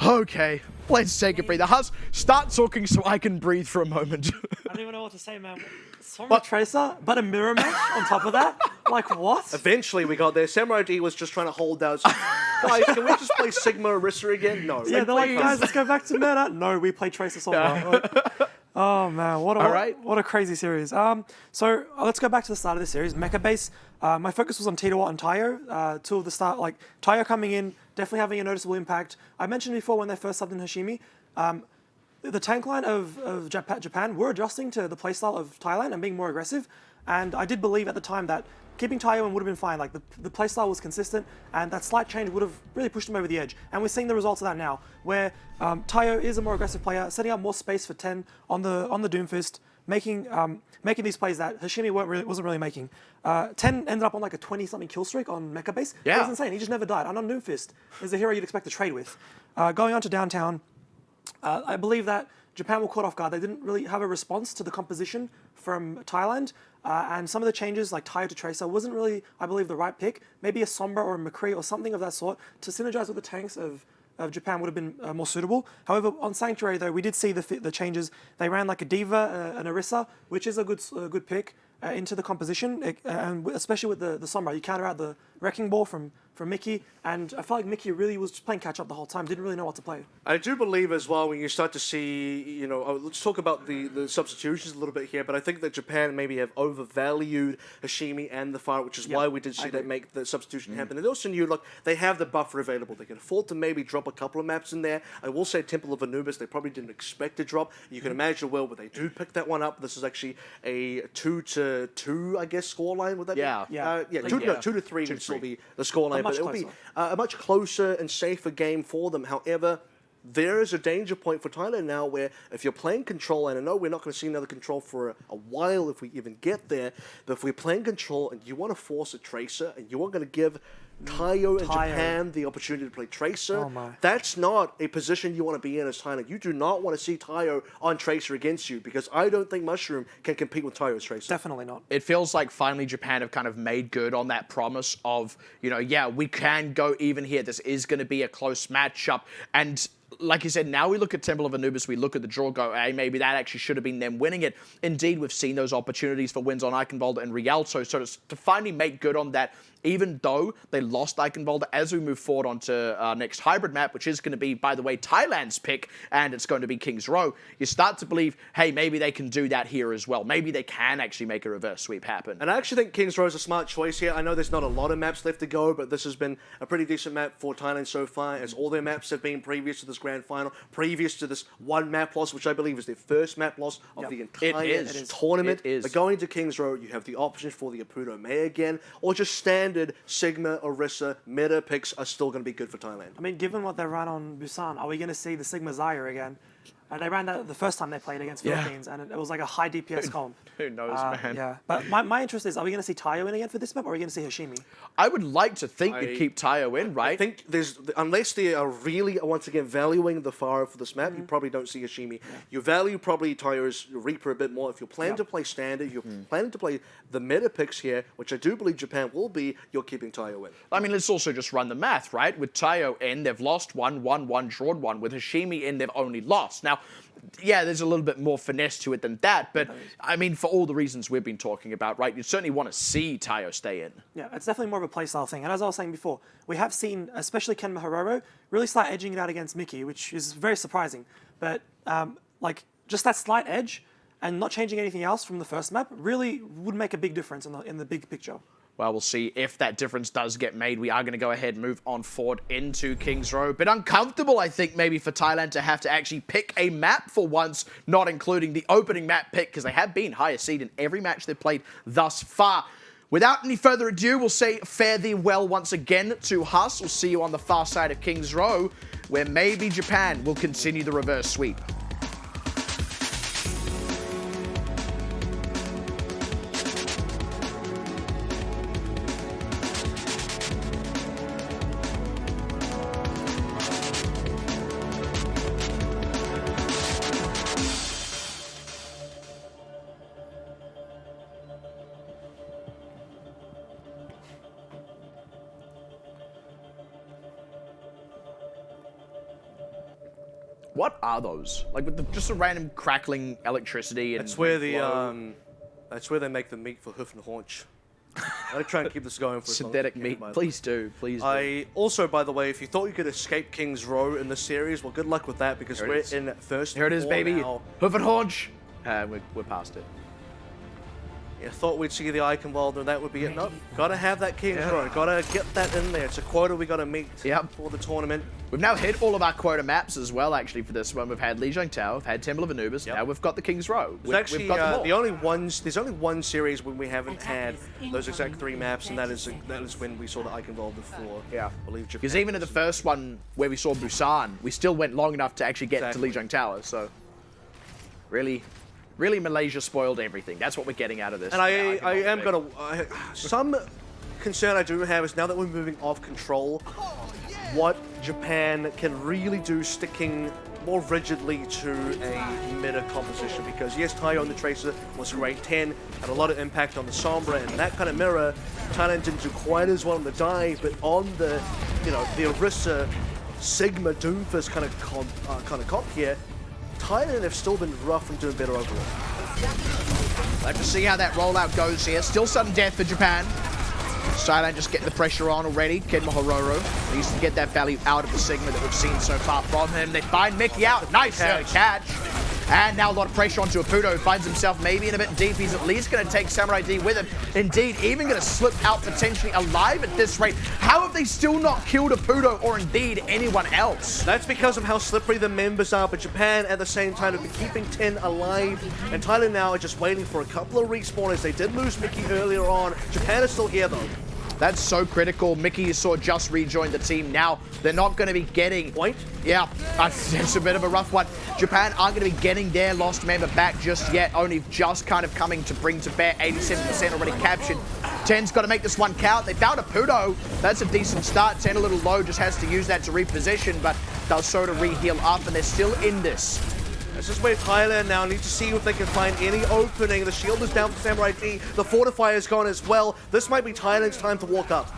Okay, let's take a breather. Hus, start talking so I can breathe for a moment. I don't even know what to say, man. Sombra Tracer, but a mirror match on top of that? Like, what? Eventually, we got there. Samurai D was just trying to hold out. Guys, can we just play Sigma Orisa again? No. Yeah, they're like, guys, let's go back to meta. No, we play Tracer Sombra. Like, oh, man, what a crazy series. So let's go back to the start of the series. Mecha base. My focus was on Titawa and Tayo. Two of the start, like Tayo coming in, definitely having a noticeable impact. I mentioned before when they first subbed in Hashimi, the tank line of Japan were adjusting to the playstyle of Thailand and being more aggressive. And I did believe at the time that keeping Tayo in would have been fine. Like the playstyle was consistent, and that slight change would have really pushed him over the edge. And we're seeing the results of that now, where Tayo is a more aggressive player, setting up more space for 10 on the Doomfist, making these plays that Hashimi wasn't really making. 10 ended up on like a 20-something kill streak on Mecha base. Yeah. It was insane. He just never died. And on Doomfist is a hero you'd expect to trade with. Going on to downtown, I believe that Japan were caught off guard. They didn't really have a response to the composition from Thailand. And some of the changes, like Tayo to Tracer, wasn't really, I believe, the right pick. Maybe a Sombra or a McCree or something of that sort to synergize with the tanks of Japan would have been more suitable. However, on Sanctuary, though, we did see the changes. They ran like a Diva, an Orisa, which is a good pick into the composition, and especially with the Sombra. You counter out the Wrecking Ball from Mickey, and I felt like Mickey really was just playing catch up the whole time, didn't really know what to play. I do believe as well when you start to see, let's talk about the substitutions a little bit here, but I think that Japan maybe have overvalued Hashimi and the Fire, which is why we did see that make the substitution happen. And they also knew, look, they have the buffer available. They can afford to maybe drop a couple of maps in there. I will say Temple of Anubis, they probably didn't expect to drop. You can imagine, well, but they do pick that one up. This is actually a 2-2, I guess, scoreline. Would that be? Yeah. 2-3 would still be the scoreline, but it'll be a much closer and safer game for them. However, there is a danger point for Thailand now where if you're playing control, and I know we're not going to see another control for a while if we even get there, but if we're playing control and you want to force a Tracer and you are going to give Tayo and Japan the opportunity to play Tracer, that's not a position you want to be in as Thailand. You do not want to see Tayo on Tracer against you, because I don't think Mushroom can compete with Tayo's Tracer. Definitely not. It feels like finally Japan have kind of made good on that promise of, yeah, we can go even here. This is going to be a close matchup. And like you said, now we look at Temple of Anubis, we look at the draw, go, hey, maybe that actually should have been them winning it. Indeed, we've seen those opportunities for wins on Eichenwalde and Rialto, so to finally make good on that, even though they lost Eichenwalde, as we move forward onto our next hybrid map, which is going to be, by the way, Thailand's pick, and it's going to be King's Row, you start to believe, hey, maybe they can do that here as well. Maybe they can actually make a reverse sweep happen. And I actually think King's Row is a smart choice here. I know there's not a lot of maps left to go, but this has been a pretty decent map for Thailand so far, as all their maps have been previous to this grand final, previous to this one map loss, which I believe is their first map loss of the entire tournament. But going to King's Row, you have the option for the Apudo May again, or just standard Sigma, Orisa, meta picks are still going to be good for Thailand. I mean, given what they ran on Busan, are we going to see the Sigma Zaya again? They ran that the first time they played against Philippines, and it was like a high DPS comp. Who knows, man? Yeah, but my interest is, are we going to see Tayo in again for this map, or are we going to see Hashimi? I would like to think they'd keep Tayo in, right? I think unless they are really, once again, valuing the Faro for this map, you probably don't see Hashimi. You value probably Tayo's Reaper a bit more. If you're planning to play standard, you're planning to play the meta picks here, which I do believe Japan will be, you're keeping Tayo in. I mean, let's also just run the math, right? With Tayo in, they've lost one, drawn one. With Hashimi in, they've only lost. Now, yeah, there's a little bit more finesse to it than that, but I mean, for all the reasons we've been talking about, right, you certainly want to see Tayo stay in. Yeah, it's definitely more of a playstyle thing. And as I was saying before, we have seen, especially Ken Mahororo, really start edging it out against Mickey, which is very surprising. But like just that slight edge and not changing anything else from the first map really would make a big difference in the big picture. Well, we'll see if that difference does get made. We are going to go ahead and move on forward into King's Row. Bit uncomfortable, I think, maybe for Thailand to have to actually pick a map for once, not including the opening map pick, because they have been higher seed in every match they've played thus far. Without any further ado, we'll say fare thee well once again to Hus. We'll see you on the far side of King's Row, where maybe Japan will continue the reverse sweep. What are those? Like with just a random crackling electricity and That's where the glow? that's where they make the meat for hoof and haunch. I try and keep this going for Synthetic as long as I meat. can, Please do. Please do. I also, by the way, if you thought you could escape King's Row in the series, well, good luck with that because Here it we're is. in first. Here it is, four baby. now. Hoof and haunch. We're past it. You thought we'd see the icon world and that would be it. Nope. Gotta have that King's Row. Gotta get that in there. It's a quota we gotta meet Yep. for the tournament. We've now hit all of our quota maps as well, actually, for this one. We've had Lijiang Tower, we've had Temple of Anubis, now we've got the King's Row. There's actually we've got them all. there's only one series when we haven't had those exact 3 maps, and that is when we saw the icon world before. Yeah. I believe Japan. Because even in the first one where we saw Busan, we still went long enough to actually get Exactly. to Lijiang Tower, so really Malaysia spoiled everything. That's what we're getting out of this. And I Icon am World gonna some concern I do have is now that we're moving off control, what Japan can really do sticking more rigidly to a meta composition, because yes, Tayo on the Tracer was great, 10, had a lot of impact on the Sombra, and that kind of mirror, Thailand didn't do quite as well on the dive, but on the, the Orisa Sigma Doomfist kind of comp here, Thailand have still been rough and doing better overall. Let's just see how that rollout goes here. Still sudden death for Japan. Thailand just getting the pressure on already. Ken Mahororo needs to get that value out of the Sigma that we've seen so far from him. They find Mickey out. Nice catch. And now a lot of pressure onto Apudo, who finds himself maybe in a bit deep. He's at least going to take Samurai D with him. Indeed, even going to slip out potentially alive at this rate. How have they still not killed Apudo or indeed anyone else? That's because of how slippery the members are, but Japan at the same time have been keeping 10 alive, and Thailand now are just waiting for a couple of respawners. They did lose Mickey earlier on. Japan is still here though. That's so critical. Mickey, you saw, just rejoined the team now. They're not going to be getting... Point? Yeah, it's a bit of a rough one. Japan aren't going to be getting their lost member back just yet, only just kind of coming to bring to bear. 87% already captured. 10's got to make this one count. They found a Pudo. That's a decent start. 10 a little low, just has to use that to reposition, but does so to re-heal up, and they're still in this. This is where Thailand now need to see if they can find any opening. The shield is down for Samurai D. The fortifier is gone as well. This might be Thailand's time to walk up.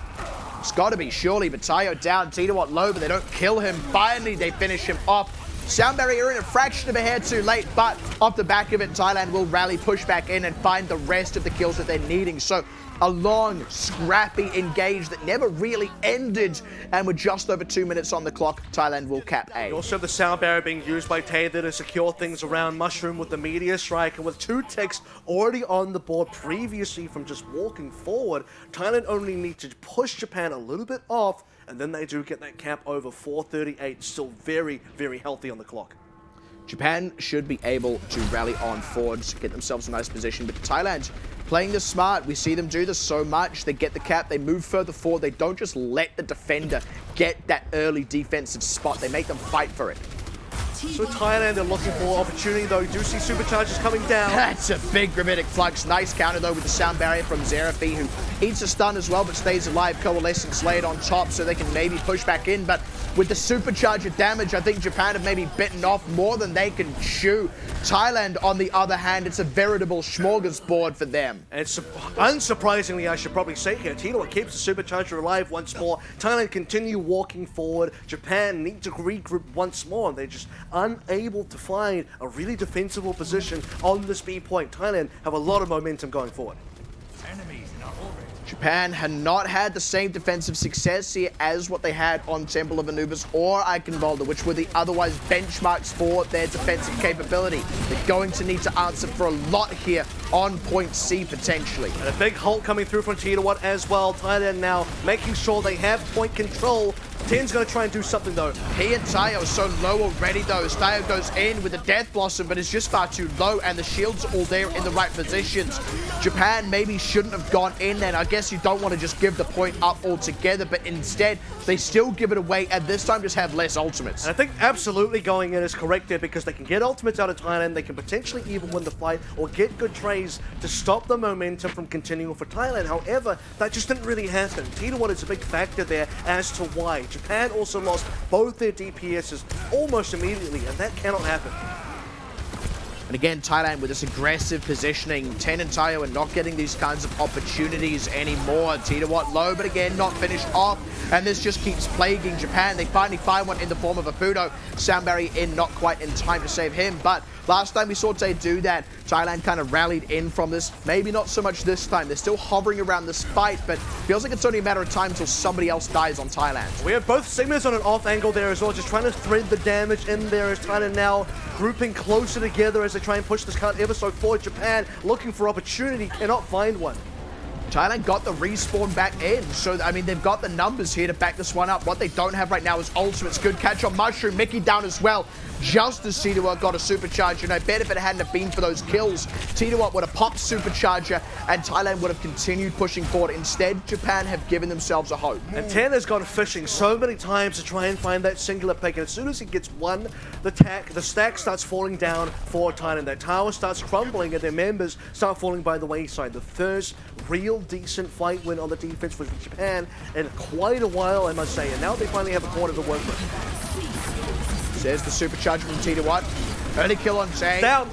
It's got to be, surely, but Tayo down, Titawat low, but they don't kill him. Finally, they finish him off. Sound barrier in a fraction of a hair too late, but off the back of it, Thailand will rally, push back in, and find the rest of the kills that they're needing. So a long, scrappy engage that never really ended, and with just over 2 minutes on the clock, Thailand will cap A. Also the sound barrier being used by Taylor to secure things around Mushroom with the Meteor Strike, and with 2 ticks already on the board previously from just walking forward, Thailand only need to push Japan a little bit off, and then they do get that cap over 438, still very, very healthy on the clock. Japan should be able to rally on forwards, get themselves a nice position, but Thailand playing this smart. We see them do this so much. They get the cap, they move further forward, they don't just let the defender get that early defensive spot, they make them fight for it. So Thailand are looking for opportunity though. You do see supercharges coming down. That's a big Gravitic Flux. Nice counter though with the sound barrier from Zerafi, who eats a stun as well but stays alive. Coalescence laid on top so they can maybe push back in, but with the supercharger damage, I think Japan have maybe bitten off more than they can chew. Thailand, on the other hand, it's a veritable smorgasbord for them. And unsurprisingly, I should probably say here, Tino keeps the supercharger alive once more. Thailand continue walking forward. Japan need to regroup once more. They're just unable to find a really defensible position on this B point. Thailand have a lot of momentum going forward. Japan had not had the same defensive success here as what they had on Temple of Anubis or Eichenwalde, which were the otherwise benchmarks for their defensive capability. They're going to need to answer for a lot here on point C potentially. And a big halt coming through from Titawat as well. Thailand now making sure they have point control. Ten's going to try and do something though. He and Tayo are so low already though. As Tayo goes in with the Death Blossom, but it's just far too low, and the shields are all there in the right positions. Japan maybe shouldn't have gone in then. I guess you don't want to just give the point up altogether, but instead they still give it away, and this time just have less ultimates. And I think absolutely going in is correct there, because they can get ultimates out of Thailand, they can potentially even win the fight or get good trades to stop the momentum from continuing for Thailand. However, that just didn't really happen. Titawat is a big factor there as to why. Japan also lost both their DPSs almost immediately, and that cannot happen. And again, Thailand with this aggressive positioning. 10 and Tayo are not getting these kinds of opportunities anymore. Titawat low, but again, not finished off. And this just keeps plaguing Japan. They finally find one in the form of a Pudo. Soundberry in, not quite in time to save him. But last time we saw Tay do that, Thailand kind of rallied in from this. Maybe not so much this time. They're still hovering around this fight, but feels like it's only a matter of time until somebody else dies on Thailand. We have both Sigmas on an off angle there as well, just trying to thread the damage in there as Thailand now grouping closer together as they try and push this card ever so forward. Japan looking for opportunity, cannot find one. Thailand got the respawn back in, so I mean they've got the numbers here to back this one up. What they don't have right now is ultimates. Good catch on Mushroom, Mickey down as well. Just as Titawat got a supercharger, and I bet if it hadn't have been for those kills, Titawat would have popped supercharger and Thailand would have continued pushing forward. Instead, Japan have given themselves a hope. And Tan has gone fishing so many times to try and find that singular pick, and as soon as he gets one, the stack starts falling down for Thailand. That tower starts crumbling and their members start falling by the wayside. The first real decent fight win on the defense for Japan in quite a while, I must say, and now they finally have a corner to work with. There's the supercharger from Titawat. Early kill on Zhang. Down.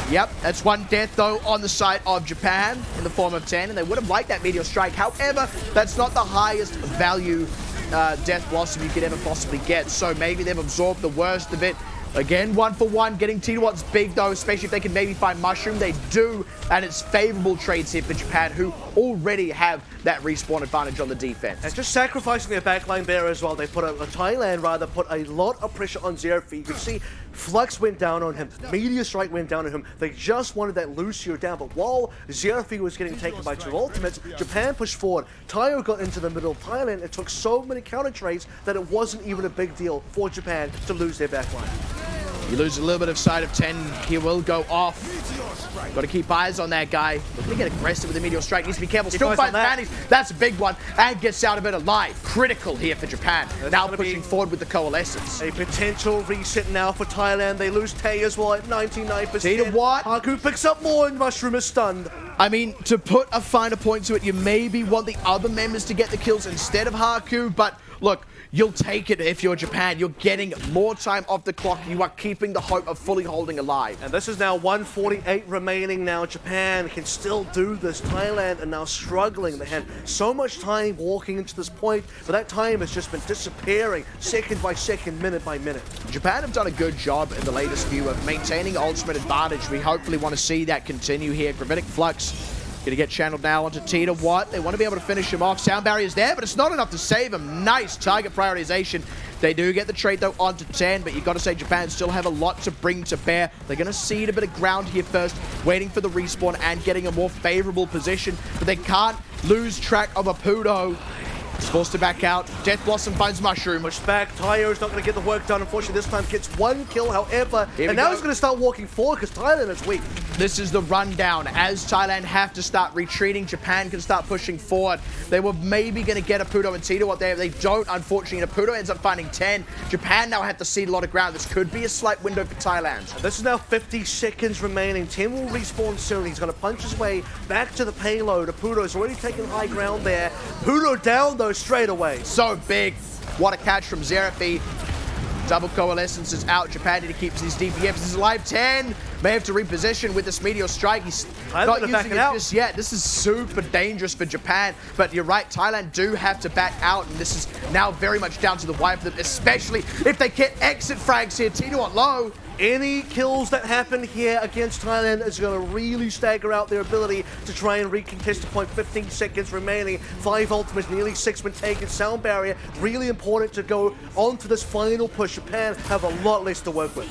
Yep, that's one death though on the side of Japan in the form of 10, and they would have liked that meteor strike. However, that's not the highest value death blossom you could ever possibly get, so maybe they've absorbed the worst of it. Again, 1 for 1, getting Titawat's big though, especially if they can maybe find Mushroom. They do, and it's favorable trades here for Japan, who already have that respawn advantage on the defense. And just sacrificing their backline there as well. They put Thailand rather put a lot of pressure on Zerfi. You can see Flux went down on him, Meteor Strike went down on him. They just wanted that Lucio down, but while Zerfi was getting taken by 2 ultimates, Japan pushed forward. Tayo got into the middle of Thailand. It took so many counter trades that it wasn't even a big deal for Japan to lose their backline. You lose a little bit of sight of 10, he will go off. Got to keep eyes on that guy. Looking to get aggressive with the Meteor Strike. Needs to be careful. Still finds Manny's. That's a big one. And gets out of it alive. Critical here for Japan. Now pushing forward with the Coalescence. A potential reset now for Thailand. They lose Tay as well at 99%. Titawat. Haku picks up more and Mushroom is stunned. I mean, to put a finer point to it, you maybe want the other members to get the kills instead of Haku, but look, you'll take it if you're Japan. You're getting more time off the clock. You are keeping the hope of fully holding alive. And this is now 148 remaining now. Japan can still do this. Thailand are now struggling. They had so much time walking into this point, but that time has just been disappearing second by second, minute by minute. Japan have done a good job in the latest view of maintaining ultimate advantage. We hopefully want to see that continue here. Gravitic Flux gonna get channeled now onto Titawat. They want to be able to finish him off. Sound barrier's there, but it's not enough to save him. Nice target prioritization. They do get the trade though onto 10, but you got to say Japan still have a lot to bring to bear. They're gonna cede a bit of ground here first, waiting for the respawn and getting a more favorable position, but they can't lose track of a Pudo. He's forced to back out. Death Blossom finds Mushroom. Push back. Tayo's not going to get the work done. Unfortunately, this time gets 1 kill, however. And now he's going to start walking forward because Thailand is weak. This is the rundown. As Thailand have to start retreating, Japan can start pushing forward. They were maybe going to get a Pudo and Titawat there. They don't, unfortunately. And a Pudo ends up finding 10. Japan now have to cede a lot of ground. This could be a slight window for Thailand. This is now 50 seconds remaining. 10 will respawn soon. He's going to punch his way back to the payload. A Pudo's already taken high ground there. Pudo down, though, straight away. So big. What a catch from Zerafi. Double Coalescence is out. Japan need to keep these DPFs. He's alive. 10 may have to reposition with this Meteor Strike. He's not using it just yet. This is super dangerous for Japan. But you're right, Thailand do have to back out. And this is now very much down to the wire for them, especially if they get exit frags here. Titawat low. Any kills that happen here against Thailand is going to really stagger out their ability to try and recontest the point. 15 seconds remaining. 5 ultimates, nearly 6 been taken. Sound barrier, really important to go on to this final push. Japan have a lot less to work with.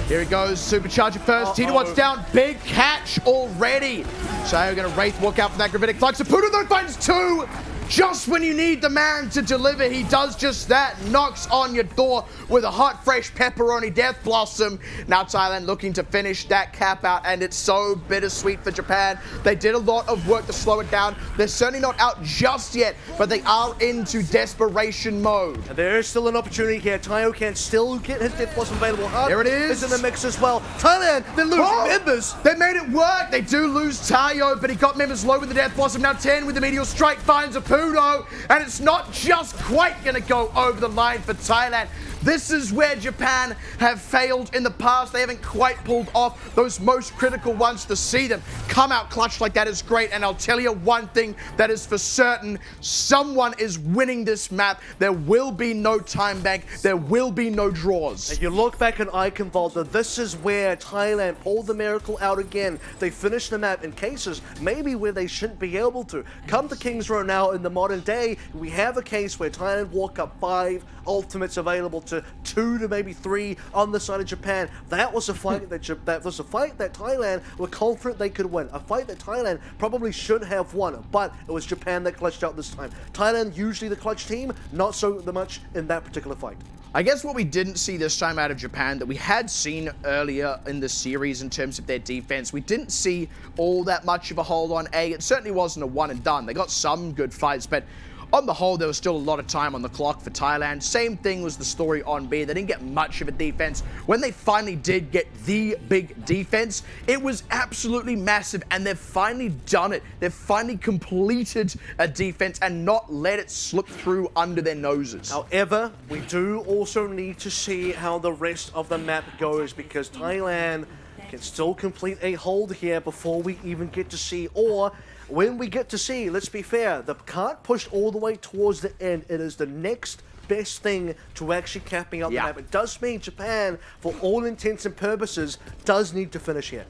Here he goes, supercharger first. Titawat's down, big catch already. Shayo gonna Wraith walk out for that Gravitic Flux. Pudo though finds 2. Just when you need the man to deliver, he does just that. Knocks on your door with a hot, fresh pepperoni Death Blossom. Now Thailand looking to finish that cap out, and it's so bittersweet for Japan. They did a lot of work to slow it down. They're certainly not out just yet, but they are into desperation mode. There is still an opportunity here. Tayo can still get his Death Blossom available. There it is. Is in the mix as well. Thailand, they're losing members. They made it work. They do lose Tayo, but he got members low with the Death Blossom. Now 10 with the Meteor Strike finds a Pudo, and it's not just quite going to go over the line for Thailand. This is where Japan have failed in the past. They haven't quite pulled off those most critical ones. To see them come out clutch like that is great. And I'll tell you one thing that is for certain. Someone is winning this map. There will be no time bank. There will be no draws. If you look back at Icon Vault, this is where Thailand pulled the miracle out again. They finished the map in cases maybe where they shouldn't be able to. Come to Kings Row now in the modern day, we have a case where Thailand walk up 5 ultimates available to 2 to maybe 3 on the side of Japan. That was a fight that Thailand were confident they could win. A fight that Thailand probably should have won, but it was Japan that clutched out this time. Thailand usually the clutch team, not so much in that particular fight. I guess what we didn't see this time out of Japan that we had seen earlier in the series in terms of their defense, we didn't see all that much of a hold on A. It certainly wasn't a one and done. They got some good fights, but on the whole, there was still a lot of time on the clock for Thailand. Same thing was the story on B. They didn't get much of a defense. When they finally did get the big defense, it was absolutely massive, and they've finally done it. They've finally completed a defense and not let it slip through under their noses. However, we do also need to see how the rest of the map goes, because Thailand can still complete a hold here before we even get to see, or when we get to see, let's be fair, the cart pushed all the way towards the end. It is the next best thing to actually capping out the map. It does mean Japan, for all intents and purposes, does need to finish here.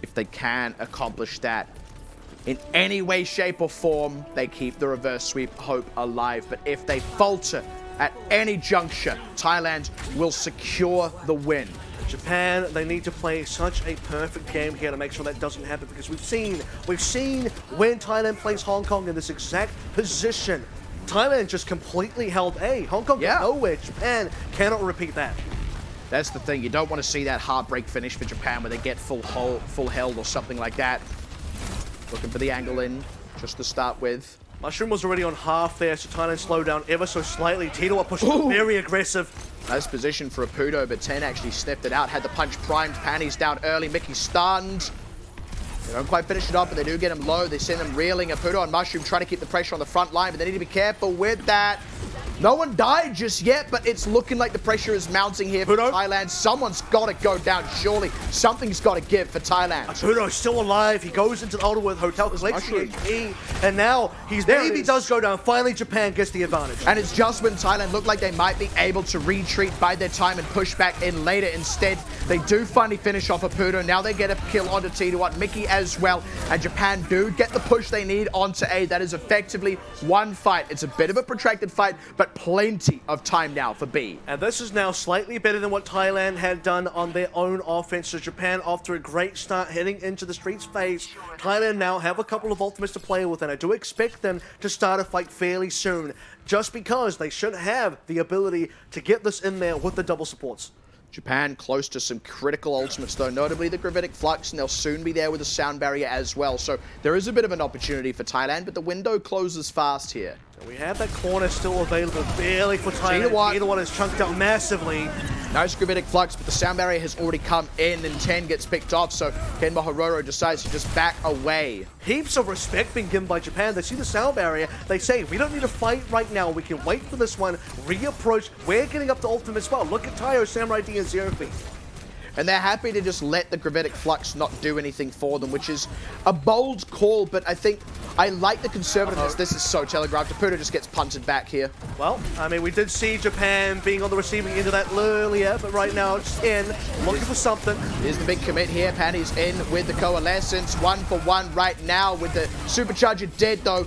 If they can accomplish that in any way, shape, or form, they keep the reverse sweep hope alive. But if they falter at any juncture, Thailand will secure the win. Japan, they need to play such a perfect game here to make sure that doesn't happen, because we've seen when Thailand plays Hong Kong in this exact position, Thailand just completely held A. Hong Kong got nowhere. Japan cannot repeat that. That's the thing. You don't want to see that heartbreak finish for Japan where they get full held or something like that. Looking for the angle in just to start with. Mushroom was already on half there, so Thailand slowed down ever so slightly. Tito pushing very aggressive. Nice position for Apudo, but 10 actually sniffed it out. Had the punch primed. Panties down early. Mickey stunned. They don't quite finish it up, but they do get him low. They send him reeling. Apudo and Mushroom trying to keep the pressure on the front line, but they need to be careful with that. No one died just yet, but it's looking like the pressure is mounting here for Thailand. Someone's got to go down, surely. Something's got to give for Thailand. Apudo's still alive. He goes into the Alderworth Hotel, collects the HP, and now he's maybe does go down. Finally, Japan gets the advantage. And it's just when Thailand looked like they might be able to retreat, bide their time, and push back in later. Instead, they do finally finish off Apudo. Now they get a kill onto Tituat, Mickey as well, and Japan do get the push they need onto A. That is effectively one fight. It's a bit of a protracted fight, but plenty of time now for B. And this is now slightly better than what Thailand had done on their own offense. So Japan, after a great start heading into the streets phase, Thailand now have a couple of ultimates to play with, and I do expect them to start a fight fairly soon, just because they should have the ability to get this in there with the double supports. Japan close to some critical ultimates though, notably the Gravitic Flux, and they'll soon be there with a sound barrier as well. So there is a bit of an opportunity for Thailand, but the window closes fast here. So we have that corner still available barely for Thailand. Either one is chunked out massively. Nice Gravitic Flux, but the sound barrier has already come in, and 10 gets picked off, so Ken Mahororo decides to just back away. Heaps of respect being given by Japan. They see the sound barrier. They say, we don't need to fight right now. We can wait for this one, reapproach. We're getting up to ultimate as well. Look at Tayo, Samurai D, and Zero Feet. And they're happy to just let the Gravitic Flux not do anything for them, which is a bold call, but I think I like the conservativeness. This is so telegraphed. Apudo just gets punted back here. Well, I mean, we did see Japan being on the receiving end of that earlier, but right now it's in, looking for something. Here's the big commit here. Panty's in with the Coalescence. 1-for-1 right now with the Supercharger dead, though.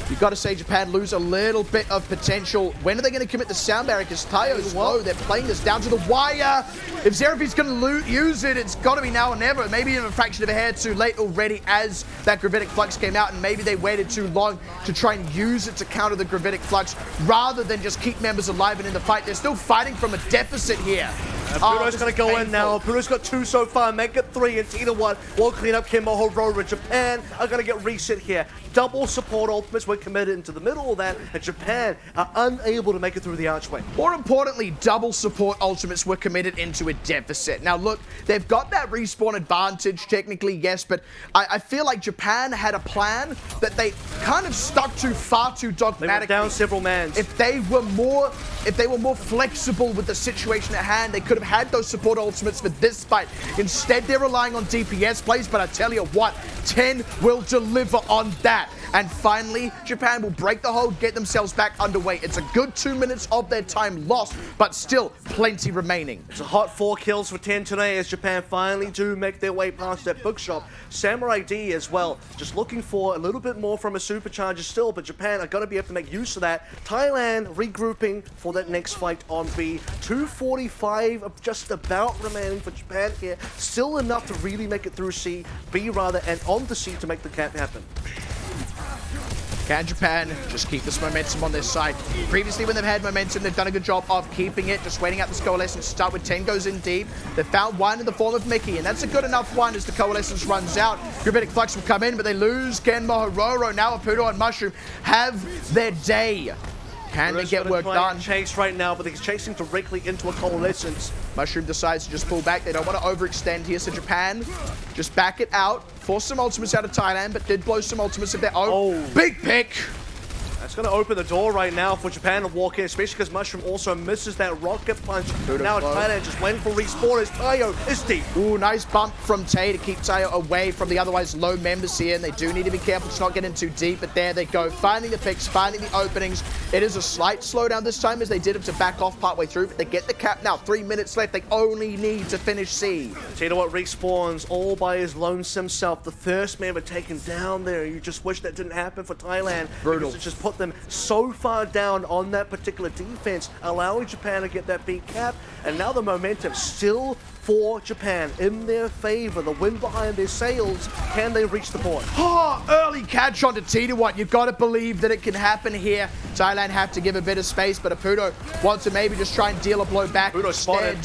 You've got to say Japan lose a little bit of potential. When are they going to commit the sound barrier? Because Tayo's low. They're playing this down to the wire. If Zerafit's going to use it, it's got to be now or never. Maybe even a fraction of a hair too late already as that Gravitic Flux came out, and maybe they waited too long to try and use it to counter the Gravitic Flux rather than just keep members alive and in the fight. They're still fighting from a deficit here. Apudo's going to go in now. Apudo's got 2 so far. Make it 3, and Tito 1 will clean up Kim Mahororo. Japan are going to get reset here. double support ultimates were committed into the middle of that, and Japan are unable to make it through the archway. More importantly, double support ultimates were committed into a deficit. Now look, they've got that respawn advantage technically, yes, but I feel like Japan had a plan that they kind of stuck to far too dogmatically. They went down several mans. If they were more flexible with the situation at hand, they could have had those support ultimates for this fight. Instead, they're relying on DPS plays, but I tell you what, 10 will deliver on that. And finally, Japan will break the hold, get themselves back underway. It's a good 2 minutes of their time lost, but still plenty remaining. It's a hot 4 kills for 10 today as Japan finally do make their way past that bookshop. Samurai D as well, just looking for a little bit more from a supercharger still, but Japan are going to be able to make use of that. Thailand regrouping for that next fight on B. 2:45 of just about remaining for Japan here. Still enough to really make it through C, B rather, and on the C to make the cap happen. Can Japan just keep this momentum on their side? Previously, when they've had momentum, they've done a good job of keeping it, just waiting out this coalescence to start with. 10 goes in deep. They've found one in the form of Mickey, and that's a good enough one as the coalescence runs out. Gravitic Flux will come in, but they lose Ken Mohororo. Now Apudo and Mushroom have their day. Can they get work done? Chase right now, but he's chasing directly into a coalescence. Mushroom decides to just pull back. They don't want to overextend here, so Japan just back it out. Force some ultimates out of Thailand, but did blow some ultimates of their own. Oh. Big pick! That's going to open the door right now for Japan to walk in, especially because Mushroom also misses that rocket punch. Now Thailand just waiting for respawn as Tayo is deep. Ooh, nice bump from Tay to keep Tayo away from the otherwise low members here, and they do need to be careful to not get in too deep, but there they go, finding the picks, finding the openings. It is a slight slowdown this time as they did have to back off partway through, but they get the cap now. 3 minutes left. They only need to finish C. Tell you what, respawns all by his lonesome self. The first member taken down there. You just wish that didn't happen for Thailand. Brutal. Because it just put them so far down on that particular defense, allowing Japan to get that beat cap. And now the momentum still for Japan in their favor. The wind behind their sails. Can they reach the board? Oh, early catch onto Titawat. You've got to believe that it can happen here. Thailand have to give a bit of space, but Apudo wants to maybe just try and deal a blow back Apudo instead.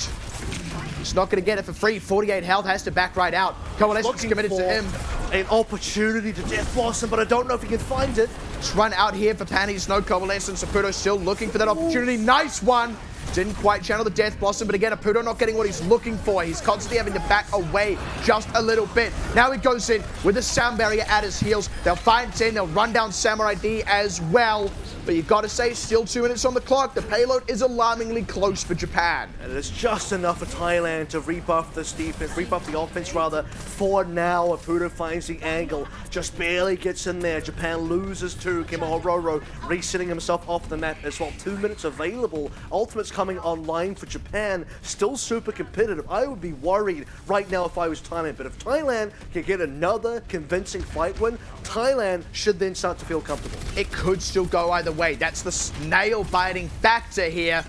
He's not going to get it for free. 48 health, has to back right out. Coalescence committed to him. An opportunity to Death Blossom, but I don't know if he can find it. Let's run out here for Panties. No Coalescence. Apudo still looking for that opportunity. Nice one. Didn't quite channel the Death Blossom, but again, Apudo not getting what he's looking for. He's constantly having to back away just a little bit. Now he goes in with a sound barrier at his heels. They'll find 10. They'll run down Samurai D as well. But you've got to say, still 2 minutes on the clock. The payload is alarmingly close for Japan. And it's just enough for Thailand to rebuff this defense, rebuff the offense rather. For now, Apudo finds the angle, just barely gets in there. Japan loses 2. Kimahororo resetting himself off the map as well. 2 minutes available. Ultimates coming online for Japan. Still super competitive. I would be worried right now if I was Thailand. But if Thailand can get another convincing fight win, Thailand should then start to feel comfortable. It could still go either way. That's the nail-biting factor here.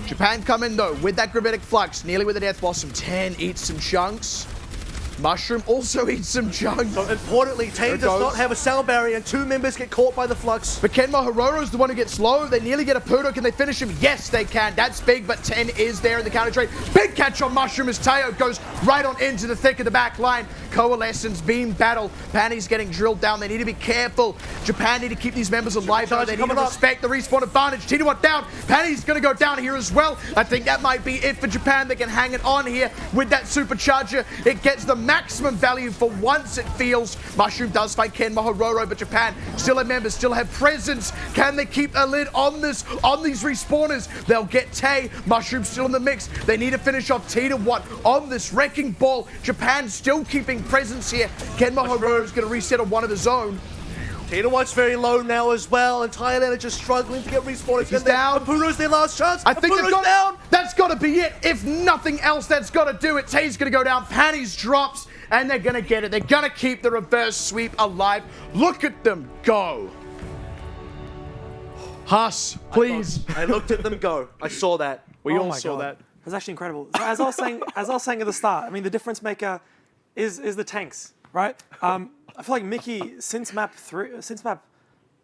Japan come in, though, with that Gravitic Flux, nearly with a Death Blossom. 10 eats some chunks. Mushroom also eats some chunks. So importantly, Tay does not have a sound barrier and 2 members get caught by the Flux. But Ken Mohororo is the one who gets low. They nearly get a Apudo. Can they finish him? Yes, they can. That's big, but 10 is there in the counter trade. Big catch on Mushroom as Tayo goes right on into the thick of the back line. Coalescence, beam battle. Panty's getting drilled down. They need to be careful. Japan need to keep these members alive, though. They need to respect the respawn advantage. Titawat down. Panty's going to go down here as well. I think that might be it for Japan. They can hang it on here with that supercharger. It gets the maximum value for once, it feels. Mushroom does fight Ken Mohororo, but Japan still have members, still have presence. Can they keep a lid on this, on these respawners? They'll get Tay. Mushroom still in the mix. They need to finish off Titawat on this wrecking ball. Japan still keeping presence here. Ken Mohororo is going to reset on one of his own. Titawat's very low now as well, and Thailand are just struggling to get respawners. He's down. Apudo's their last chance. I think Apudo's down. That's got to be it. If nothing else, that's got to do it. Tay's going to go down. Panties drops, and they're going to get it. They're going to keep the reverse sweep alive. Look at them go. Huss, please. I looked at them go. I saw that. We all my saw God. that. That's actually incredible. So as I was saying at the start, I mean, the difference maker is the tanks, right? I feel like Mickey since map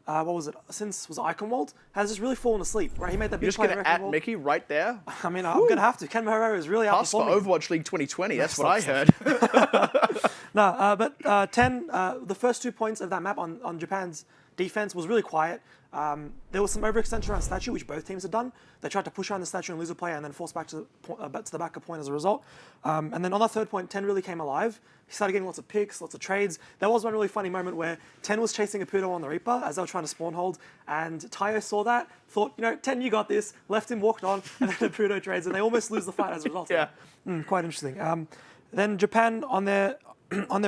what was it? Since was it Eichenwald has just really fallen asleep. Right, he made that big You're just play. going to at Mickey right there? I mean, I'm gonna have to. Ken Herrera is really Pass for outperforming. Overwatch League 2020. That's what I heard. No, but 10, the first 2 points of that map on Japan's defense was really quiet. There was some overextension around statue, which both teams had done. They tried to push around the statue and lose a player and then force back to the backup point as a result. And then on that third point, 10 really came alive. He started getting lots of picks, lots of trades. There was one really funny moment where 10 was chasing a Pudo on the Reaper as they were trying to spawn hold, and Tayo saw that, thought, 10, you got this, left him, walked on, and then the Pudo trades, and they almost lose the fight as a result. Yeah. Quite interesting. Then Japan on their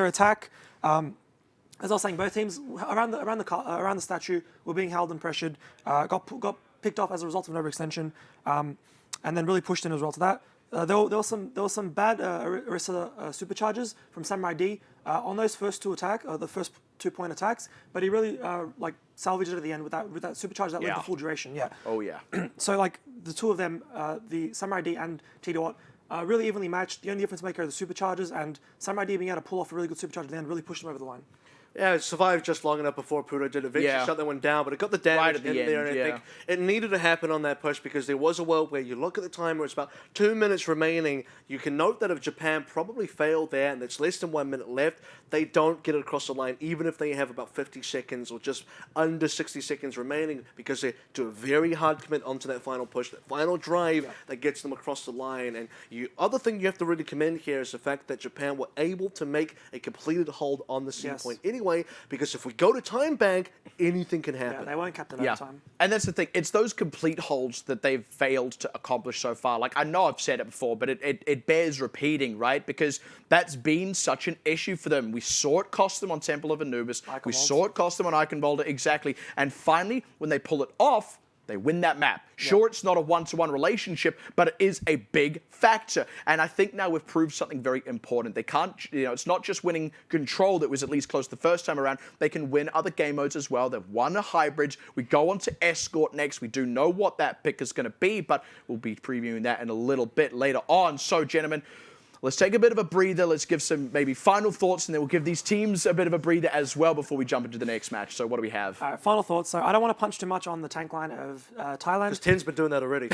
attack. As I was saying, both teams around the statue were being held and pressured. Got picked off as a result of an overextension, and then really pushed in as a result of that. There was some bad Orisa supercharges from Samurai D on those first the first 2 point attacks, but he really salvaged it at the end with that supercharge that led to full duration. Yeah. Oh yeah. So the two of them, the Samurai D and T-Dot, really evenly matched. The only difference maker are the supercharges, and Samurai D being able to pull off a really good supercharge at the end really pushed him over the line. Yeah, it survived just long enough before Pudo did eventually shut that one down, but it got the damage Right at the in there, end, and I think it needed to happen on that push because there was a world where you look at the time where it's about 2 minutes remaining. You can note that if Japan probably failed there and it's less than 1 minute left, they don't get it across the line, even if they have about 50 seconds or just under 60 seconds remaining, because they do a very hard commit onto that final push, that final drive that gets them across the line. And other thing you have to really commend here is the fact that Japan were able to make a completed hold on the C point anyway, because if we go to time bank, anything can happen. Yeah, they weren't kept in overtime. And that's the thing. It's those complete holds that they've failed to accomplish so far. Like, I know I've said it before, but it bears repeating, right? Because that's been such an issue for them. We saw it cost them on Temple of Anubis. We saw it cost them on Eichenwalde, exactly. And finally, when they pull it off, they win that map. Sure, it's not a one-to-one relationship, but it is a big factor. And I think now we've proved something very important. They can't, it's not just winning control that was at least close the first time around. They can win other game modes as well. They've won a hybrid. We go on to Escort next. We do know what that pick is going to be, but we'll be previewing that in a little bit later on. So, gentlemen, let's take a bit of a breather. Let's give some maybe final thoughts, and then we'll give these teams a bit of a breather as well before we jump into the next match. So what do we have? All right, final thoughts. So I don't want to punch too much on the tank line of Thailand. Because 10's been doing that already.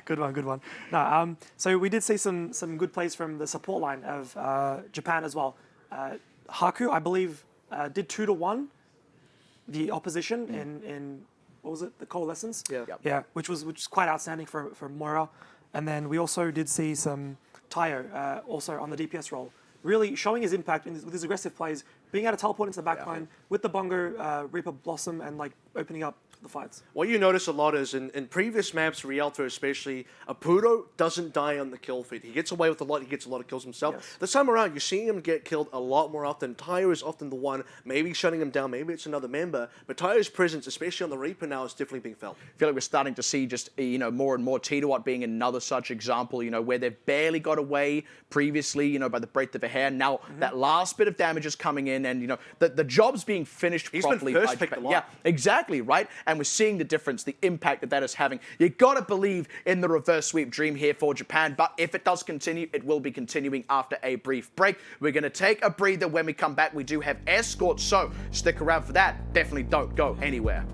Good one. No, so we did see some good plays from the support line of Japan as well. Haku, I believe, did 2-1 the opposition in what was it, the coalescence? Yeah, which was quite outstanding for Moira. And then we also did see some Tayo also on the DPS role, really showing his impact with his aggressive plays, being able to teleport into the backline with the Bongo, Reaper Blossom, and opening up the fights. What you notice a lot is in previous maps, Rialto especially, Apudo doesn't die on the kill feed. He gets away with a lot. He gets a lot of kills himself. Yes. This time around, you're seeing him get killed a lot more often. Tayo is often the one maybe shutting him down. Maybe it's another member. But Tayo's presence, especially on the Reaper now, is definitely being felt. I feel like we're starting to see just, more and more T-Dot being another such example, where they've barely got away previously, by the breadth of a hair. Now that last bit of damage is coming in, and, the job's being finished properly. He's been first picked a lot. Yeah, exactly, right? And we're seeing the difference, the impact that is having. You got to believe in the reverse sweep dream here for Japan, but if it does continue, it will be continuing after a brief break. We're going to take a breather. When we come back, we do have Escort, so stick around for that. Definitely don't go anywhere.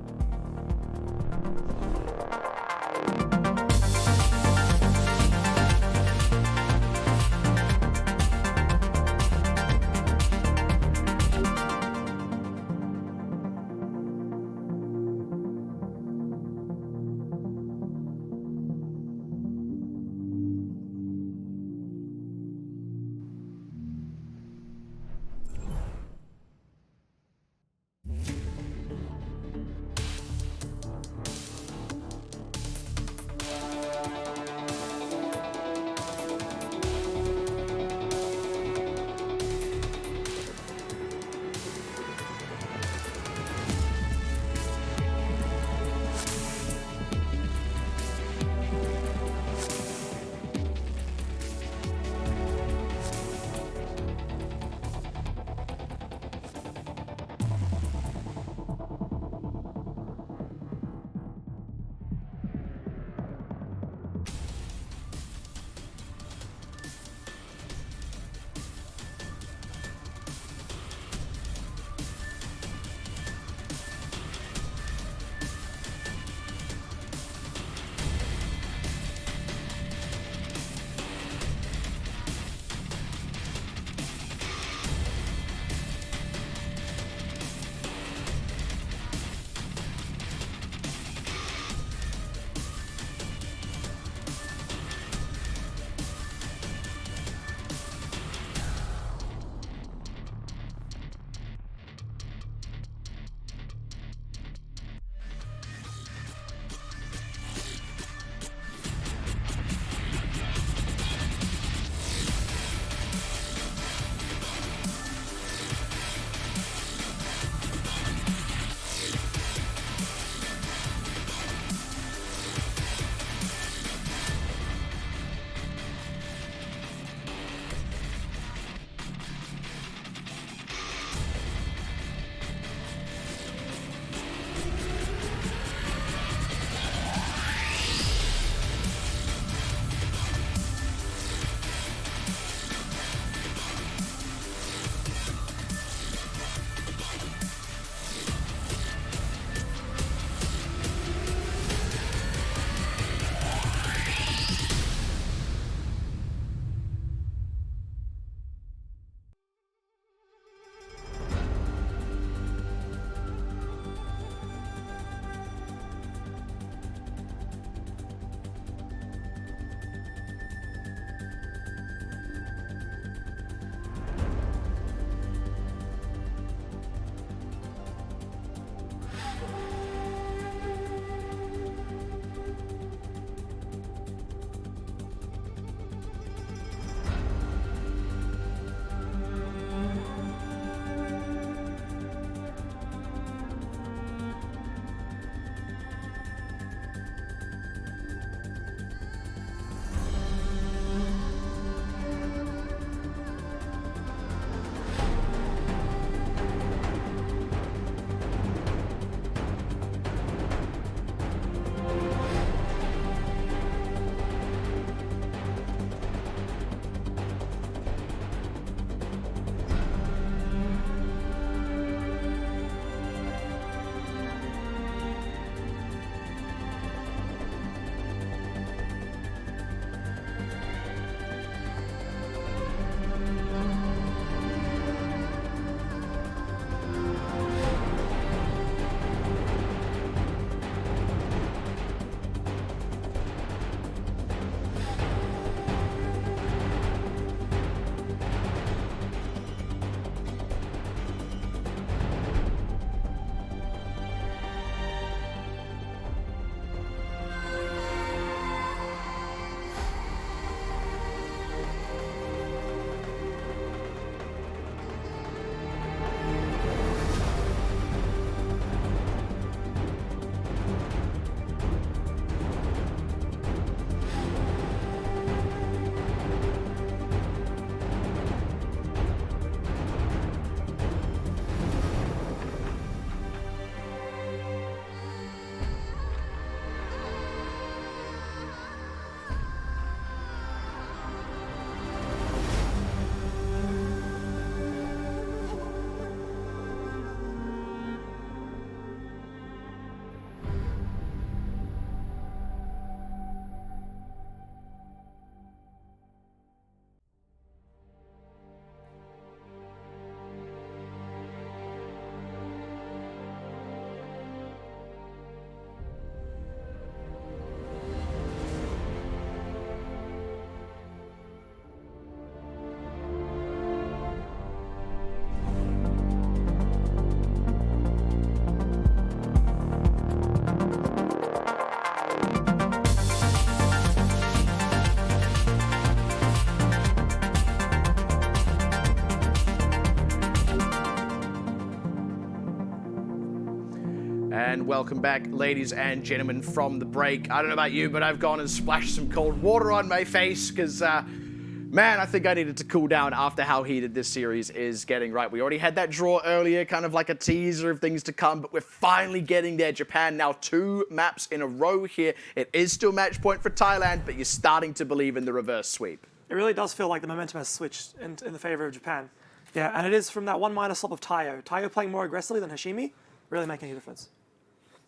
And welcome back, ladies and gentlemen, from the break. I don't know about you, but I've gone and splashed some cold water on my face because, man, I think I needed to cool down after how heated this series is getting, right? We already had that draw earlier, kind of like a teaser of things to come, but we're finally getting there. Japan now 2 maps in a row here. It is still match point for Thailand, but you're starting to believe in the reverse sweep. It really does feel like the momentum has switched in the favor of Japan. Yeah, and it is from that one minor slop of Tayo. Tayo playing more aggressively than Hashimi, really making a difference.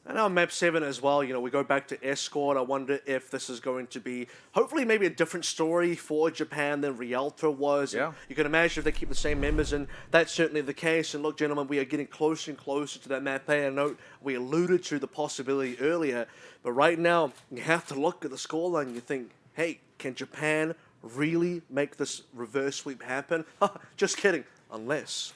And on map 7 as well, we go back to Escort. I wonder if this is going to be, hopefully maybe a different story for Japan than Rialto was. Yeah. You can imagine if they keep the same members, and that's certainly the case. And look, gentlemen, we are getting closer and closer to that map A. I know we alluded to the possibility earlier, but right now, you have to look at the scoreline and you think, hey, can Japan really make this reverse sweep happen? Just kidding, unless...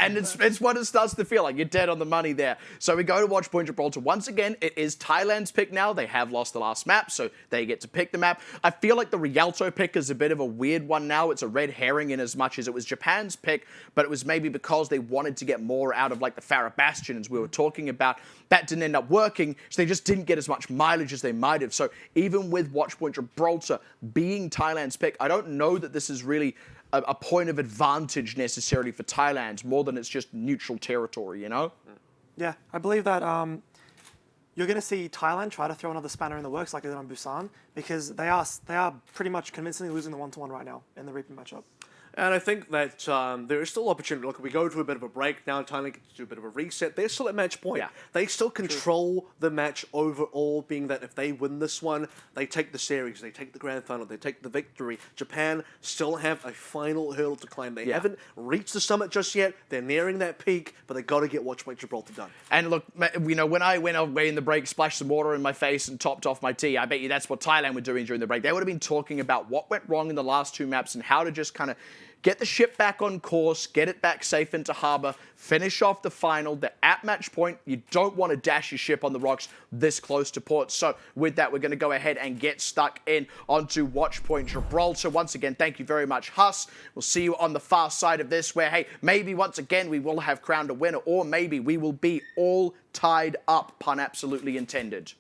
And it's what it starts to feel like. You're dead on the money there. So we go to Watch Point Gibraltar. Once again, it is Thailand's pick now. They have lost the last map, so they get to pick the map. I feel like the Rialto pick is a bit of a weird one now. It's a red herring in as much as it was Japan's pick, but it was maybe because they wanted to get more out of like the Farah Bastion, as we were talking about. That didn't end up working, so they just didn't get as much mileage as they might have. So even with Watch Point Gibraltar being Thailand's pick, I don't know that this is really a point of advantage necessarily for Thailand, more than it's just neutral territory, you know? Yeah, I believe that you're going to see Thailand try to throw another spanner in the works like they did on Busan, because they are pretty much convincingly losing the 1-to-1 right now in the Reaper matchup. And I think that there is still opportunity. Look, we go to a bit of a break now. Thailand gets to do a bit of a reset. They're still at match point. Yeah. They still control the match overall, being that if they win this one, they take the series, they take the grand final, they take the victory. Japan still have a final hurdle to climb. They haven't reached the summit just yet. They're nearing that peak, but they got to get Watch Point Gibraltar done. And look, when I went away in the break, splashed some water in my face and topped off my tea, I bet you that's what Thailand were doing during the break. They would have been talking about what went wrong in the last 2 maps and how to just kind of get the ship back on course, get it back safe into harbor, finish off the final. They're at match point. You don't want to dash your ship on the rocks this close to port. So with that, we're going to go ahead and get stuck in onto Watch Point Gibraltar. Once again, thank you very much, Huss. We'll see you on the far side of this where, hey, maybe once again we will have crowned a winner, or maybe we will be all tied up, pun absolutely intended.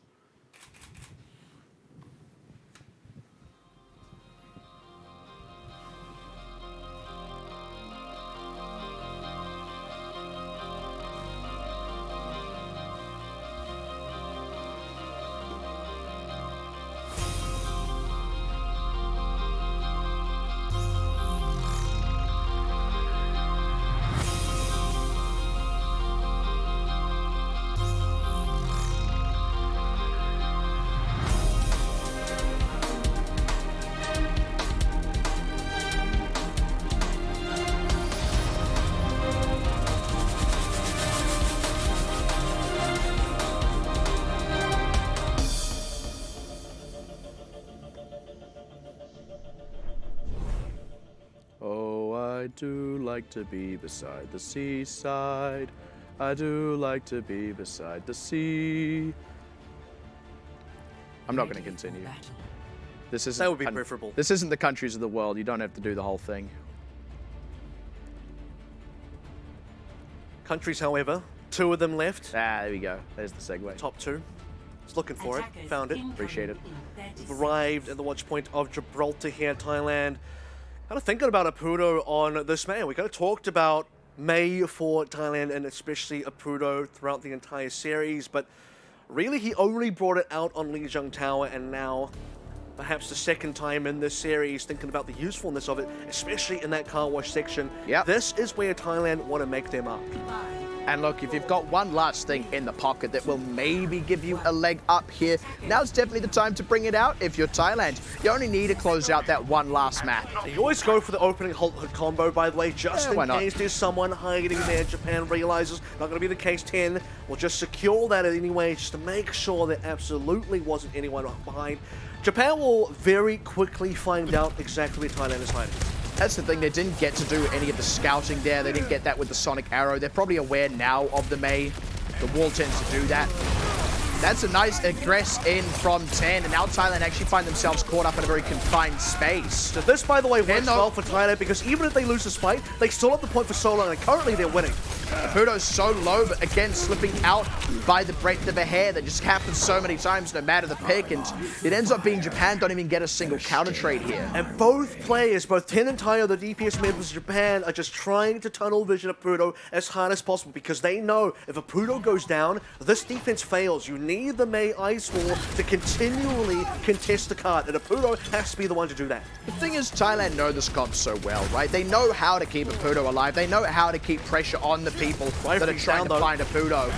I do like to be beside the seaside. I do like to be beside the sea. I'm not going to continue. This isn't That would be preferable. This isn't the countries of the world. You don't have to do the whole thing. Countries, however, 2 of them left. Ah, there we go. There's the segue. Top 2. Just looking for it. Found it. Appreciate it. We've arrived at the Watch Point of Gibraltar here in Thailand. Kind of thinking about Apudo on this man. We kind of talked about May for Thailand and especially Apudo throughout the entire series, but really he only brought it out on Lijiang Tower, and now perhaps the second time in this series thinking about the usefulness of it, especially in that car wash section. Yep. This is where Thailand want to make them up. And look, if you've got one last thing in the pocket that will maybe give you a leg up here, now's definitely the time to bring it out if you're Thailand. You only need to close out that one last map. You always go for the opening hold combo, by the way, just in case there's someone hiding there. Japan realizes not going to be the case. 10 will just secure that anyway, just to make sure there absolutely wasn't anyone behind. Japan will very quickly find out exactly where Thailand is hiding. That's the thing, they didn't get to do any of the scouting there. They didn't get that with the Sonic Arrow. They're probably aware now of the Mei. The wall tends to do that. That's a nice aggress in from 10, and now Thailand actually find themselves caught up in a very confined space. So this, by the way, works well for Thailand, because even if they lose this fight, they still have the point for so long, and currently they're winning. Pudo's so low, but again, slipping out by the breadth of a hair. That just happens so many times, no matter the pick, and it ends up being Japan don't even get a single counter trade here. And both players, both Ten and Tayo, the DPS members of Japan, are just trying to tunnel vision at Pudo as hard as possible because they know if a Pudo goes down, this defense fails. You need the Mei Ice Wall to continually contest the card, and a Pudo has to be the one to do that. The thing is, Thailand know this comp so well, right? They know how to keep a Pudo alive. They know how to keep pressure on the people that are trying to find a Pudo.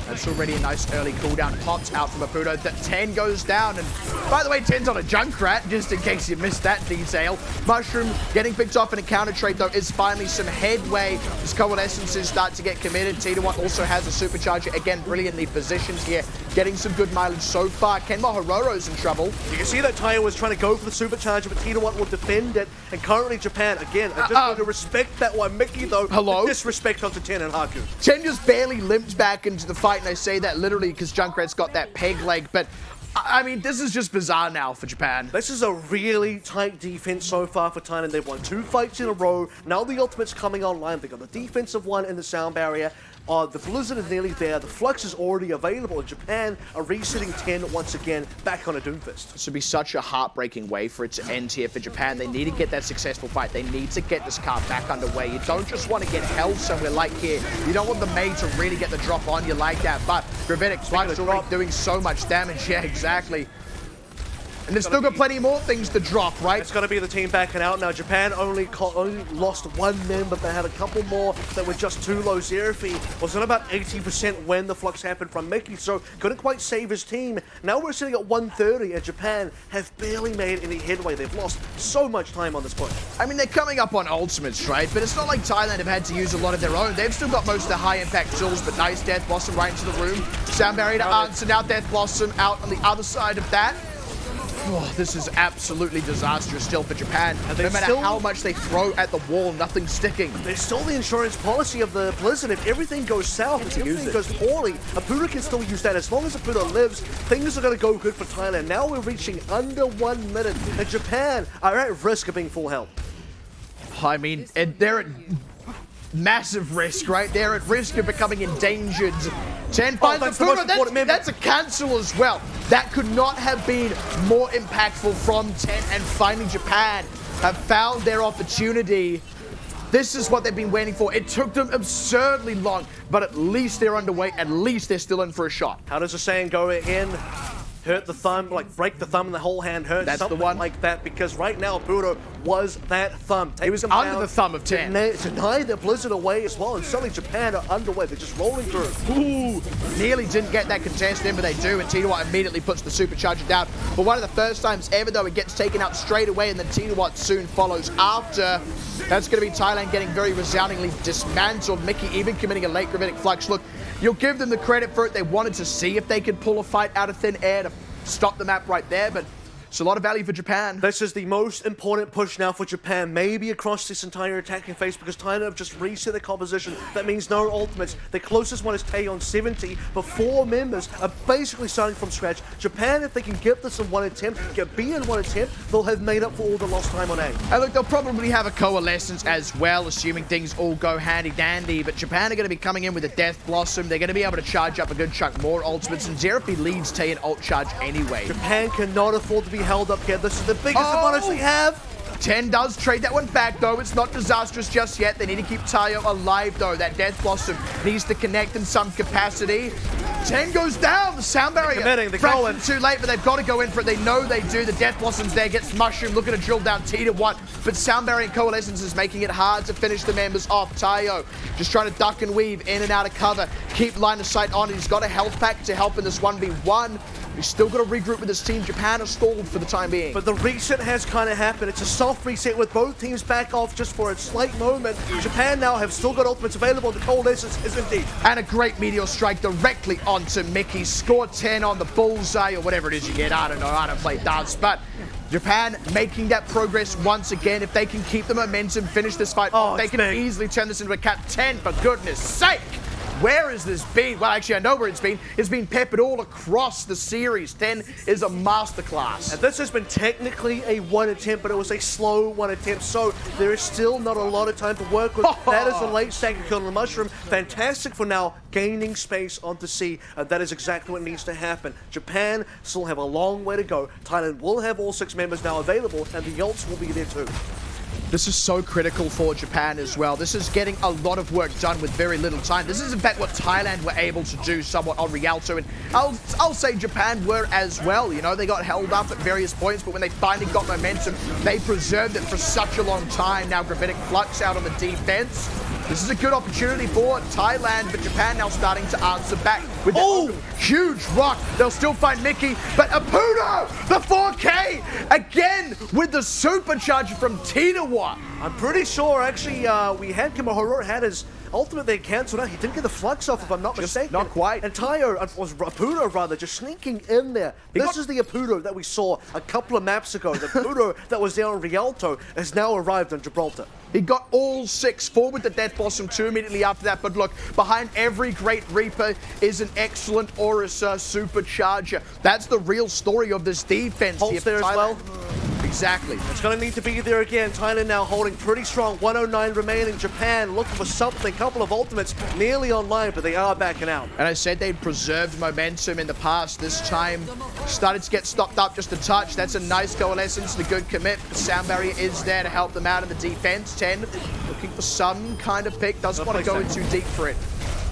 That's already a nice early cooldown. Pops out from a Pudo. That 10 goes down. And by the way, 10's on a Junkrat, just in case you missed that detail. Mushroom getting picked off in a counter trade, though, is finally some headway as Coalescences start to get committed. T1 also has a supercharger. Again, brilliantly positioned here. Getting some good mileage so far. Kenma Hororo's in trouble. You can see that Tayo was trying to go for the supercharger, but T1 will defend it. And currently Japan, again, I just want to respect that one. Mickey, though, hello? Disrespect onto 10 and Haku. 10 just barely limped back into the fight, and I say that literally because Junkrat's got that peg leg, but I mean, this is just bizarre now for Japan. This is a really tight defense so far for Thailand. They've won 2 fights in a row. Now the ultimate's coming online. They've got the defensive one in the sound barrier. The Blizzard is nearly there. The Flux is already available. And Japan are resetting 10 once again back on a Doomfist. This would be such a heartbreaking way for it to end here for Japan. They need to get that successful fight. They need to get this card back underway. You don't just want to get held somewhere like here. You don't want the Mei to really get the drop on you like that. But Gravitic Flux already doing so much damage. Yeah, exactly. And there's still got plenty more things to drop, right? It's going to be the team backing out now. Japan only lost 1 member. They had a couple more that were just too low. Zerafi was at about 80% when the flux happened from Mickey, so couldn't quite save his team. Now we're sitting at 130, and Japan have barely made any headway. They've lost so much time on this push. I mean, they're coming up on ultimates, right? But it's not like Thailand have had to use a lot of their own. They've still got most of the high-impact tools, but nice Death Blossom right into the room. Sound barrier to answer. Now Death Blossom out on the other side of that. Oh, this is absolutely disastrous still for Japan. No matter how much they throw at the wall, nothing's sticking. There's still the insurance policy of the Blizzard. If everything goes south, if everything goes poorly, a Pudo can still use that. As long as a Pudo lives, things are going to go good for Thailand. Now we're reaching under 1 minute, and Japan are at risk of being full health. I mean, they're at massive risk, right? They're at risk of becoming endangered. 10 finds the Pudo. That's a cancel as well. That could not have been more impactful from 10, and finally Japan have found their opportunity. This is what they've been waiting for. It took them absurdly long, but at least they're underway. At least they're still in for a shot. How does the saying go again? Hurt the thumb, like break the thumb and the whole hand hurts. That's something the one. like that, because right now Pudo was that thumb. He was under the thumb of 10. Deny the Blizzard away as well, and suddenly Japan are underway. They're just rolling through. Ooh, nearly didn't get that contest in, but they do, and T1 immediately puts the supercharger down. For one of the first times ever, though, it gets taken out straight away, and then T1 soon follows after. That's going to be Thailand getting very resoundingly dismantled. Mickey even committing a late Gravitic Flux. Look, you'll give them the credit for it. They wanted to see if they could pull a fight out of thin air to stop the map right there, but it's a lot of value for Japan. This is the most important push now for Japan, maybe across this entire attacking phase, because Thailand have just reset their composition. That means no ultimates. The closest one is Tay on 70, but 4 members are basically starting from scratch. Japan, if they can get this in one attempt, get B in one attempt, they'll have made up for all the lost time on A. And look, they'll probably have a coalescence as well, assuming things all go handy-dandy, but Japan are going to be coming in with a Death Blossom. They're going to be able to charge up a good chunk more ultimates, and Zerafi leads Tay in ult charge anyway. Japan cannot afford to be held up here. This is the biggest advantage they have. 10 does trade that one back, though. It's not disastrous just yet. They need to keep Tayo alive, though. That Death Blossom needs to connect in some capacity. 10 goes down. The sound barrier. They're going. Too late, but they've got to go in for it. They know they do. The Death Blossom's there. Gets Mushroom looking to drill down T1. But sound barrier and Coalescence is making it hard to finish the members off. Tayo just trying to duck and weave in and out of cover. Keep line of sight on. He's got a health pack to help in this 1v1. He's still got to regroup with his team. Japan are stalled for the time being. But the reset has kind of happened. It's a soft reset with both teams back off just for a slight moment. Japan now have still got ultimates available. The Coalescence is indeed. And a great Meteor Strike directly onto Mickey. Score 10 on the bullseye or whatever it is you get. I don't know. I don't play darts. But Japan making that progress once again. If they can keep the momentum, finish this fight, they can easily turn this into a cap 10, for goodness sake. Where has this been? Well, actually, I know where it's been. It's been peppered all across the series. 10 is a masterclass. And this has been technically a one attempt, but it was a slow one attempt, so there is still not a lot of time to work with. That is a late stack kill on the mushroom. Fantastic for now, gaining space onto C. That is exactly what needs to happen. Japan still have a long way to go. Thailand will have all 6 members now available, and the ults will be there too. This is so critical for Japan as well. This is getting a lot of work done with very little time. This is in fact what Thailand were able to do somewhat on Rialto, and I'll say Japan were as well. You know, they got held up at various points, but when they finally got momentum, they preserved it for such a long time. Now Gravitic Flux out on the defense. This is a good opportunity for Thailand, but Japan now starting to answer back with the huge rock. They'll still find Mickey, but Apuno, the 4K, again with the supercharger from Tinawa. I'm pretty sure, actually, we had Kimahoro had his ultimate there cancelled out. He didn't get the flux off, if I'm not mistaken. Not quite. And Tayo, was Apuno rather, just sneaking in there. This is the Apuno that we saw a couple of maps ago. The Apuno that was there on Rialto has now arrived on Gibraltar. He got all 6 forward the Death Blossom 2 immediately after that. But look, behind every great Reaper is an excellent Orisa supercharger. That's the real story of this defense. Pulse there as well. Exactly. It's going to need to be there again. Thailand now holding pretty strong. 109 remaining. Japan looking for something. Couple of ultimates nearly online, but they are backing out. And I said they'd preserved momentum in the past. This time started to get stopped up just a touch. That's a nice coalescence and a good commit. The sound barrier is there to help them out in the defense. 10 looking for some kind of pick. Doesn't want to go in too deep for it.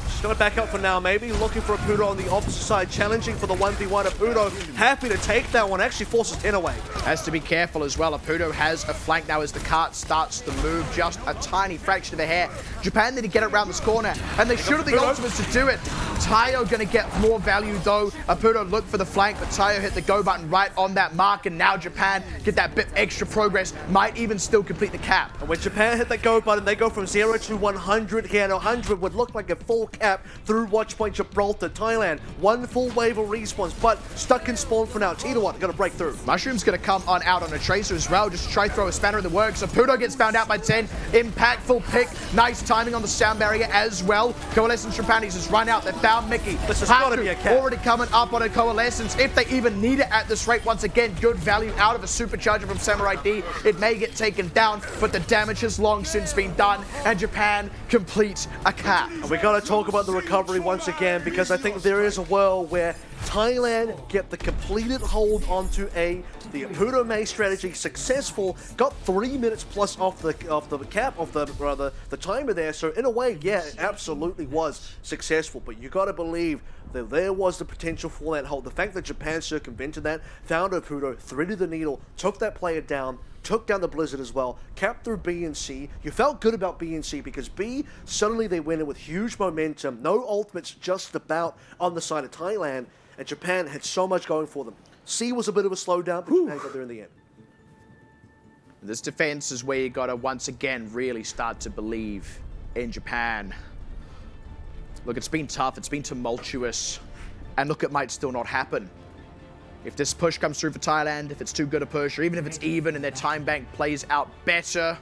Just going to back up for now, maybe. Looking for Apuno on the opposite side, challenging for the 1v1. Apuno happy to take that one, actually forces 10 away. Has to be careful as well. Apuno has a flank now as the cart starts to move just a tiny fraction of a hair. Japan need to get it around this corner, and they should have the ultimates to do it. Tayo going to get more value though. Apuno looked for the flank, but Tayo hit the go button right on that mark, and now Japan get that bit extra progress, might even still complete the cap. And when Japan hit that go button, they go from 0 to 100 here, and 100 would look like a full cap through Watchpoint Gibraltar. Thailand, 1 full wave of respawns, but stuck in spawn for now. Tinawa going to break through. Mushroom's going to come on out on a Tracer as well, just to try throw a spanner in the works. Apuno gets found out by 10. Impactful pick. Nice timing on the sound barrier as well. Coalescence Japanese has run out. They found Mickey. This has got to be a cap. Already coming up on a Coalescence. If they even need it at this rate, once again, good value out of a supercharger from Samurai D. It may get taken down, but the damage has long since been done, and Japan complete a cap. And we got to talk about the recovery once again, because I think there is a world where Thailand get the completed hold onto A. The Apuno May strategy successful, got 3 minutes plus off the cap of the timer there. So in a way, yeah, it absolutely was successful. But you got to believe that there was the potential for that hold. The fact that Japan circumvented that, found Apuno, threaded the needle, took that player down, took down the Blizzard as well, capped through B and C. You felt good about B and C because B, suddenly they went in with huge momentum, no ultimates just about on the side of Thailand, and Japan had so much going for them. C was a bit of a slowdown, but Japan got there in the end. This defense is where you got to once again really start to believe in Japan. Look, it's been tough, it's been tumultuous, and look, it might still not happen. If this push comes through for Thailand, if it's too good a push, or even if it's even and their time bank plays out better,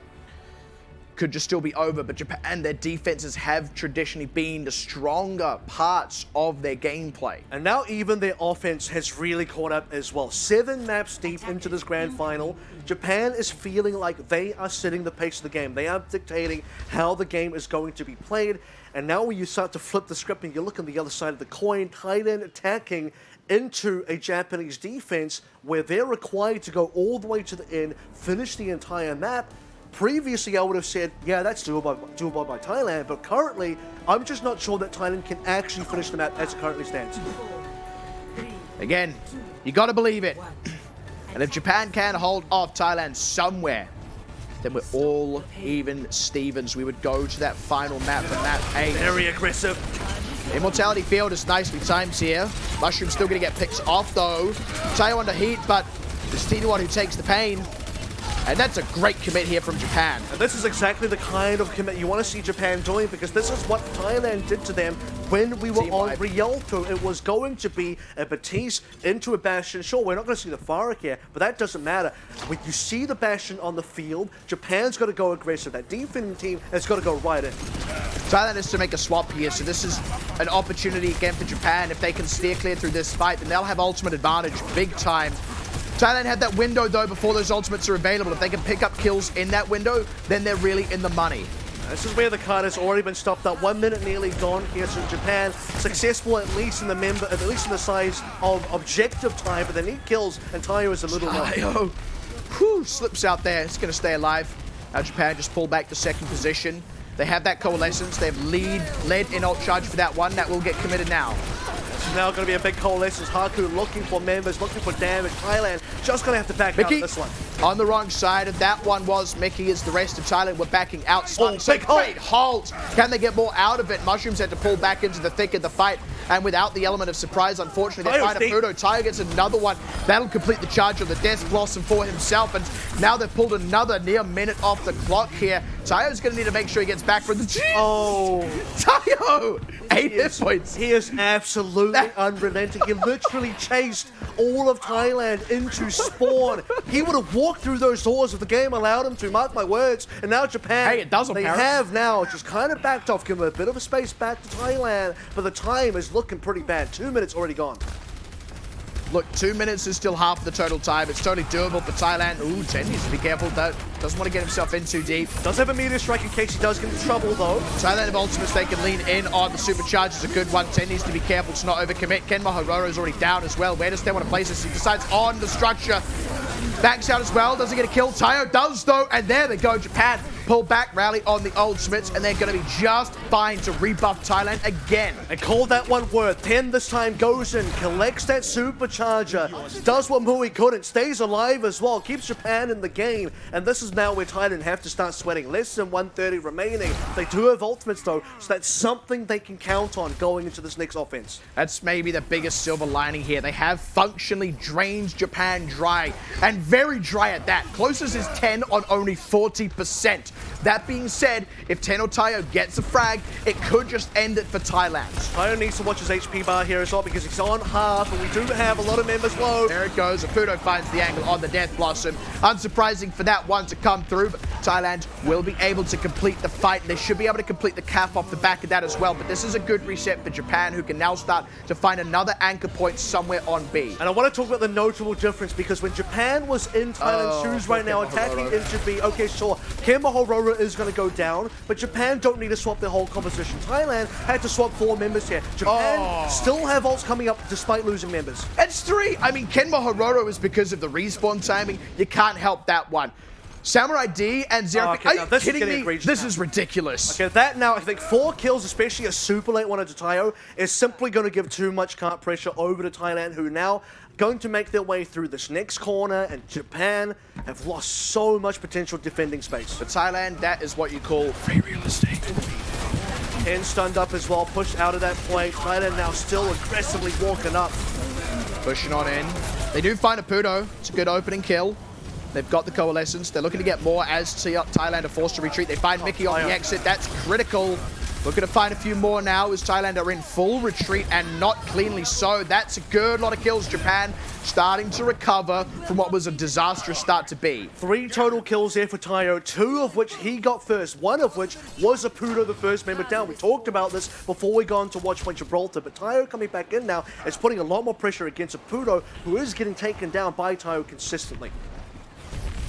could just still be over. But Japan, their defenses have traditionally been the stronger parts of their gameplay. And now even their offense has really caught up as well. 7 maps deep into this grand final, Japan is feeling like they are setting the pace of the game. They are dictating how the game is going to be played. And now when you start to flip the script and you look on the other side of the coin, Thailand attacking into a Japanese defense where they're required to go all the way to the end, finish the entire map. Previously, I would have said, yeah, that's doable by Thailand, but currently, I'm just not sure that Thailand can actually finish the map as it currently stands. Again, you got to believe it. And if Japan can hold off Thailand somewhere, then we're all even Stevens. We would go to that final map for map 8. Very aggressive. Immortality Field is nicely timed here. Mushroom's still going to get picks off though. Tayo under heat, but it's Tinawa who takes the pain. And that's a great commit here from Japan. And this is exactly the kind of commit you want to see Japan doing, because this is what Thailand did to them when we were on Rialto. It was going to be a Batiste into a Bastion. Sure, we're not going to see the Farak here, but that doesn't matter. When you see the Bastion on the field, Japan's got to go aggressive. That defending team has got to go right in. Thailand has to make a swap here, so this is an opportunity again for Japan. If they can steer clear through this fight, then they'll have ultimate advantage big time. Thailand had that window, though, before those ultimates are available. If they can pick up kills in that window, then they're really in the money. This is where the card has already been stopped up. 1 minute nearly gone here. So Japan successful at least in the size of objective time, but they need kills, and Tayo is a little low. Tayo, whew, slips out there. It's going to stay alive. Now Japan just pull back to second position. They have that coalescence. They've led in ult charge for that one. That will get committed now. This is now going to be a big coalescence. Haku looking for members, looking for damage. Thailand just going to have to back out this one. On the wrong side of that one was Mickey, as the rest of Thailand were backing out. Big Great halt. Can they get more out of it? Mushrooms had to pull back into the thick of the fight, and without the element of surprise, unfortunately, they find a Pudo. Tayo gets another one. That'll complete the charge on the Death Blossom for himself, and now they've pulled another near minute off the clock here. Tayo's going to need to make sure he gets back for the... Oh! Tayo! 8 hit points. He is absolutely unrelenting. He literally chased all of Thailand into spawn. He would have walked through those doors if the game allowed him to, mark my words. And now Japan, hey, it does they have now just kind of backed off, given a bit of a space back to Thailand, but the time is looking pretty bad. 2 minutes already gone. Look, 2 minutes is still half the total time. It's totally doable for Thailand. Ooh, Chen needs to be careful. Doesn't want to get himself in too deep. Does have a meteor strike in case he does get into trouble, though. Thailand have ultimates. They can lean in on the supercharge. Is a good one. Chen needs to be careful to not overcommit. Kenma Hororo's already down as well. Where does they want to place this? He decides on the structure. Backs out as well. Doesn't get a kill. Tayo does, though. And there they go. Japan pull back, rally on the ultimates, and they're going to be just fine to rebuff Thailand again. They called that one worth. 10 this time goes in, collects that supercharger, does what Mui couldn't, stays alive as well, keeps Japan in the game, and this is now where Thailand have to start sweating. Less than 130 remaining. They do have ultimates, though, so that's something they can count on going into this next offense. That's maybe the biggest silver lining here. They have functionally drained Japan dry, and very dry at that. Closest is 10 on only 40%. That being said, if Tenno Tayo gets a frag, it could just end it for Thailand. Tayo needs to watch his HP bar here as well, because he's on half, and we do have a lot of members low. There it goes. Apudo finds the angle on the Death Blossom. Unsurprising for that one to come through, but Thailand will be able to complete the fight. They should be able to complete the cap off the back of that as well, but this is a good reset for Japan, who can now start to find another anchor point somewhere on B. And I want to talk about the notable difference, because when Japan was in Thailand's shoes right now, attacking into B, okay, sure, Kemba Hororo is going to go down, but Japan don't need to swap their whole composition. Thailand had to swap 4 members here. Japan still have ults coming up despite losing members. It's 3. I mean, Kenma Hororo is because of the respawn timing. You can't help that one. Samurai D and Zerafik. Okay, are you kidding me? This is ridiculous. Okay, that now, I think 4 kills, especially a super late one into Tayo, is simply going to give too much cart pressure over to Thailand, who now going to make their way through this next corner, and Japan have lost so much potential defending space. For Thailand, that is what you call free real estate. 10 stunned up as well, pushed out of that point. Thailand now still aggressively walking up. Pushing on in. They do find a Pudo. It's a good opening kill. They've got the coalescence. They're looking to get more as Thailand are forced to retreat. They find Mickey on the exit. That's critical. Looking to find a few more now as Thailand are in full retreat, and not cleanly so. That's a good lot of kills. Japan starting to recover from what was a disastrous start to be. 3 total kills there for Tayo, 2 of which he got first, 1 of which was Apudo, the first member down. We talked about this before we got on to watch Point Gibraltar, but Tayo coming back in now is putting a lot more pressure against Apudo, who is getting taken down by Tayo consistently.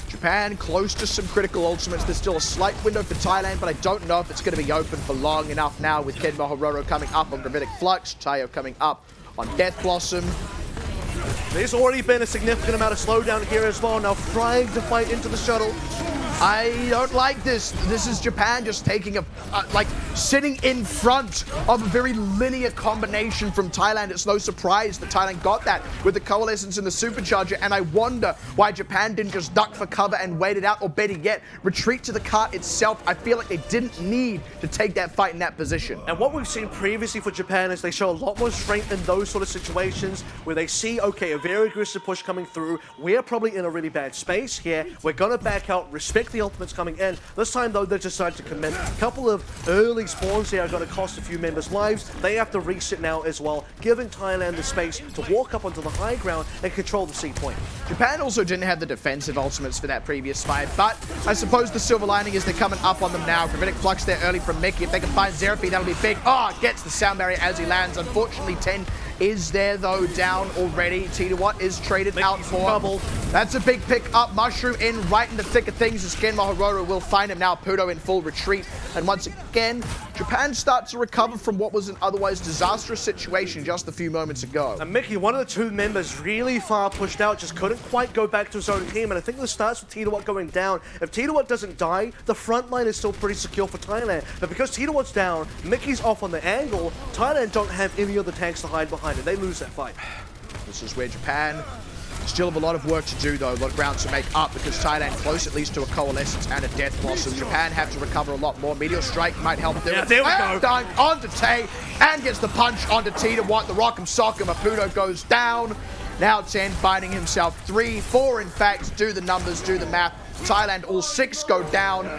Japan close to some critical ultimates. There's still a slight window for Thailand, but I don't know if it's going to be open for long enough now, with Kenma Hororo coming up on Gravitic Flux, Tayo coming up on Death Blossom. There's already been a significant amount of slowdown here as well, now trying to fight into the shuttle. I don't like this. This is Japan just taking like sitting in front of a very linear combination from Thailand. It's no surprise that Thailand got that with the coalescence and the supercharger, and I wonder why Japan didn't just duck for cover and wait it out, or better yet, retreat to the cart itself. I feel like they didn't need to take that fight in that position. And what we've seen previously for Japan is they show a lot more strength in those sort of situations where they see, okay, a very aggressive push coming through. We're probably in a really bad space here. We're going to back out, respect the ultimates coming in. This time, though, they decided to commit a couple of early these spawns there are going to cost a few members' lives. They have to reset now as well, giving Thailand the space to walk up onto the high ground and control the C point. Japan also didn't have the defensive ultimates for that previous fight, but I suppose the silver lining is they're coming up on them now. Gravitic Flux there early from Mickey. If they can find Xerapi, that'll be big. Oh, gets the sound barrier as he lands. Unfortunately, 10 is there, though, down already. Titawatt is traded out for trouble. That's a big pick up. Mushroom in right in the thick of things as Genma Hororo will find him now. Pudo in full retreat. And once again, Japan starts to recover from what was an otherwise disastrous situation just a few moments ago. And Mickey, one of the two members really far pushed out, just couldn't quite go back to his own team. And I think this starts with Titawatt going down. If Titawatt doesn't die, the front line is still pretty secure for Thailand. But because Titawatt's down, Mickey's off on the angle, Thailand don't have any other tanks to hide behind it. They lose that fight. This is where Japan still have a lot of work to do, though, a lot of ground to make up, because Thailand close at least to a Coalescence and a Death Blossom. Japan have to recover a lot more. Meteor Strike might help do it. There we go. Dunk onto Tay and gets the punch onto Titawatt. The Rock'em Sock'em. Maputo goes down. Now 10 finding himself 3, 4 in fact. Do the numbers, do the math. Thailand all 6 go down.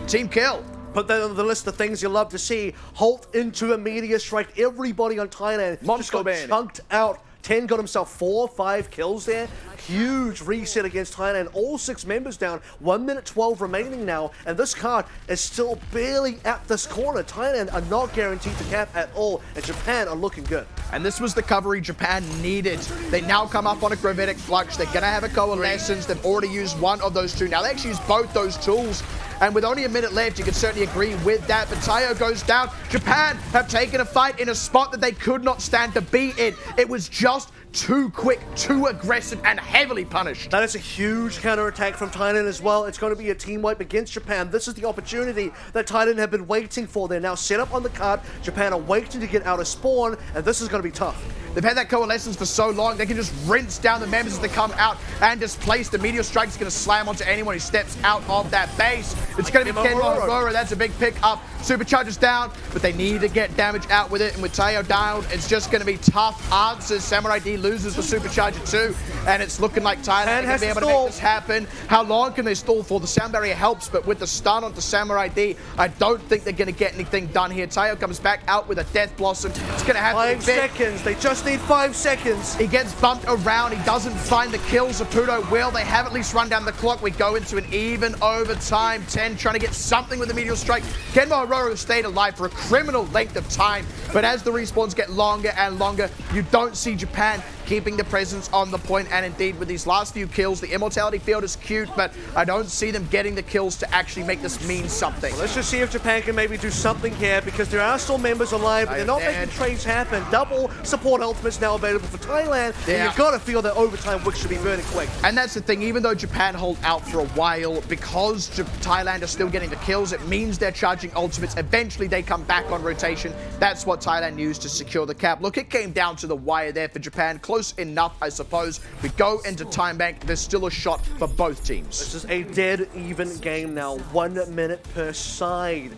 Team kill. Put that on the list of things you love to see. Halt into a meteor strike. Everybody on Thailand just got chunked out. 10 got himself 4, 5 kills there. Huge reset against Thailand. All 6 members down. 1 minute 12 remaining now. And this card is still barely at this corner. Thailand are not guaranteed to cap at all. And Japan are looking good. And this was the coverage Japan needed. They now come up on a Gravitic Flux. They're going to have a Coalescence. They've already used one of those two. Now they actually use both those tools. And with only a minute left, you can certainly agree with that. But Tayo goes down. Japan have taken a fight in a spot that they could not stand to be in. It was just too quick, too aggressive, and heavily punished. That is a huge counterattack from Thailand as well. It's going to be a team wipe against Japan. This is the opportunity that Thailand have been waiting for. They're now set up on the card. Japan are waiting to get out of spawn, and this is going to be tough. They've had that Coalescence for so long, they can just rinse down the members as they come out and displace. The Meteor Strike is going to slam onto anyone who steps out of that base. It's going to be Genma Hororo. That's a big pick up. Supercharger's down, but they need to get damage out with it. And with Tayo down, it's just going to be tough answers. Samurai D loses the Supercharger too, and it's looking like Thailand can be able to make this happen. How long can they stall for? The sound barrier helps, but with the stun onto Samurai D, I don't think they're going to get anything done here. Tayo comes back out with a Death Blossom. It's going to have 5 seconds. They just need 5 seconds. He gets bumped around. He doesn't find the kills. Zaputo will. They have at least run down the clock. We go into an even overtime. 10 trying to get something with the Meteor Strike. Genma Hororo stayed alive for a criminal length of time, but as the respawns get longer and longer, you don't see Japan keeping the presence on the point. And indeed, with these last few kills, the Immortality field is cute, but I don't see them getting the kills to actually make this mean something. Well, let's just see if Japan can maybe do something here, because there are still members alive, but they're not making trades happen. Double support ultimates now available for Thailand, and you've got to feel that overtime wick should be burning quick. And that's the thing, even though Japan hold out for a while, because Thailand are still getting the kills, it means they're charging ultimates. Eventually, they come back on rotation. That's what Thailand used to secure the cap. Look, it came down to the wire there for Japan. Close enough, I suppose. We go into time bank. There's still a shot for both teams. This is a dead even game now. 1 minute per side.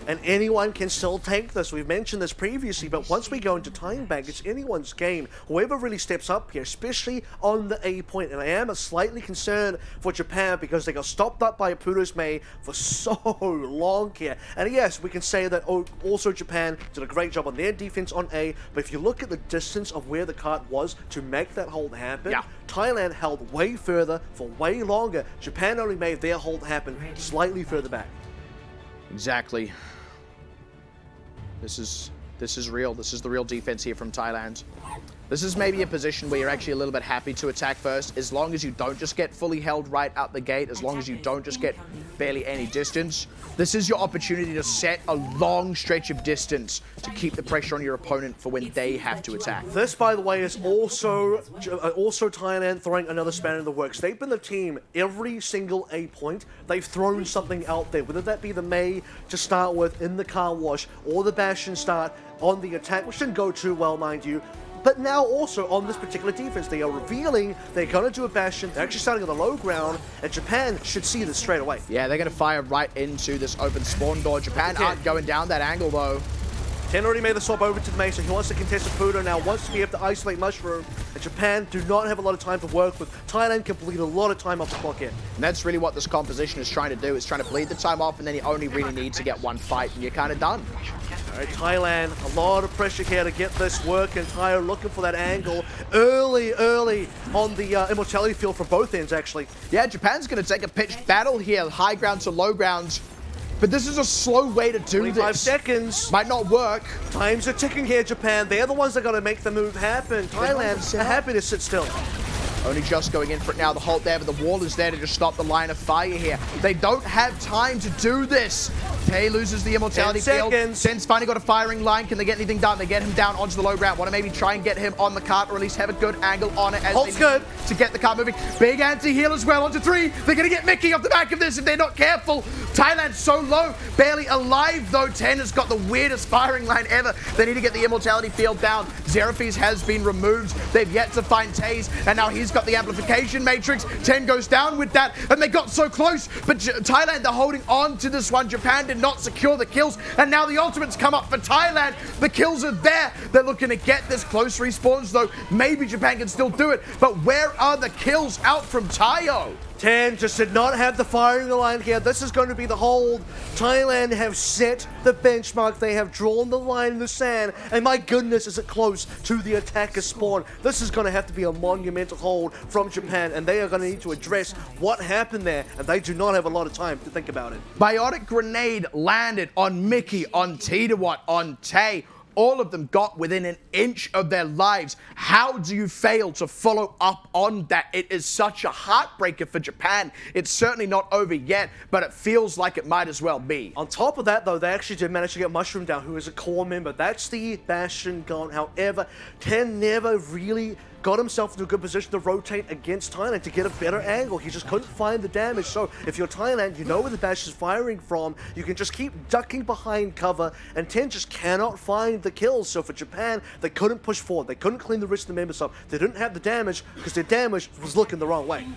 And anyone can still take this. We've mentioned this previously, but once we go into time bank, it's anyone's game. Whoever really steps up here, especially on the A point. And I am slightly concerned for Japan, because they got stopped up by Pudo's May for so long here. And yes, we can say that also Japan did a great job on their defense on A, but if you look at the distance of where the card was to make that hold happen, Thailand held way further for way longer. Japan only made their hold happen slightly further back. Exactly. This is real. This is the real defense here from Thailand. This is maybe a position where you're actually a little bit happy to attack first, as long as you don't just get fully held right out the gate, as long as you don't just get barely any distance. This is your opportunity to set a long stretch of distance to keep the pressure on your opponent for when they have to attack. This, by the way, is also Thailand throwing another spanner in the works. They've been the team every single A point. They've thrown something out there, whether that be the May to start with in the car wash, or the Bastion start on the attack, which didn't go too well, mind you. But now also on this particular defense, they are revealing they're going to do a Bastion. They're actually starting on the low ground, and Japan should see this straight away. Yeah, they're going to fire right into this open spawn door. Japan aren't going down that angle, though. 10 already made the swap over to the main, so he wants to contest the Pudo now, wants to be able to isolate Mushroom, and Japan do not have a lot of time to work with. Thailand can bleed a lot of time off the clock here. And that's really what this composition is trying to do. It's trying to bleed the time off, and then you only really need to get one fight, and you're kind of done. All right, Thailand, a lot of pressure here to get this work, and Tayo looking for that angle early on the immortality field for both ends, actually. Yeah, Japan's going to take a pitched battle here, high ground to low ground. But this is a slow way to do 25 this. seconds. Might not work. Times are ticking here, Japan. They're the ones that got to make the move happen. Thailand are happy to sit still. Only just going in for it now. The halt there, but the wall is there to just stop the line of fire here. They don't have time to do this. Tay loses the immortality 10 field. seconds. Sen's finally got a firing line. Can they get anything done? They get him down onto the low ground. Want to maybe try and get him on the cart, or at least have a good angle on it as Halt's they good. to get the cart moving. Big anti-heal as well onto 3. They're going to get Mickey off the back of this if they're not careful. Thailand's so low, barely alive though. 10 has got the weirdest firing line ever. They need to get the immortality field down. Xeraphis has been removed. They've yet to find Taze, and now he's got the amplification matrix. 10 goes down with that, and they got so close, but Thailand, they're holding on to this one. Japan did not secure the kills, and now the ultimates come up for Thailand. The kills are there. They're looking to get this close respawns though. Maybe Japan can still do it, but where are the kills out from Tayo? 10 just did not have the firing line here. This is going to be the hold. Thailand have set the benchmark. They have drawn the line in the sand. And my goodness, is it close to the attacker spawn. This is going to have to be a monumental hold from Japan. And they are going to need to address what happened there. And they do not have a lot of time to think about it. Biotic grenade landed on Mickey, on Tidawat, on Tay. All of them got within an inch of their lives. How do you fail to follow up on that? It is such a heartbreaker for Japan. It's certainly not over yet, but it feels like it might as well be. On top of that, though, they actually did manage to get Mushroom down, who is a core member. That's the Bastion gone. However, 10 never really got himself into a good position to rotate against Thailand to get a better angle. He just couldn't find the damage. So if you're Thailand, you know where the Bash is firing from. You can just keep ducking behind cover, and 10 just cannot find the kills. So for Japan, they couldn't push forward. They couldn't clean the rest of the members up. They didn't have the damage because their damage was looking the wrong way.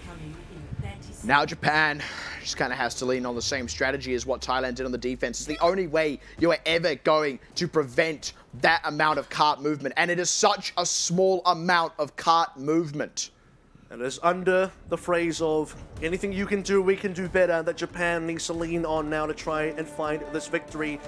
Now Japan just kind of has to lean on the same strategy as what Thailand did on the defense. It's the only way you are ever going to prevent that amount of cart movement. And it is such a small amount of cart movement. And it's under the phrase of anything you can do, we can do better, that Japan needs to lean on now to try and find this victory.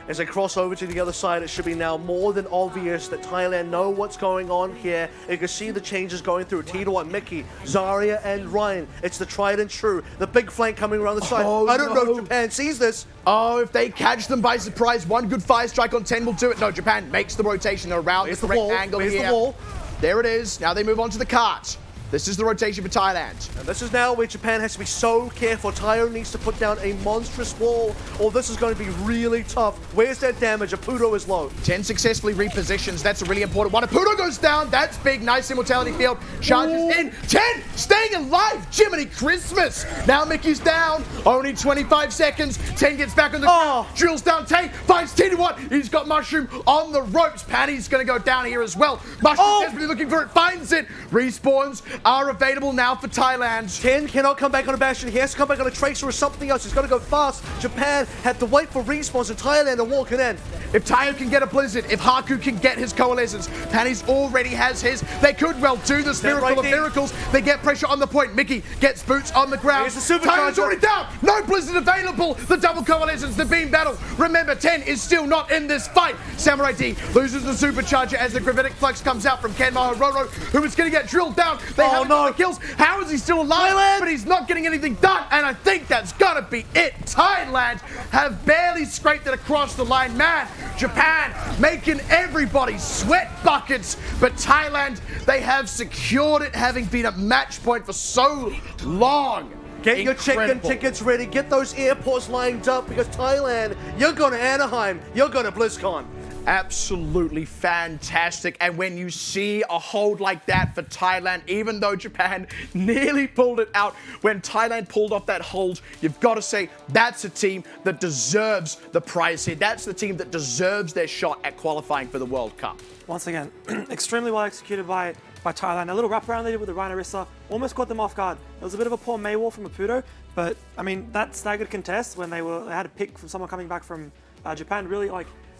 As they cross over to the other side, it should be now more than obvious that Thailand know what's going on here. You can see the changes going through. Tito and Mickey, Zarya and Ryan. It's the tried and true. The big flank coming around the side. I don't know if Japan sees this. Oh, if they catch them by surprise, one good fire strike on 10 will do it. No, Japan makes the rotation around the correct angle here. The wall. There it is. Now they move on to the cart. This is the rotation for Thailand. And this is now where Japan has to be so careful. Tayo needs to put down a monstrous wall, or this is going to be really tough. Where's that damage? Apudo is low. 10 successfully repositions. That's a really important one. Apudo goes down. That's big. Nice immortality field. Charges in. 10 staying alive. Jiminy Christmas. Now Mickey's down. Only 25 seconds. 10 gets back on the ground. Drills down Tay. Finds Tidawat. He's got Mushroom on the ropes. Patty's going to go down here as well. Mushroom desperately looking for it. Finds it. Respawns are available now for Thailand. 10 cannot come back on a Bastion. He has to come back on a Tracer or something else. He's got to go fast. Japan had to wait for respawns, and Thailand are walking in. If Tayo can get a Blizzard, if Haku can get his Coalescence, Panny's already has his. They could well do the Miracle of Miracles. They get pressure on the point. Mickey gets boots on the ground. Tayo's already down. No Blizzard available. The double Coalescence, the beam battle. Remember, 10 is still not in this fight. Samurai D loses the Supercharger as the Gravitic Flux comes out from Ken Mahororo, who is going to get drilled down. They haven't got the kills. How is he still alive? But he's not getting anything done, and I think that's going to be it. Thailand have barely scraped it across the line. Man, Japan making everybody sweat buckets, but Thailand, they have secured it, having been a match point for so long. Get your chicken tickets ready. Get those airports lined up, because Thailand, you're going to Anaheim. You're going to BlizzCon. Absolutely fantastic. And when you see a hold like that for Thailand, even though Japan nearly pulled it out, when Thailand pulled off that hold, you've got to say that's a team that deserves the prize here. That's the team that deserves their shot at qualifying for the World Cup. Once again, extremely well executed by Thailand. A little wraparound they did with the Rhino-Rissa almost got them off guard. It was a bit of a poor Maywall from Apudo, but I mean, that staggered contest when they had a pick from someone coming back from Japan really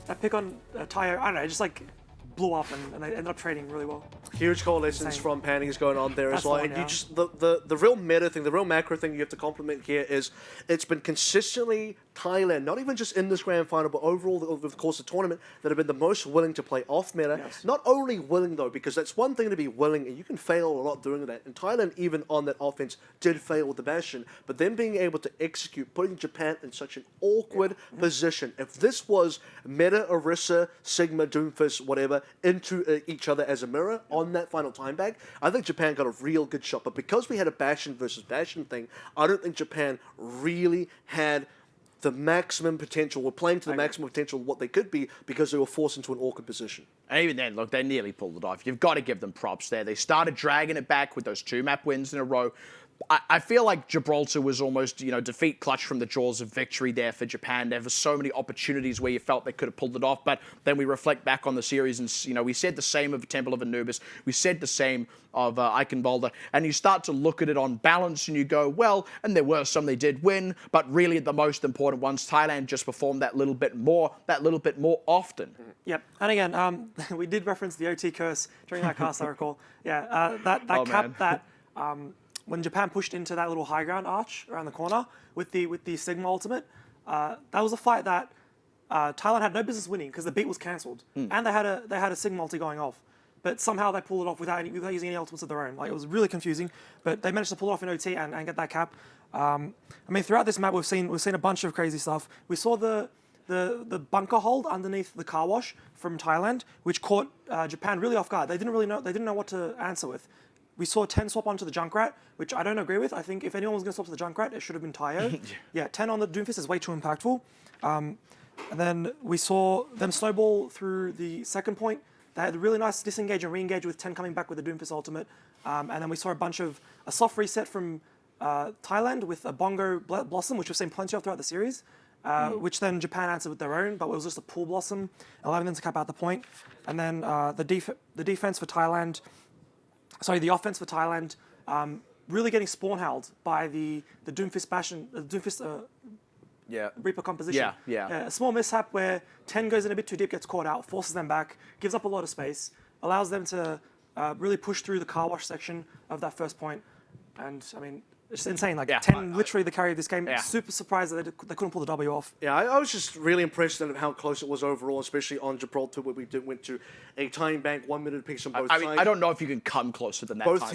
that pick on Tayo, I don't know, it just like blew up and they ended up trading really well. Huge coalescence Insane. from Pannings going on there That's as well. the one, And you yeah. just the real meta thing, the real macro thing you have to compliment here is it's been consistently Thailand, not even just in this grand final, but overall over the course of the tournament, that have been the most willing to play off meta. Yes. Not only willing though, because that's one thing to be willing, and you can fail a lot doing that. And Thailand, even on that offense, did fail with the Bastion, but then being able to execute, putting Japan in such an awkward position. If this was Meta, Orisa, Sigma, Doomfist, whatever, into each other as a mirror on that final time back, I think Japan got a real good shot. But because we had a Bastion versus Bastion thing, I don't think Japan really had the maximum potential, were playing to the maximum potential of what they could be because they were forced into an awkward position. And even then, look, they nearly pulled it off. You've got to give them props there. They started dragging it back with those 2-map wins in a row. I feel like Gibraltar was almost, defeat clutch from the jaws of victory there for Japan. There were so many opportunities where you felt they could have pulled it off, but then we reflect back on the series and, we said the same of Temple of Anubis. We said the same of Eichenwalde, and you start to look at it on balance and you go, well, and there were some they did win, but really the most important ones, Thailand just performed that little bit more often. Yep. And again, we did reference the OT curse during that cast, I recall. Yeah, that cap that when Japan pushed into that little high ground arch around the corner with the Sigma ultimate, that was a fight that Thailand had no business winning because the beat was cancelled, and they had a Sigma ulti going off, but somehow they pulled it off without using any ultimates of their own. Like, it was really confusing, but they managed to pull it off in OT and get that cap. Throughout this map we've seen a bunch of crazy stuff. We saw the bunker hold underneath the car wash from Thailand, which caught Japan really off guard. They didn't know what to answer with. We saw 10 swap onto the Junkrat, which I don't agree with. I think if anyone was going to swap to the Junkrat, it should have been Tayo. Yeah, 10 on the Doomfist is way too impactful. And then we saw them snowball through the second point. They had a really nice disengage and re-engage with 10 coming back with the Doomfist ultimate. And then we saw a soft reset from Thailand with a Bongo Blossom, which we've seen plenty of throughout the series, which then Japan answered with their own, but it was just a pool Blossom, allowing them to cap out the point. And then the defense for Thailand... Sorry, the offense for Thailand, really getting spawn held by the Doomfist Bastion, the Doomfist Reaper composition. Yeah. A small mishap where 10 goes in a bit too deep, gets caught out, forces them back, gives up a lot of space, allows them to really push through the car wash section of that first point. And it's insane. Like 10, literally the carry of this game. Yeah. Super surprised that they couldn't pull the W off. Yeah, I was just really impressed at how close it was overall, especially on Gibraltar, where we went to a time bank, 1 minute apiece on both sides. I don't know if you can come closer than that. Both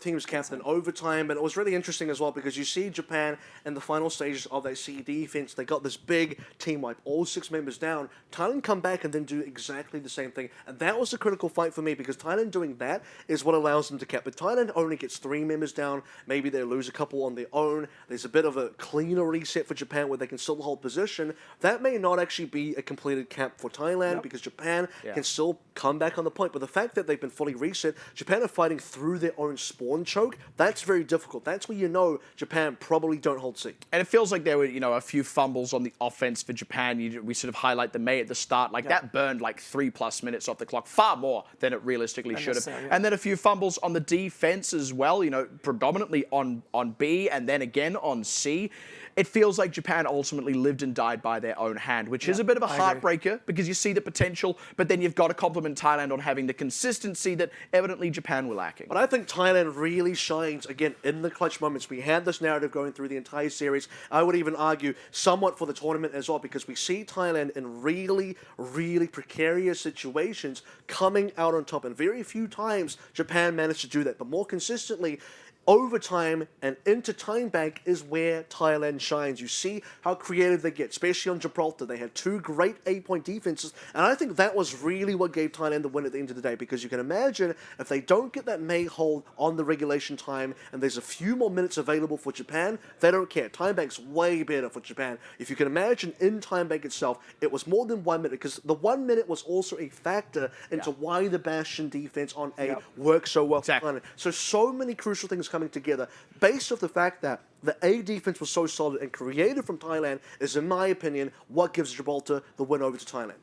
teams capped in overtime, and it was really interesting as well because you see Japan in the final stages of that C defense. They got this big team wipe, all 6 members down. Thailand come back and then do exactly the same thing, and that was a critical fight for me because Thailand doing that is what allows them to cap. But Thailand only gets 3 members down. Maybe they lose a couple on their own. There's a bit of a cleaner reset for Japan where they can still hold position. That may not actually be a completed cap for Thailand because Japan can still come back on the point. But the fact that they've been fully reset, Japan are fighting through their own spawn choke. That's very difficult. That's where Japan probably don't hold C. And it feels like there were, a few fumbles on the offense for Japan. We sort of highlight the May at the start. That burned 3+ minutes off the clock, far more than it realistically should have. And then a few fumbles on the defense as well, predominantly on B and then again on C. It feels like Japan ultimately lived and died by their own hand, which is a bit of a heartbreaker because you see the potential, but then you've got to compliment Thailand on having the consistency that evidently Japan were lacking. But I think Thailand really shines, again, in the clutch moments. We had this narrative going through the entire series. I would even argue somewhat for the tournament as well because we see Thailand in really, really precarious situations coming out on top. And very few times Japan managed to do that. But more consistently, overtime and into time bank is where Thailand shines. You see how creative they get, especially on Gibraltar. They had 2 great 8-point defenses, and I think that was really what gave Thailand the win at the end of the day, because you can imagine if they don't get that May hold on the regulation time and there's a few more minutes available for Japan, they don't care. Time bank's way better for Japan. If you can imagine in time bank itself, it was more than 1 minute, because the 1 minute was also a factor into why the Bastion defense on A worked so well for Thailand. So many crucial things coming together based off the fact that the A defense was so solid and creative from Thailand is, in my opinion, what gives Gibraltar the win over to Thailand.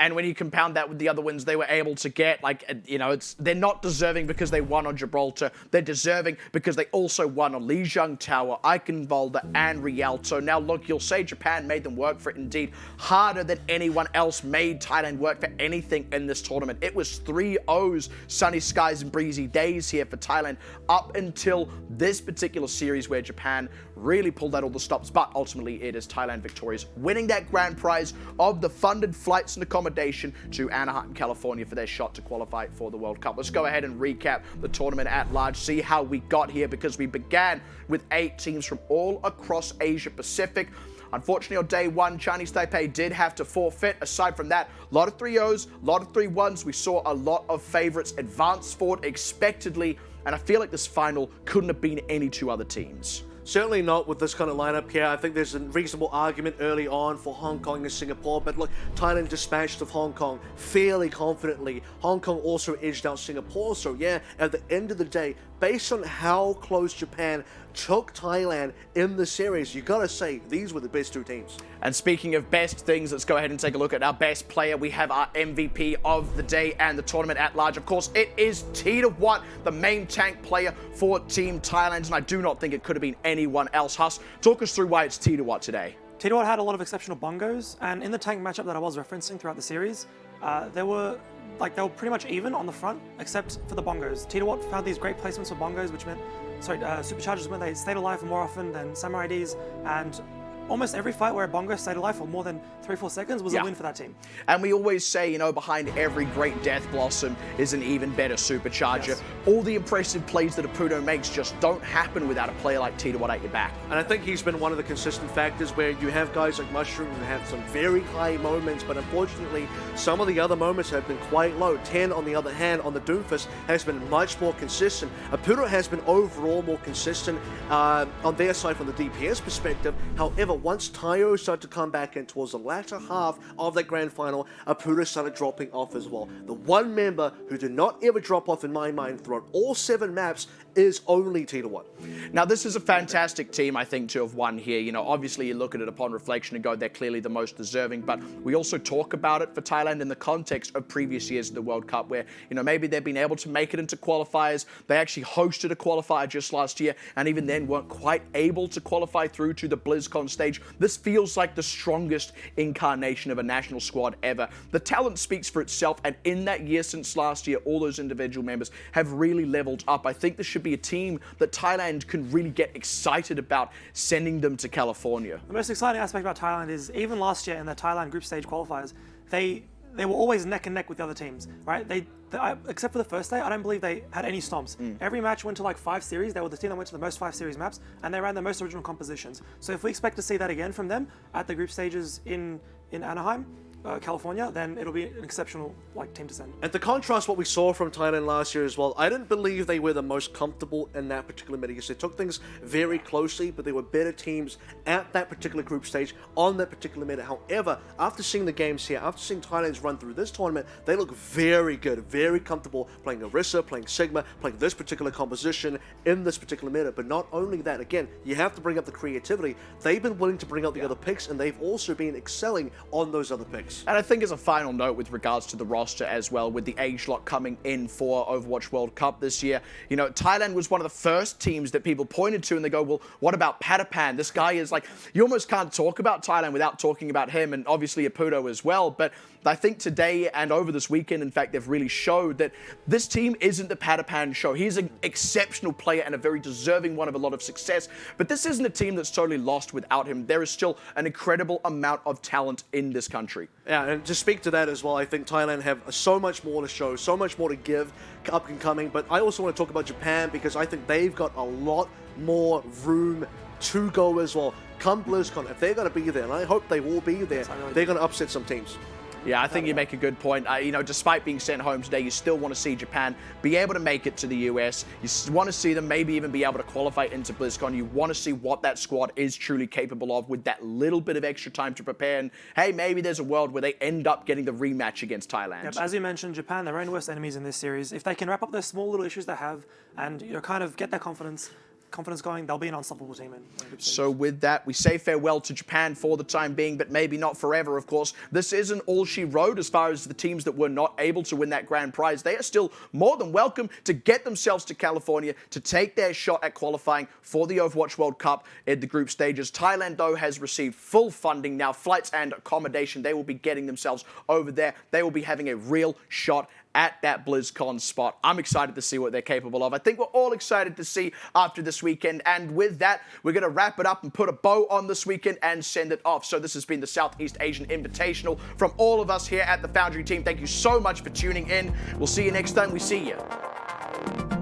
And when you compound that with the other wins they were able to get, like, you know, they're not deserving because they won on Gibraltar. They're deserving because they also won on Lijiang Tower, Eichenwalde, and Rialto. Now, look, you'll say Japan made them work for it, indeed, harder than anyone else made Thailand work for anything in this tournament. It was 3-0s, sunny skies and breezy days here for Thailand up until this particular series where Japan really pulled out all the stops, but ultimately it is Thailand victorious, winning that grand prize of the funded flights and accommodation to Anaheim, California for their shot to qualify for the World Cup. Let's go ahead and recap the tournament at large, see how we got here, because we began with 8 teams from all across Asia Pacific. Unfortunately, on day 1, Chinese Taipei did have to forfeit. Aside from that, a lot of 3-0s, a lot of 3-1s. We saw a lot of favorites advance forward expectedly, and I feel like this final couldn't have been any 2 other teams. Certainly not with this kind of lineup here. I think there's a reasonable argument early on for Hong Kong and Singapore, but look, Thailand dispatched of Hong Kong fairly confidently. Hong Kong also edged out Singapore, so yeah, at the end of the day, based on how close Japan took Thailand in the series, you gotta say these were the best 2 teams. And speaking of best things, let's go ahead and take a look at our best player. We have our MVP of the day and the tournament at large. Of course, it is Thailand, the main tank player for Team Thailand, and I do not think it could have been anyone else. Huss, talk us through why it's Thailand today. Thailand had a lot of exceptional bongos, and in the tank matchup that I was referencing throughout the series, they were pretty much even on the front, except for the bongos. Thailand found these great placements for bongos, which meant, superchargers when they stayed alive more often than Samurai Ds, and almost every fight where a bongo stayed alive for more than 3-4 seconds was a win for that team. And we always say, you know, behind every great Death Blossom is an even better supercharger. Yes. All the impressive plays that Apudo makes just don't happen without a player like Thailand at your back. And I think he's been one of the consistent factors where you have guys like Mushroom who have some very high moments, but unfortunately, some of the other moments have been quite low. 10, on the other hand, on the Doomfist, has been much more consistent. Apudo has been overall more consistent on their side from the DPS perspective. However, once Tayo started to come back in towards the latter half of that grand final, Apudo started dropping off as well. The one member who did not ever drop off in my mind throughout all 7 maps is only Thailand. Now, this is a fantastic team, I think, to have won here. You know, obviously you look at it upon reflection and go, they're clearly the most deserving, but we also talk about it for Thailand in the context of previous years of the World Cup where, you know, maybe they've been able to make it into qualifiers. They actually hosted a qualifier just last year and even then weren't quite able to qualify through to the BlizzCon stage. This feels like the strongest incarnation of a national squad ever. The talent speaks for itself, and in that year since last year, all those individual members have really leveled up. I think this should be a team that Thailand can really get excited about sending them to California. The most exciting aspect about Thailand is even last year in the Thailand group stage qualifiers, they were always neck and neck with the other teams, right? Except for the first day, I don't believe they had any stomps. Every match went to like 5 series. They were the team that went to the most 5 series maps, and they ran the most original compositions. So if we expect to see that again from them at the group stages in Anaheim, California, then it'll be an exceptional team to send. And to contrast what we saw from Thailand last year as well, I didn't believe they were the most comfortable in that particular meta. They took things very closely, but they were better teams at that particular group stage on that particular meta. However, after seeing the games here, after seeing Thailand's run through this tournament, they look very good, very comfortable playing Orisa, playing Sigma, playing this particular composition in this particular meta. But not only that, again, you have to bring up the creativity. They've been willing to bring out the other picks, and they've also been excelling on those other picks. And I think as a final note with regards to the roster as well, with the age lock coming in for Overwatch World Cup this year, you know, Thailand was one of the first teams that people pointed to and they go, well, what about Patapan? This guy is like, you almost can't talk about Thailand without talking about him, and obviously Apudo as well. But I think today and over this weekend, in fact, they've really showed that this team isn't the Patapan show. He's an exceptional player and a very deserving one of a lot of success. But this isn't a team that's totally lost without him. There is still an incredible amount of talent in this country. Yeah, and to speak to that as well, I think Thailand have so much more to show, so much more to give up and coming. But I also want to talk about Japan because I think they've got a lot more room to go as well. Come BlizzCon, if they're going to be there, and I hope they will be there, they're going to upset some teams. Yeah, I think you make a good point. You know, despite being sent home today, you still want to see Japan be able to make it to the US. You want to see them maybe even be able to qualify into BlizzCon. You want to see what that squad is truly capable of with that little bit of extra time to prepare. And hey, maybe there's a world where they end up getting the rematch against Thailand. Yep, as you mentioned, Japan, their own worst enemies in this series. If they can wrap up those small little issues they have and kind of get their confidence, confidence going, they'll be an unstoppable team. So with that, we say farewell to Japan for the time being, but maybe not forever, of course. This isn't all she wrote as far as the teams that were not able to win that grand prize. They are still more than welcome to get themselves to California to take their shot at qualifying for the Overwatch World Cup in the group stages. Thailand, though, has received full funding now, flights and accommodation. They will be getting themselves over there. They will be having a real shot at that BlizzCon spot. I'm excited to see what they're capable of. I think we're all excited to see after this weekend. And with that, we're going to wrap it up and put a bow on this weekend and send it off. So this has been the Southeast Asian Invitational from all of us here at the Foundry team. Thank you so much for tuning in. We'll see you next time we see you.